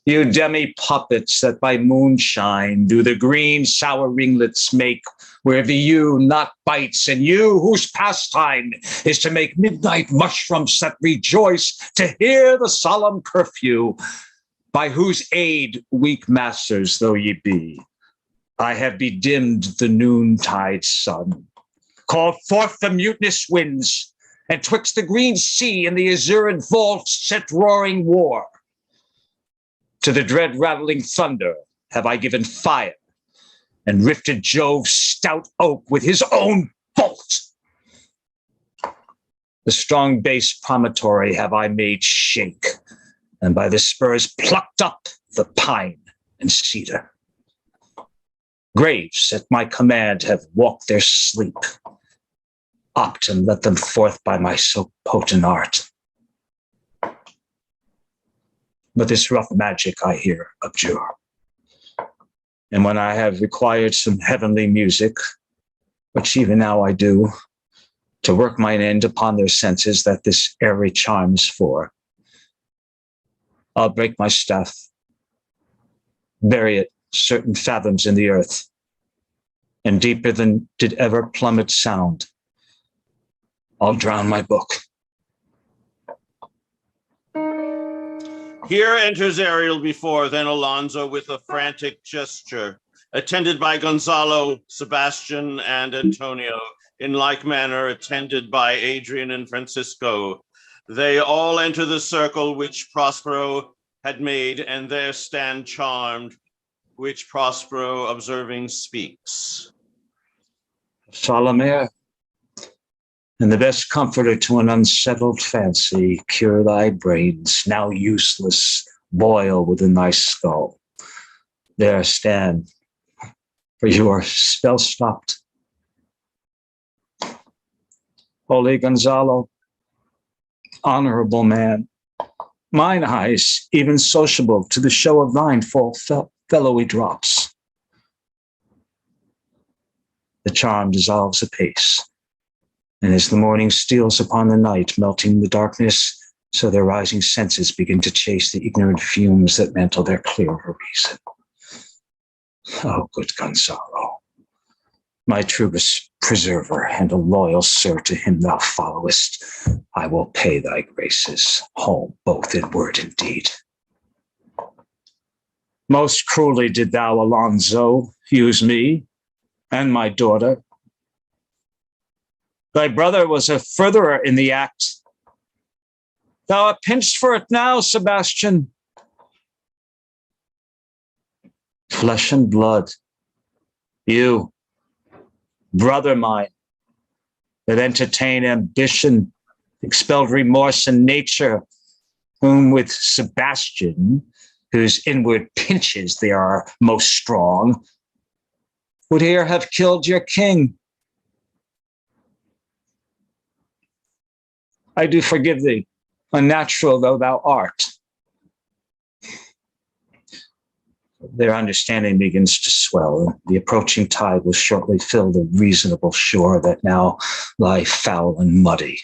you demi-puppets that by moonshine do the green sour ringlets make, where the yew not bites, and you whose pastime is to make midnight mushrooms that rejoice to hear the solemn curfew, by whose aid, weak masters though ye be, I have bedimmed the noontide sun, called forth the mutinous winds, and twixt the green sea and the azured vaults set roaring war. To the dread rattling thunder have I given fire, and rifted Jove's stout oak with his own bolt. The strong base promontory have I made shake, and by the spurs plucked up the pine and cedar. Graves at my command have walked their sleep, opt and let them forth by my so potent art. But this rough magic I here abjure. And when I have required some heavenly music, which even now I do, to work mine end upon their senses that this airy charm is for, I'll break my staff, bury it certain fathoms in the earth, and deeper than did ever plummet sound, I'll drown my book. Here enters Ariel before, then Alonso with a frantic gesture, attended by Gonzalo, Sebastian, and Antonio, in like manner attended by Adrian and Francisco. They all enter the circle which Prospero had made, and there stand charmed, which Prospero observing speaks. Solemn air, and the best comforter to an unsettled fancy, cure thy brains, now useless, boil within thy skull. There stand, for you are spell stopped. Holy Gonzalo, honorable man, mine eyes, even sociable to the show of thine, fall fellowy drops. The charm dissolves apace, and as the morning steals upon the night, melting the darkness, so their rising senses begin to chase the ignorant fumes that mantle their clearer reason. Oh, good Gonzalo, my truest preserver and a loyal sir to him thou followest, I will pay thy graces home both in word and deed. Most cruelly did thou, Alonso, use me and my daughter. Thy brother was a furtherer in the act. Thou art pinched for it now, Sebastian. Flesh and blood, you, brother mine, that entertain ambition, expelled remorse and nature, whom with Sebastian, whose inward pinches they are most strong, would here have killed your king. I do forgive thee, unnatural though thou art. Their understanding begins to swell. The approaching tide will shortly fill the reasonable shore that now lie foul and muddy.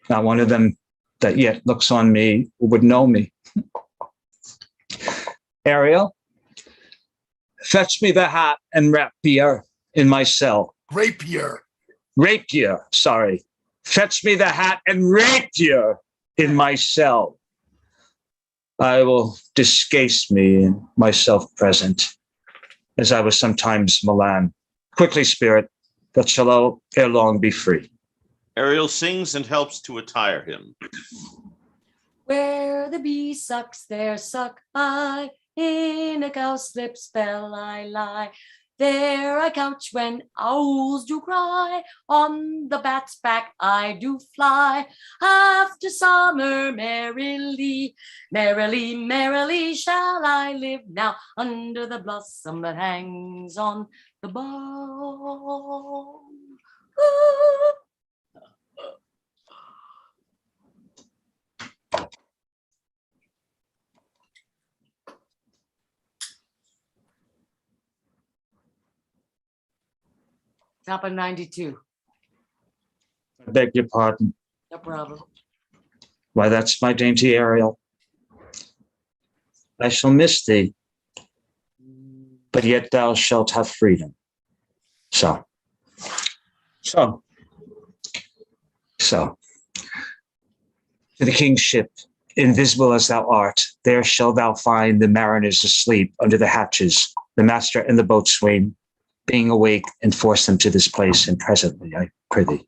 Not one of them that yet looks on me would know me. Ariel, fetch me the hat and rapier in my cell. Rapier. Rapier, sorry. Fetch me the hat and rapier in my cell. I will discase me in myself present, as I was sometimes Milan. Quickly, spirit, that shall ere long be free. Ariel sings and helps to attire him. Where the bee sucks, there suck I. In a cowslip spell I lie. There I couch when owls do cry. On the bat's back I do fly. After summer merrily, merrily, merrily shall I live now under the blossom that hangs on the bough. Ooh. Top of 92. I beg your pardon. No problem. Why, that's my dainty Ariel. I shall miss thee, but yet thou shalt have freedom. So. To the king's ship, invisible as thou art, there shalt thou find the mariners asleep under the hatches, the master and the boatswain, being awake, and force them to this place, and presently, I prithee.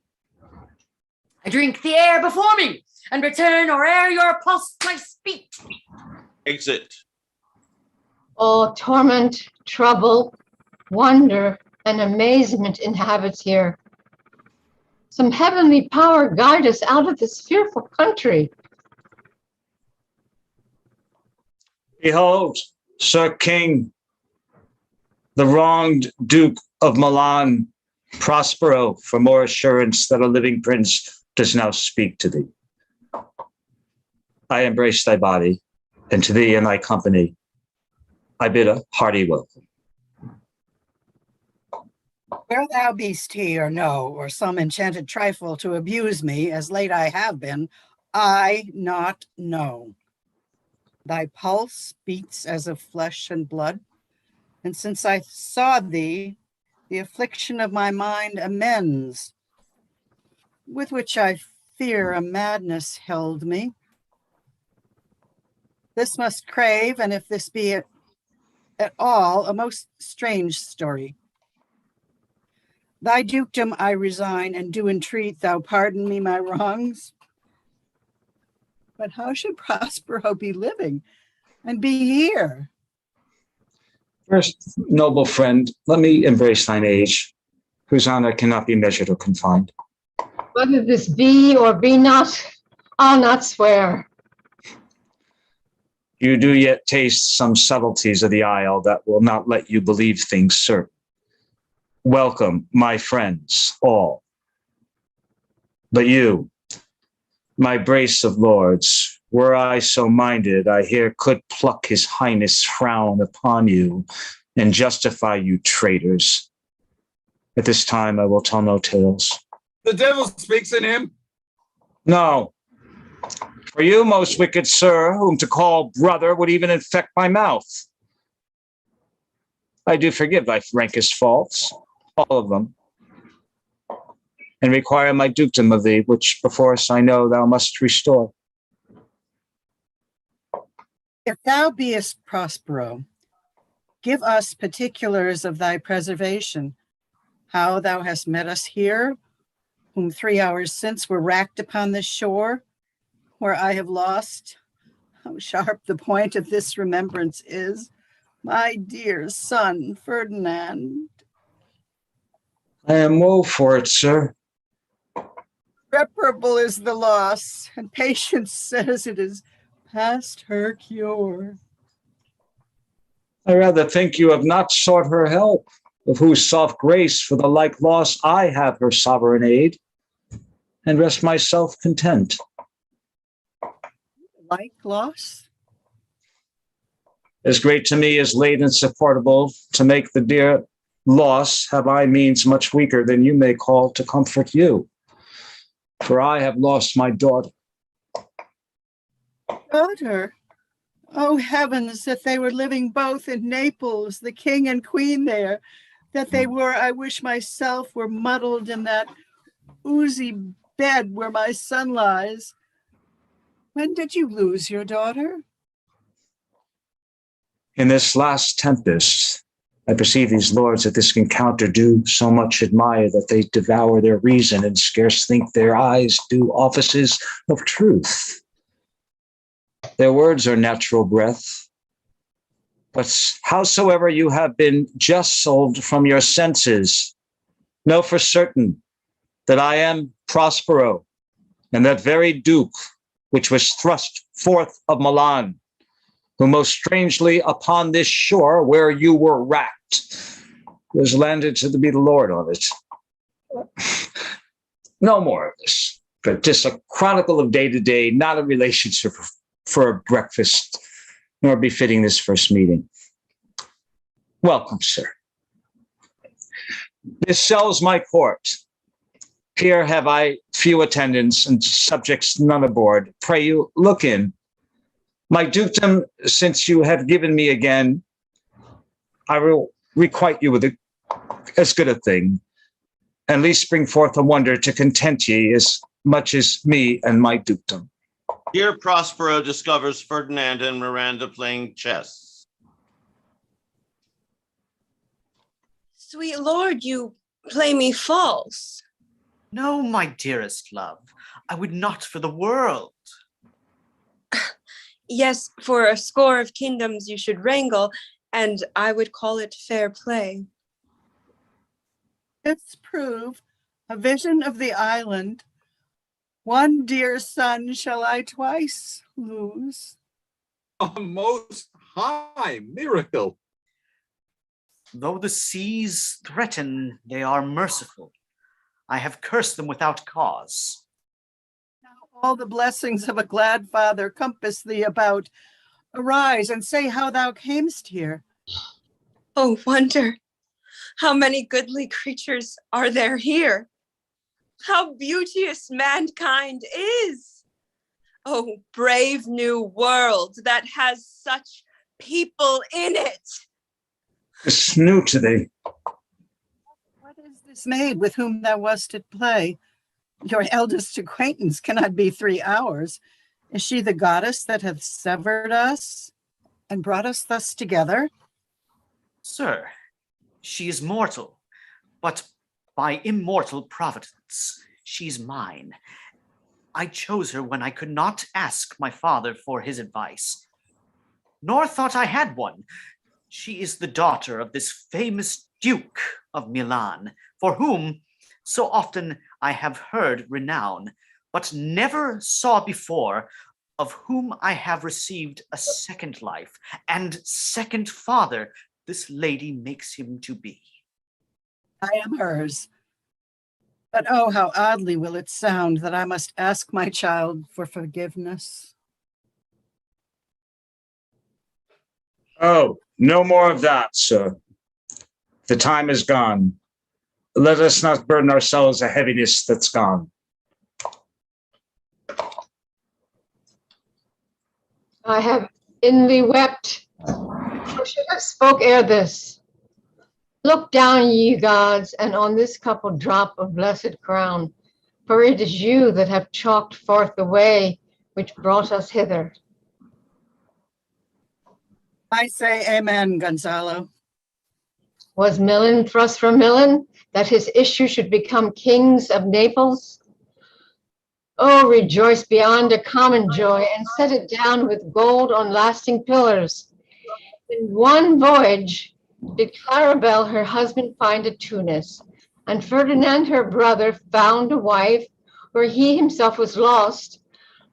I drink the air before me, and return or ere your pulse my speech. Exit. All torment, trouble, wonder, and amazement inhabits here. Some heavenly power guide us out of this fearful country. Behold, Sir King, the wronged Duke of Milan, Prospero, for more assurance that a living prince does now speak to thee. I embrace thy body, and to thee and thy company, I bid a hearty welcome. Where thou beest he or no, or some enchanted trifle to abuse me, as late I have been, I not know. Thy pulse beats as of flesh and blood, and since I saw thee, the affliction of my mind amends, with which I fear a madness held me. This must crave, and if this be at all, a most strange story. Thy dukedom I resign, and do entreat thou pardon me my wrongs. But how should Prospero be living and be here? First, noble friend, let me embrace thine age, whose honor cannot be measured or confined. Whether this be or be not, I'll not swear. You do yet taste some subtleties of the isle that will not let you believe things certain. Welcome, my friends, all. But you, my brace of lords, were I so minded, I here could pluck his highness' frown upon you and justify you traitors. At this time, I will tell no tales. The devil speaks in him. No. For you, most wicked sir, whom to call brother would even infect my mouth. I do forgive thy rankest faults, all of them, and require my dukedom of thee, which before us I know thou must restore. If thou beest Prospero, give us particulars of thy preservation, how thou hast met us here, whom 3 hours since were racked upon this shore, where I have lost. How sharp the point of this remembrance is, my dear son Ferdinand. I am woe for it, sir. Reparable is the loss, and patience says it is past her cure. I rather think you have not sought her help, of whose soft grace for the like loss I have her sovereign aid, and rest myself content. Like loss? As great to me as late and supportable, to make the dear loss have I means much weaker than you may call to comfort you. For I have lost my daughter. Daughter? Oh heavens, that they were living both in Naples, the king and queen there, that they were, I wish myself, were muddled in that oozy bed where my son lies. When did you lose your daughter? In this last tempest, I perceive these lords at this encounter do so much admire that they devour their reason and scarce think their eyes do offices of truth. Their words are natural breath, but howsoever you have been just sold from your senses, know for certain that I am Prospero, and that very Duke which was thrust forth of Milan, who most strangely upon this shore where you were racked was landed to be the Lord of it. No more of this, but just a chronicle of day to day, not a relationship for a breakfast, nor befitting this first meeting. Welcome, sir. This cell's my court. Here have I few attendants and subjects none aboard. Pray you, look in. My dukedom, since you have given me again, I will requite you with as good a thing, and least bring forth a wonder to content ye as much as me and my dukedom. Here Prospero discovers Ferdinand and Miranda playing chess. Sweet lord, you play me false. No, my dearest love, I would not for the world. Yes, for a score of kingdoms you should wrangle, and I would call it fair play. It's proved a vision of the island. One dear son shall I twice lose. A most high miracle. Though the seas threaten, they are merciful. I have cursed them without cause. Now all the blessings of a glad father compass thee about. Arise and say how thou camest here. Oh, wonder, how many goodly creatures are there here? How beauteous mankind is! Oh, brave new world that has such people in it! It's new to thee. What is this maid with whom thou wast at play? Your eldest acquaintance cannot be 3 hours. Is she the goddess that hath severed us and brought us thus together? Sir, she is mortal, but by immortal providence, she's mine. I chose her when I could not ask my father for his advice, nor thought I had one. She is the daughter of this famous Duke of Milan, for whom so often I have heard renown, but never saw before, of whom I have received a second life, and second father this lady makes him to be. I am hers. But oh, how oddly will it sound that I must ask my child for forgiveness. Oh, no more of that, sir. The time is gone. Let us not burden ourselves a heaviness that's gone. I have inly wept, or should have spoke ere this. Look down, ye gods, and on this couple drop a blessed crown, for it is you that have chalked forth the way which brought us hither. I say amen, Gonzalo. Was Milan thrust from Milan, that his issue should become kings of Naples? Oh, rejoice beyond a common joy, and set it down with gold on lasting pillars. In one voyage did Claribel her husband find at Tunis, and Ferdinand her brother found a wife where he himself was lost.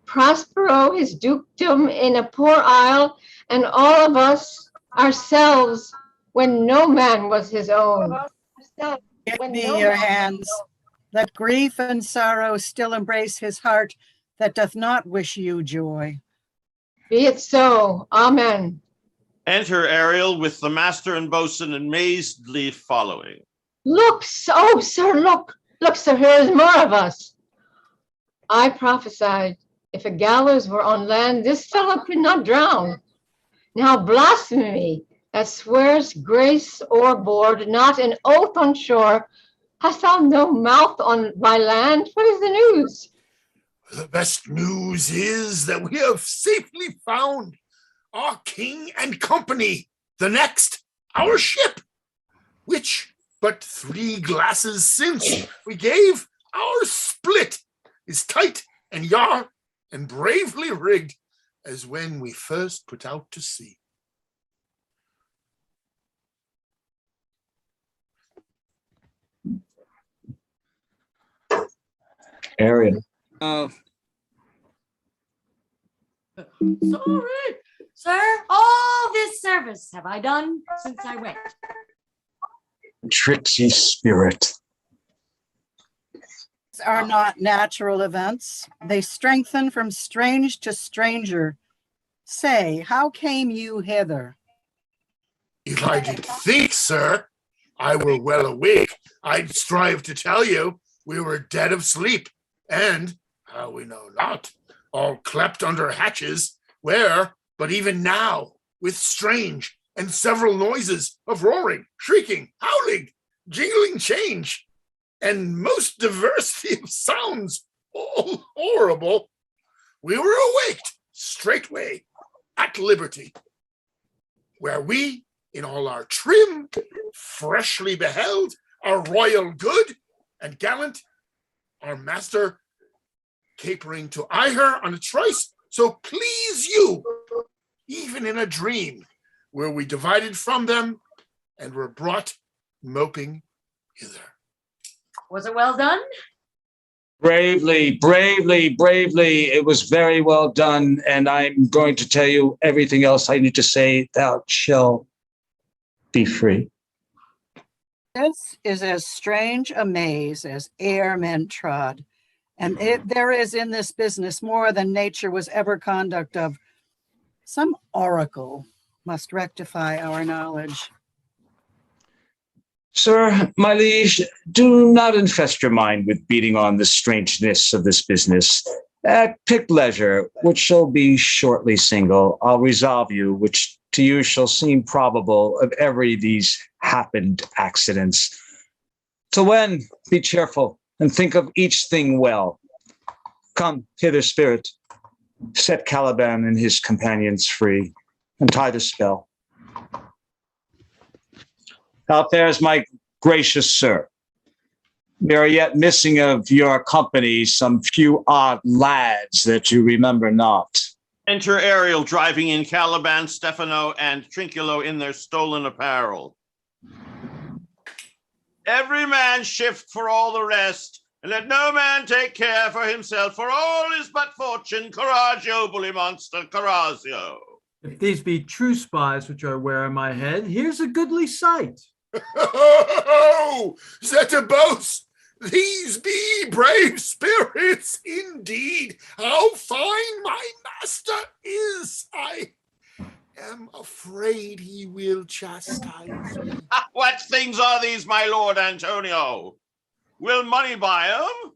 Prospero his dukedom in a poor isle, and all of us ourselves when no man was his own. Give me your hands. Let grief and sorrow still embrace his heart that doth not wish you joy. Be it so. Amen. Enter Ariel with the master and boatswain amazedly following. Look, oh, sir, look. Look, sir, here is more of us. I prophesied, if a gallows were on land, this fellow could not drown. Now blasphemy that swears grace o'erboard, not an oath on shore, Hast thou no mouth on thy land? What is the news? The best news is that we have safely found our king and company, the next, our ship, which but 3 glasses since we gave our split, is tight and yard and bravely rigged as when we first put out to sea. Ariel. Oh, Sorry, sir. All this service have I done since I went. Tricksy spirit. are not natural events. They strengthen from strange to stranger. Say, how came you hither? If I did think, sir, I were well awake, I'd strive to tell you we were dead of sleep, and, how we know not, all clept under hatches, where, but even now, with strange and several noises of roaring, shrieking, howling, jingling change, and most diversity of sounds, all horrible, we were awaked straightway at liberty, where we, in all our trim, freshly beheld our royal good and gallant, our master capering to eye her on a trice, so please you, even in a dream, where we divided from them and were brought moping hither. Was it well done? Bravely, bravely, bravely. It was very well done. And I'm going to tell you everything else I need to say. Thou shalt be free. This is as strange a maze as e'er men trod, and there is in this business more than nature was ever conduct of. Some oracle must rectify our knowledge. Sir, my liege, do not infest your mind with beating on the strangeness of this business. At pick leisure, which shall be shortly single, I'll resolve you, which to you shall seem probable of every these happened accidents. Till when, be cheerful, and think of each thing well. Come hither, spirit. Set Caliban and his companions free, and tie the spell. Out there is my gracious sir. We are yet missing of your company some few odd lads that you remember not. Enter Ariel driving in Caliban, Stefano, and Trinculo in their stolen apparel. Every man shift for all the rest, and let no man take care for himself, for all is but fortune. Coraggio, bully monster, coraggio. If these be true spies which I wear on my head, here's a goodly sight. Oh, Zetibos, these be brave spirits indeed. How fine my master is. I am afraid he will chastise me. What things are these, my lord Antonio? Will money buy them?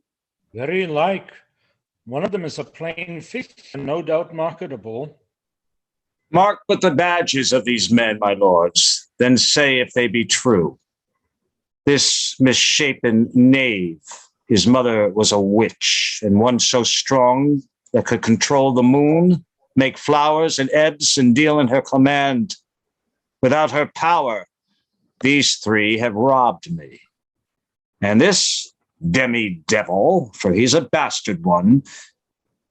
Very like. One of them is a plain fish, and no doubt marketable. Mark but the badges of these men, my lords, then say if they be true. This misshapen knave, his mother was a witch, and one so strong that could control the moon, make flowers and ebbs, and deal in her command. Without her power, these 3 have robbed me. And this demi-devil, for he's a bastard one,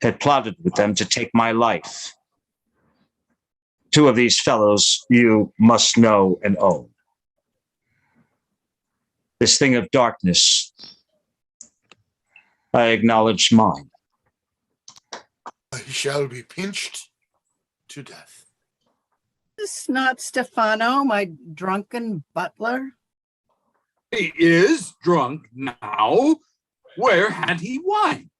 had plotted with them to take my life. 2 of these fellows you must know and own. This thing of darkness, I acknowledge mine. I shall be pinched to death. Is not Stefano my drunken butler? He is drunk now. Where had he wine?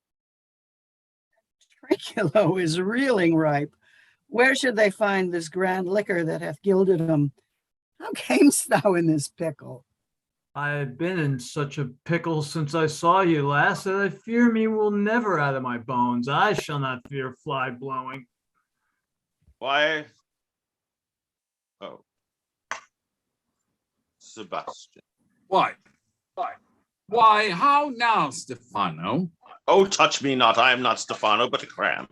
Trinculo is reeling ripe. Where should they find this grand liquor that hath gilded him? How camest thou in this pickle? I have been in such a pickle since I saw you last that I fear me will never out of my bones. I shall not fear fly blowing. Why? Oh. Sebastian. Why? Why, how now, Stefano? Oh, touch me not. I am not Stefano, but a cram.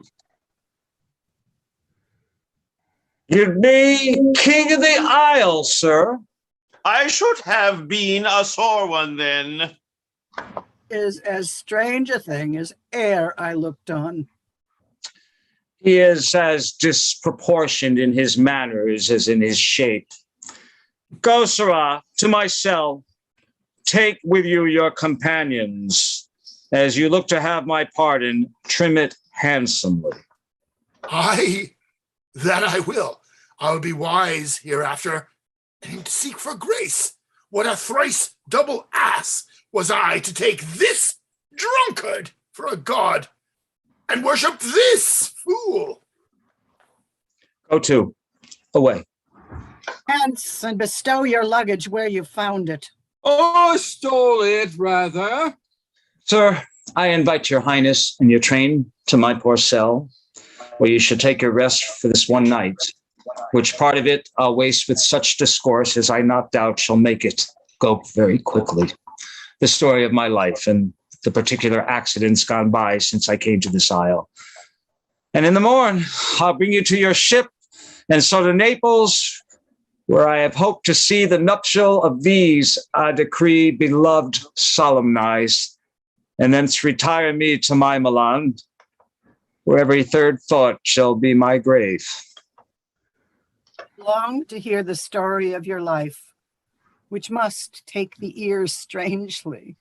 You'd be king of the isle, sir. I should have been a sore one then. Is as strange a thing as air I looked on. He is as disproportioned in his manners as in his shape. Go, sirrah, to my cell. Take with you your companions. As you look to have my pardon, trim it handsomely. That I will. I'll be wise hereafter and seek for grace. What a thrice double ass was I to take this drunkard for a god and worship this fool. Go to, away. Hence, and bestow your luggage where you found it. Or stole it, rather. Sir, I invite your highness and your train to my poor cell, where you should take your rest for this one night, which part of it I'll waste with such discourse as I not doubt shall make it go very quickly. The story of my life and the particular accidents gone by since I came to this isle. And in the morn, I'll bring you to your ship and so to Naples, where I have hoped to see the nuptial of these, I decree, beloved, solemnized, and thence retire me to my Milan, where every third thought shall be my grave. Long to hear the story of your life, which must take the ears strangely.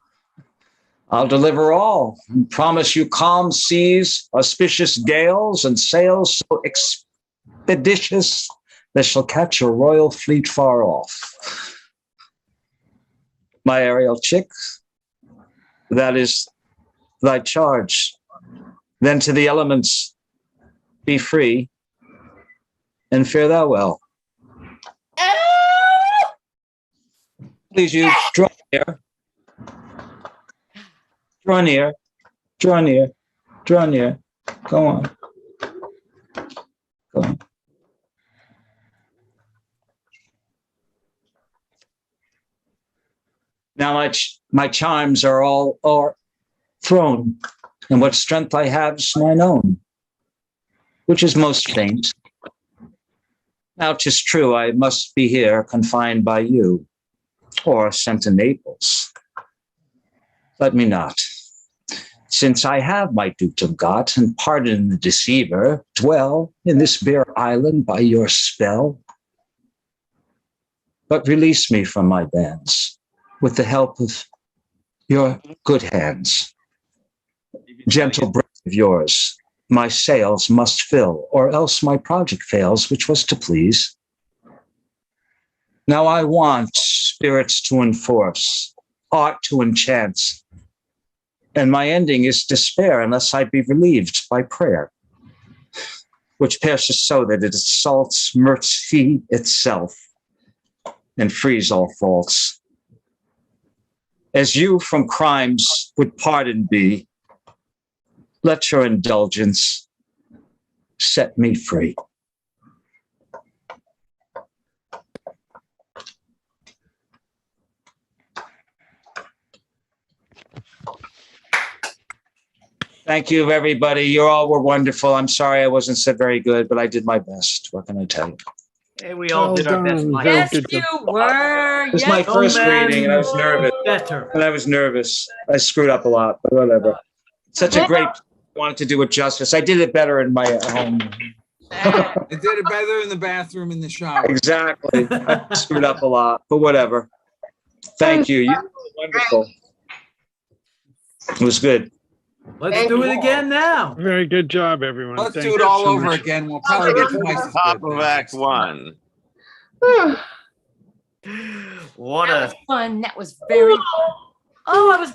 I'll deliver all and promise you calm seas, auspicious gales, and sails so expeditious that shall catch your royal fleet far off. My Ariel chick, that is thy charge. Then to the elements, be free, and fare thou well. Please, you draw near. Draw near, draw near, draw near. Go on. Go on. Now my charms are all thrown, and what strength I have's mine own, which is most faint. Now 'tis true I must be here confined by you, or sent to Naples. Let me not. Since I have my dukedom got, and pardon the deceiver, dwell in this bare island by your spell. But release me from my bands, with the help of your good hands. Gentle breath of yours, my sails must fill, or else my project fails, which was to please. Now I want spirits to enforce, art to enchant, and my ending is despair unless I be relieved by prayer, which pierces so that it assaults mercy itself and frees all faults. As you from crimes would pardon be, let your indulgence set me free. Thank you, everybody. You all were wonderful. I'm sorry I wasn't so very good, but I did my best. What can I tell you? Hey, we all did our best, Mike. Yes, you were. It was Yes, my first you were. reading, and I was nervous. Better. And I was nervous. I screwed up a lot, but whatever. Such a great, wanted to do it justice. I did it better in my home. I did it better in the bathroom, in the shower. Exactly. I screwed up a lot, but whatever. Thank you. You were wonderful. It was good. Let's do it again now. Very good job, everyone. Let's Thank do it you all so over much. again. We'll probably get twice as Top good. of Act 1. What That a was fun. That was very. Oh, I was